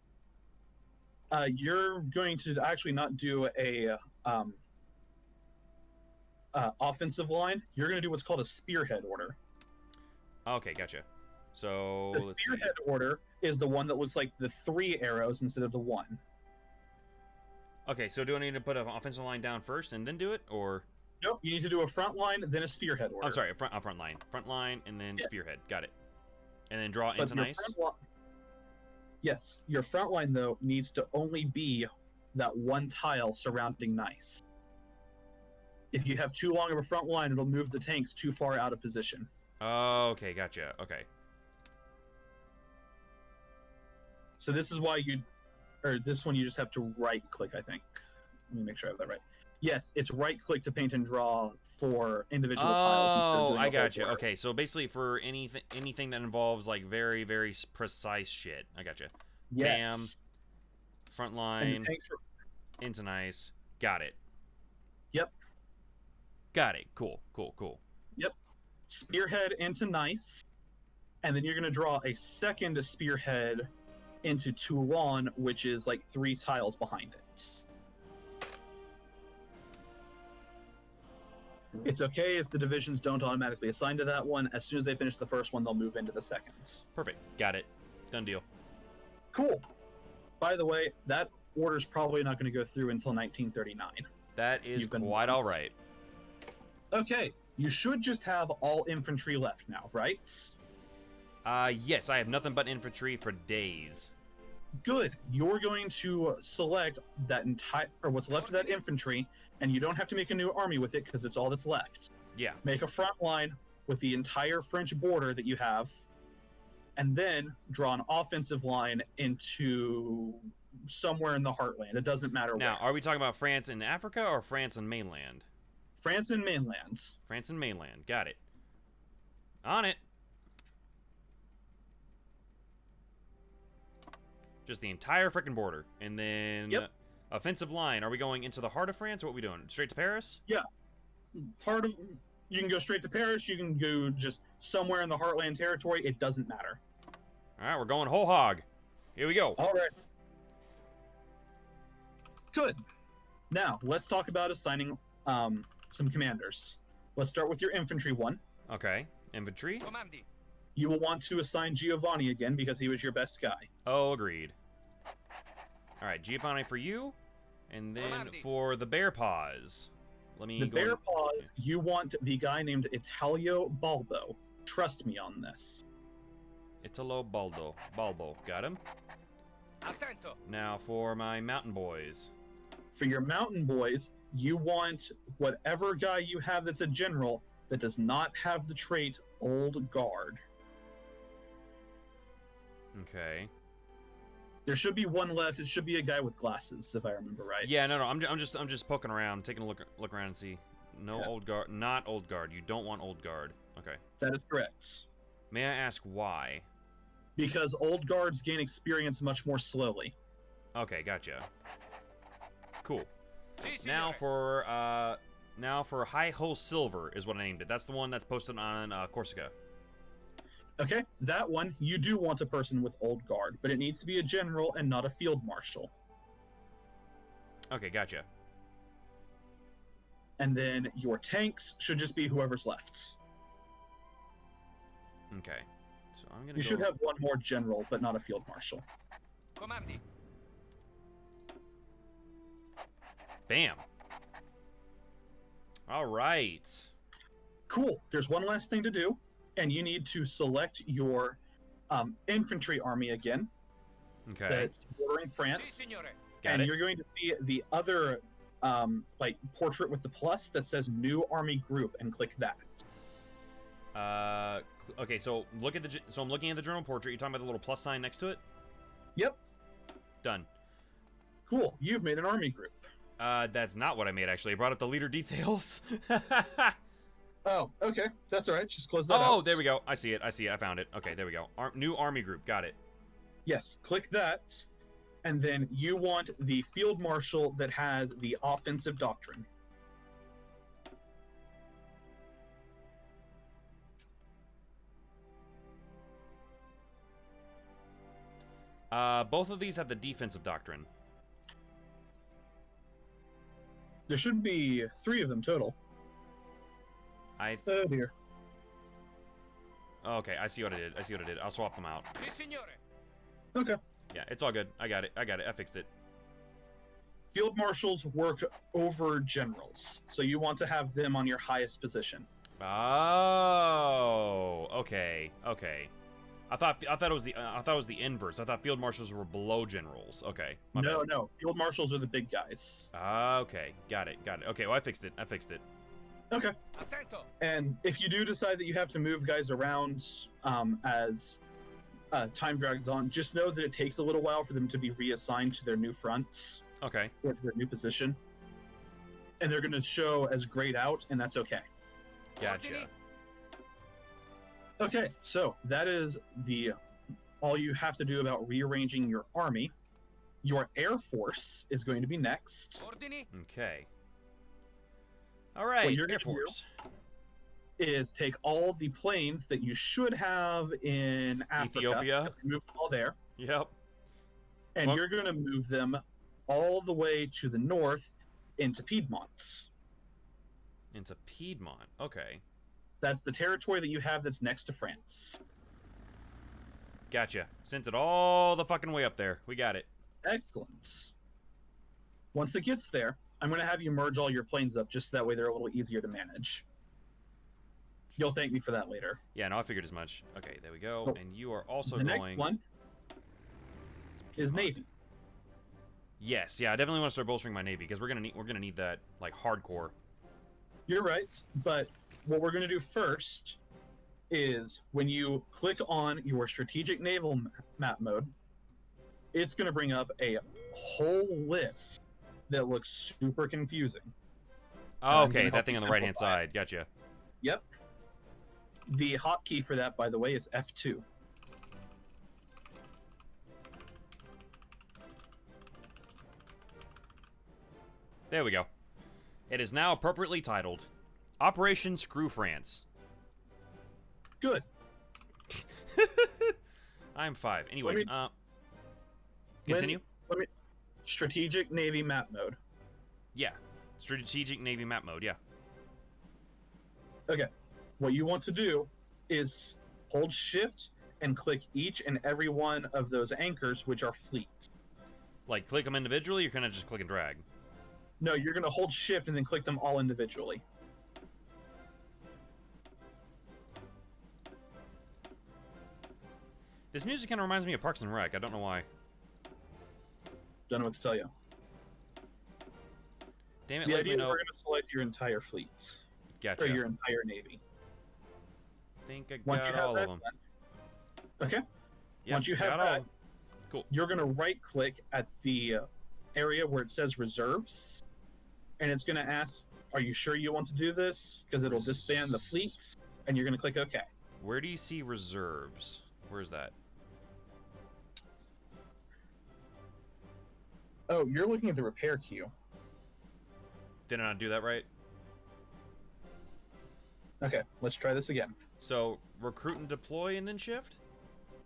You're going to actually not do a offensive line. You're going to do what's called a spearhead order. Okay, gotcha. So The spearhead order is the one that looks like the 3 arrows instead of the 1. Okay, so do I need to put an offensive line down first and then do it, or? Nope, you need to do a front line, then a spearhead order. I'm sorry, a front line. Front line and then spearhead. Got it. And then draw into Nice? Yes, your front line, though, needs to only be that one tile surrounding Nice. If you have too long of a front line, it'll move the tanks too far out of position. Okay, gotcha. Okay. So this is why this one you just have to right-click, I think. Let me make sure I have that right. Yes, it's right-click to paint and draw for individual tiles. Oh, I got you. Okay, so basically for anything that involves like very, very precise shit. I got you. Yes. Bam. Front line. Into Nice. Got it. Yep. Got it. Cool. Yep. Spearhead into Nice, and then you're going to draw a second spearhead into Toulon, which is like 3 tiles behind it. It's okay if the divisions don't automatically assign to that one. As soon as they finish the first one, they'll move into the second. Perfect. Got it. Done deal. Cool. By the way, that order's probably not going to go through until 1939. That is quite all right. Okay, you should just have all infantry left now, right? Yes, I have nothing but infantry for days. Good. You're going to select that what's left of that infantry, and you don't have to make a new army with it because it's all that's left. Yeah. Make a front line with the entire French border that you have, and then draw an offensive line into somewhere in the heartland. It doesn't matter now, where. Are we talking about France in Africa or France and mainland? France and mainland. France and mainland. Got it. On it. Just the entire freaking border. And then offensive line. Are we going into the heart of France? What are we doing? Straight to Paris? Yeah. You can go straight to Paris. You can go just somewhere in the heartland territory. It doesn't matter. All right, we're going whole hog. Here we go. All right. Good. Now, let's talk about assigning some commanders. Let's start with your infantry one. Okay. Infantry. Comandi. You will want to assign Giovanni again because he was your best guy. Oh, agreed. All right, Giovanni for you. And then Comandi. for the Bear Paws. Let me The go. Bear Paws, you want the guy named Italio Balbo. Trust me on this. Italo Balbo. Got him. Attento. Now for my Mountain Boys. For your mountain boys, you want whatever guy you have that's a general that does not have the trait Old Guard. Okay. There should be one left. It should be a guy with glasses, if I remember right. Yeah, no. I'm just poking around, taking a look around and see. No Old Guard, not Old Guard. You don't want Old Guard. Okay. That is correct. May I ask why? Because Old Guards gain experience much more slowly. Okay, gotcha. Cool. Si, Now signore. for HoI4 Silver is what I named it. That's the one that's posted on Corsica. Okay, that one, you do want a person with Old Guard, but it needs to be a general and not a field marshal. Okay, gotcha. And then your tanks should just be whoever's left. Okay. So I'm gonna You should have one more general, but not a field marshal. Comandi. Bam. All right. Cool. There's one last thing to do, and you need to select your infantry army again. Okay. That's bordering Si, France. signore. Got And it. you're going to see the other portrait with the plus that says new army group, and click that. Okay, so look at the. So I'm looking at the general portrait. You're talking about the little plus sign next to it. Yep. Done. Cool. You've made an army group. That's not what I made actually. I brought up the leader details. Oh, okay. That's all right. Just close that out. Oh, there we go. I see it. I see it. I found it. Okay, there we go. New army group. Got it. Yes. Click that, and then you want the field marshal that has the offensive doctrine. Both of these have the defensive doctrine. There should be 3 of them total. Oh dear. Okay, I see what I did. I see what I did. I'll swap them out. Si, signore. Okay. Yeah, it's all good. I got it. I got it. I fixed it. Field marshals work over generals, so you want to have them on your highest position. Oh, okay, okay. I thought it was the inverse. I thought field marshals were below generals. Okay. My No, bad. no. Field marshals are the big guys. Okay, got it. Got it. Okay, well I fixed it. I fixed it. Okay. Attento. And if you do decide that you have to move guys around as time drags on, just know that it takes a little while for them to be reassigned to their new fronts Okay. or to their new position. And they're going to show as grayed out, and that's okay. Gotcha. Ordini. Okay, so that is all you have to do about rearranging your army. Your air force is going to be next. Ordini. Okay. All right. What you're Air gonna do Force. is take all the planes that you should have in Africa, Ethiopia. move them all there, Yep. and Well- you're going to move them all the way to the north into Piedmont. Into Piedmont. Okay. That's the territory that you have that's next to France. Gotcha. Sent it all the fucking way up there. We got it. Excellent. Once it gets there, I'm going to have you merge all your planes up just so that way they're a little easier to manage. You'll thank me for that later. Yeah, no, I figured as much. Okay, there we go. Cool. And you are also The going. next one is Piedmont. Navy. Yes, yeah, I definitely want to start bolstering my navy because we're gonna need that like hardcore. You're right, but what we're going to do first is when you click on your strategic naval map mode, it's going to bring up a whole list that looks super confusing. Oh, I'm okay, gonna that help thing you on the right hand simplify side. Gotcha. Yep. The hotkey for that, by the way, is F2. There we go. It is now appropriately titled Operation Screw France. Good. I'm 5. Anyways, Let continue. Strategic Navy map mode. Yeah. Strategic Navy map mode, yeah. Okay. What you want to do is hold shift and click each and every one of those anchors, which are fleets. Like, click them individually, or can I just click and drag? No, you're going to hold shift and then click them all individually. This music kind of reminds me of Parks and Rec. I don't know why. Don't know what to tell you. Damn it, The Leslie, idea is no. we're going to select your entire fleets, Gotcha. or your entire navy. think I Once you got have all that of them. done- Okay. Yep, Once you have got all that, of 'em. Cool. you're going to right-click at the area where it says reserves, and it's going to ask, are you sure you want to do this? Because it'll disband the fleets, and you're going to click OK. Where do you see reserves? Where's that? Oh, you're looking at the repair queue. Did I not do that right? Okay, let's try this again. So, recruit and deploy and then shift?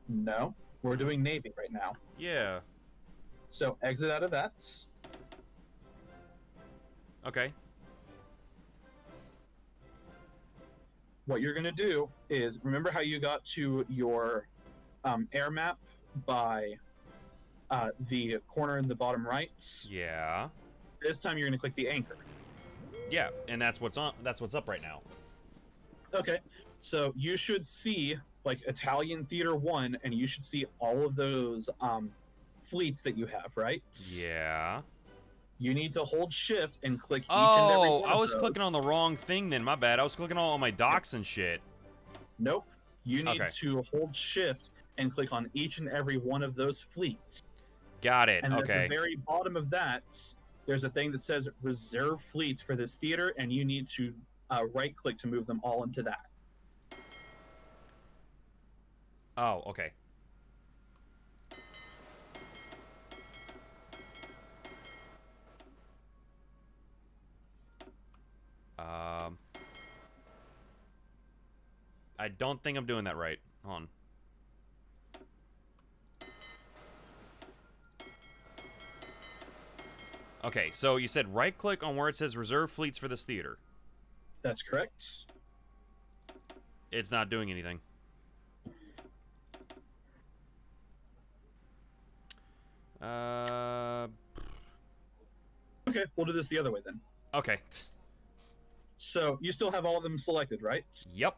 No, we're doing Navy right now. Yeah. So exit out of that. Okay. What you're going to do is, remember how you got to your air map by the corner in the bottom right? Yeah. This time you're going to click the anchor. Yeah, and that's what's on. That's what's up right now. Okay, so you should see like Italian Theater 1, and you should see all of those fleets that you have, right? Yeah. You need to hold shift and click each and every Oh, one I of was those. clicking on the wrong thing then. My bad. I was clicking on all my docks and shit. Nope. You need Okay. to hold shift and click on each and every one of those fleets. Got it. And then at Okay. the very bottom of that, there's a thing that says reserve fleets for this theater, and you need to right click to move them all into that. Oh, okay. I don't think I'm doing that right. Hold on. Okay, so you said right-click on where it says reserve fleets for this theater. That's correct. It's not doing anything. Okay, we'll do this the other way then. Okay. So you still have all of them selected, right? Yep.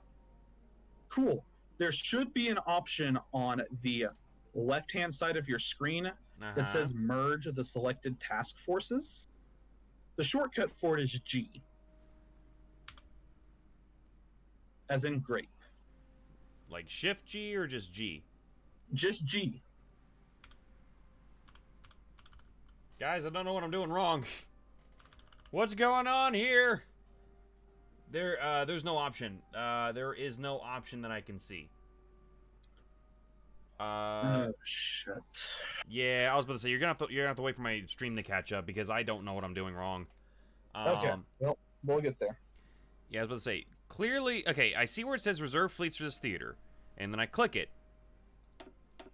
Cool. There should be an option on the left-hand side of your screen that says merge the selected task forces. The shortcut for it is G. As in grape. Like Shift G or just G? Just G. Guys, I don't know what I'm doing wrong. What's going on here? There's no option. There is no option that I can see. Oh shit. Yeah, I was about to say you're gonna have to wait for my stream to catch up because I don't know what I'm doing wrong. Okay. Well, we'll get there. Yeah, I was about to say clearly. Okay, I see where it says reserve fleets for this theater, and then I click it.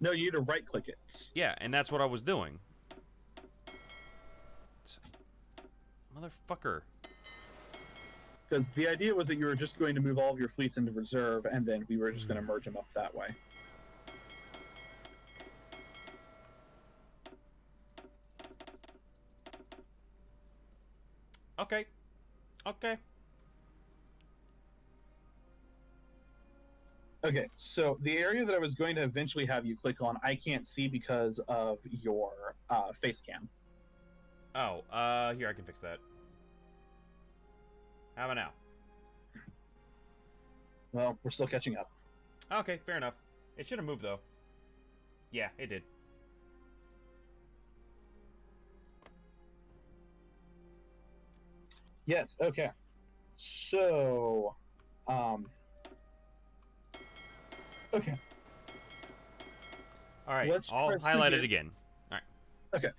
No, you need to right click it. Yeah, and that's what I was doing. Motherfucker. Because the idea was that you were just going to move all of your fleets into reserve, and then we were just going to merge them up that way. Okay. Okay. Okay, so the area that I was going to eventually have you click on, I can't see because of your face cam. Oh, here, I can fix that. How about now? Well, we're still catching up. Okay, fair enough. It should have moved, though. Yeah, it did. Yes, okay. So, okay. All right, Let's I'll try highlight to it again. All right. Okay.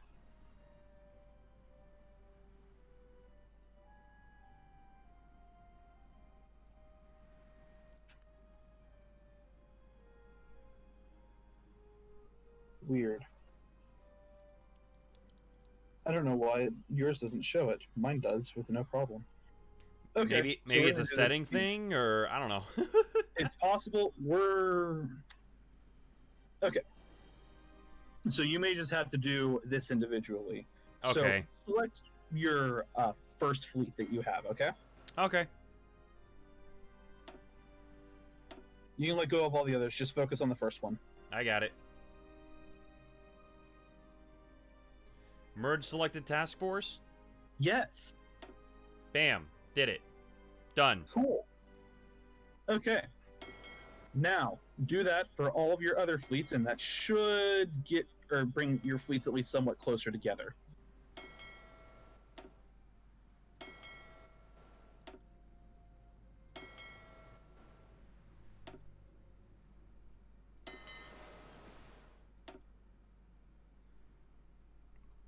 Weird. I don't know why yours doesn't show it. Mine does with no problem. Okay. Maybe it's a setting thing, or I don't know. It's possible. Okay. So you may just have to do this individually. Okay. So select your first fleet that you have, okay? Okay. You can let go of all the others. Just focus on the first one. I got it. Merge selected task force. Yes. Bam. Did it. Done. Cool. Okay. Now, do that for all of your other fleets, and that should bring your fleets at least somewhat closer together.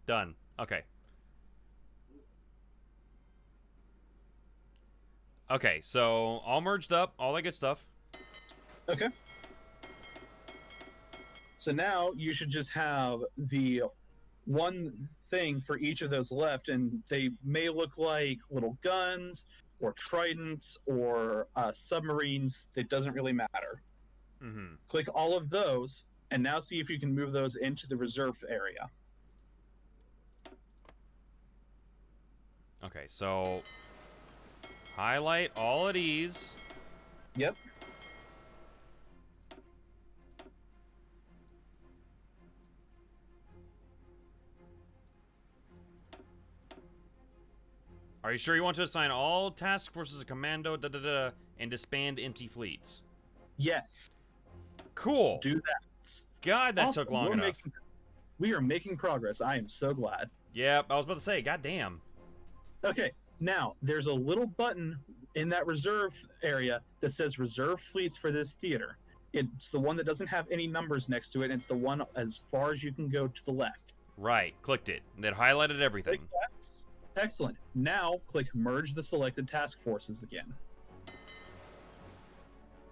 Done. Okay. Okay, so all merged up, all that good stuff. Okay. So now you should just have the one thing for each of those left, and they may look like little guns or tridents or submarines. It doesn't really matter. Mm-hmm. Click all of those, and now see if you can move those into the reserve area. Okay, so highlight all of these, Yep. Are you sure you want to assign all task forces a commando, and disband empty fleets? Yes. Cool. Do that. God, that took long enough. We are making progress. I am so glad. Yep, I was about to say, goddamn. Okay, now there's a little button in that reserve area that says reserve fleets for this theater. It's the one that doesn't have any numbers next to it, and it's the one as far as you can go to the left. Right, clicked it. That highlighted everything. Click that. Excellent. Now click merge the selected task forces again.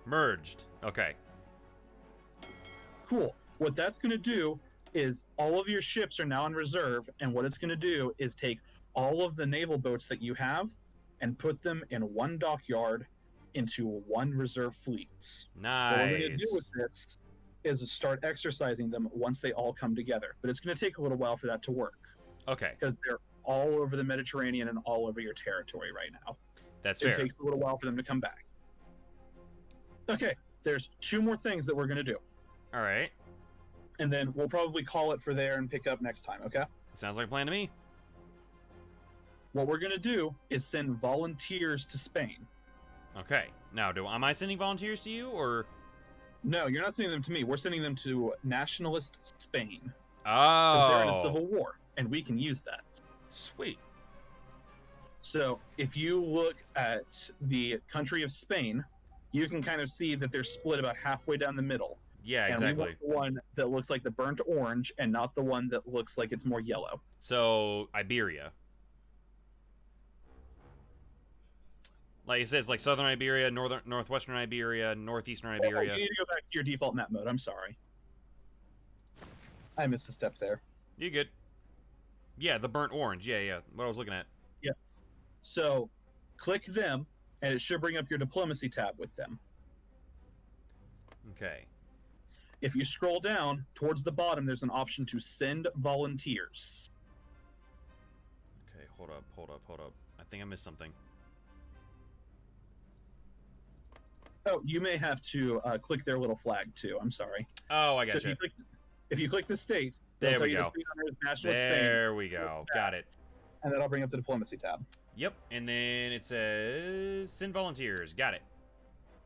Merged. Okay. Cool. What that's going to do is all of your ships are now in reserve, and what it's going to do is take all of the naval boats that you have and put them in one dockyard into one reserve fleet. Nice. What we're going to do with this is start exercising them once they all come together, but it's going to take a little while for that to work. Okay. Because they're all over the Mediterranean and all over your territory right now. That's fair. It takes a little while for them to come back. Okay, there's 2 more things that we're going to do. All right. And then we'll probably call it for there and pick up next time, okay? Sounds like a plan to me. What we're going to do is send volunteers to Spain. Okay. Now, am I sending volunteers to you, or...? No, you're not sending them to me. We're sending them to nationalist Spain. Oh. Because they're in a civil war, and we can use that. Sweet. So, if you look at the country of Spain, you can kind of see that they're split about halfway down the middle. Yeah, and exactly. we want the one that looks like the burnt orange and not the one that looks like it's more yellow. So, Iberia. Like it says, like Southern Iberia, Northwestern Iberia, Northeastern Iberia. You need to go back to your default map mode. I'm sorry. I missed a step there. You good. Yeah, the burnt orange. Yeah. What I was looking at. Yeah. So, click them, and it should bring up your diplomacy tab with them. Okay. If you scroll down, towards the bottom, there's an option to send volunteers. Okay, hold up. I think I missed something. Oh, you may have to click their little flag, too. I'm sorry. Oh, I got so you. If you click the state, there it'll tell we you go. the state under national Spain. There we go. Got it. And then I'll bring up the diplomacy tab. Yep, and then it says send volunteers. Got it.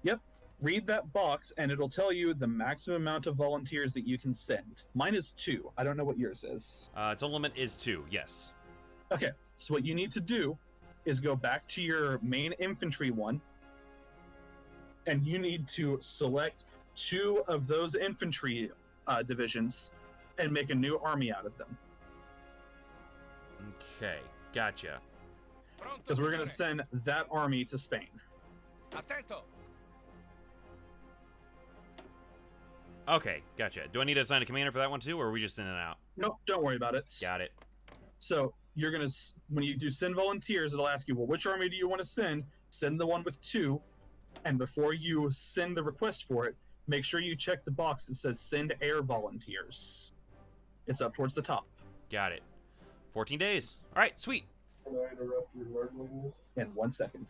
Yep. Read that box, and it'll tell you the maximum amount of volunteers that you can send. Mine is 2. I don't know what yours is. Its own limit is 2, yes. Okay, so what you need to do is go back to your main infantry one, and you need to select 2 of those infantry divisions and make a new army out of them. Okay, gotcha. Because we're going to send that army to Spain. Attento. Okay, gotcha. Do I need to assign a commander for that one too, or are we just sending it out? Nope, don't worry about it. Got it. So you're going to, when you do send volunteers, it'll ask you, well, which army do you want to send? Send the one with 2. And before you send the request for it, make sure you check the box that says send air volunteers. It's up towards the top. Got it. 14 days. All right, sweet. Can I interrupt your learning this? In 1 second.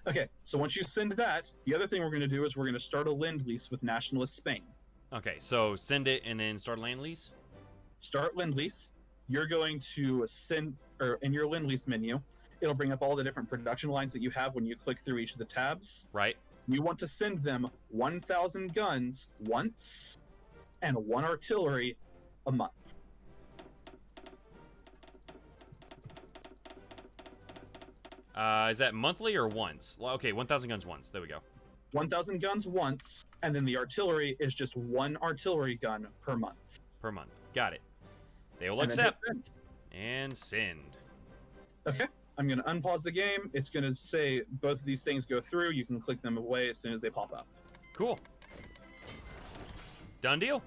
Okay, so once you send that, the other thing we're going to do is we're going to start a lend-lease with nationalist Spain. Okay, so send it and then start land lease? Start lend-lease. You're going to send, or in your lend-lease menu, it'll bring up all the different production lines that you have when you click through each of the tabs. Right. You want to send them 1,000 guns once and 1 artillery a month. Is that monthly or once? Okay, 1,000 guns once. There we go. 1,000 guns once, and then the artillery is just 1 artillery gun per month. Per month. Got it. They will And then hit accept. send. And send. Okay, I'm going to unpause the game. It's going to say both of these things go through. You can click them away as soon as they pop up. Cool. Done deal.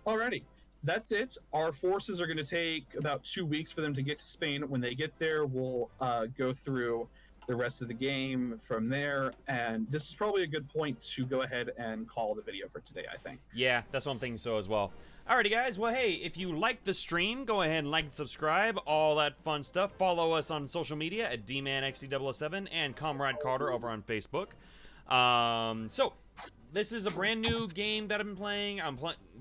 Alrighty, that's it. Our forces are going to take about 2 weeks for them to get to Spain. When they get there, we'll go through the rest of the game from there. And this is probably a good point to go ahead and call the video for today, I think. Yeah, that's what I'm thinking so as well. Alrighty, guys. Well, hey, if you like the stream, go ahead and like and subscribe. All that fun stuff. Follow us on social media at DManXD007 and Comrade Carter over on Facebook. So this is a brand new game that I've been playing. I'm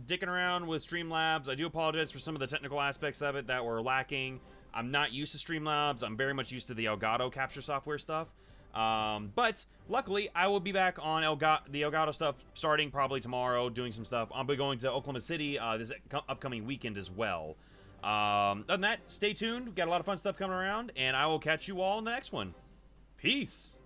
dicking around with Streamlabs. I do apologize for some of the technical aspects of it that were lacking. I'm not used to Streamlabs. I'm very much used to the Elgato capture software stuff. But luckily, I will be back on the Elgato stuff starting probably tomorrow, doing some stuff. I'll be going to Oklahoma City this upcoming weekend as well. Other than that, stay tuned. We've got a lot of fun stuff coming around, and I will catch you all in the next one. Peace.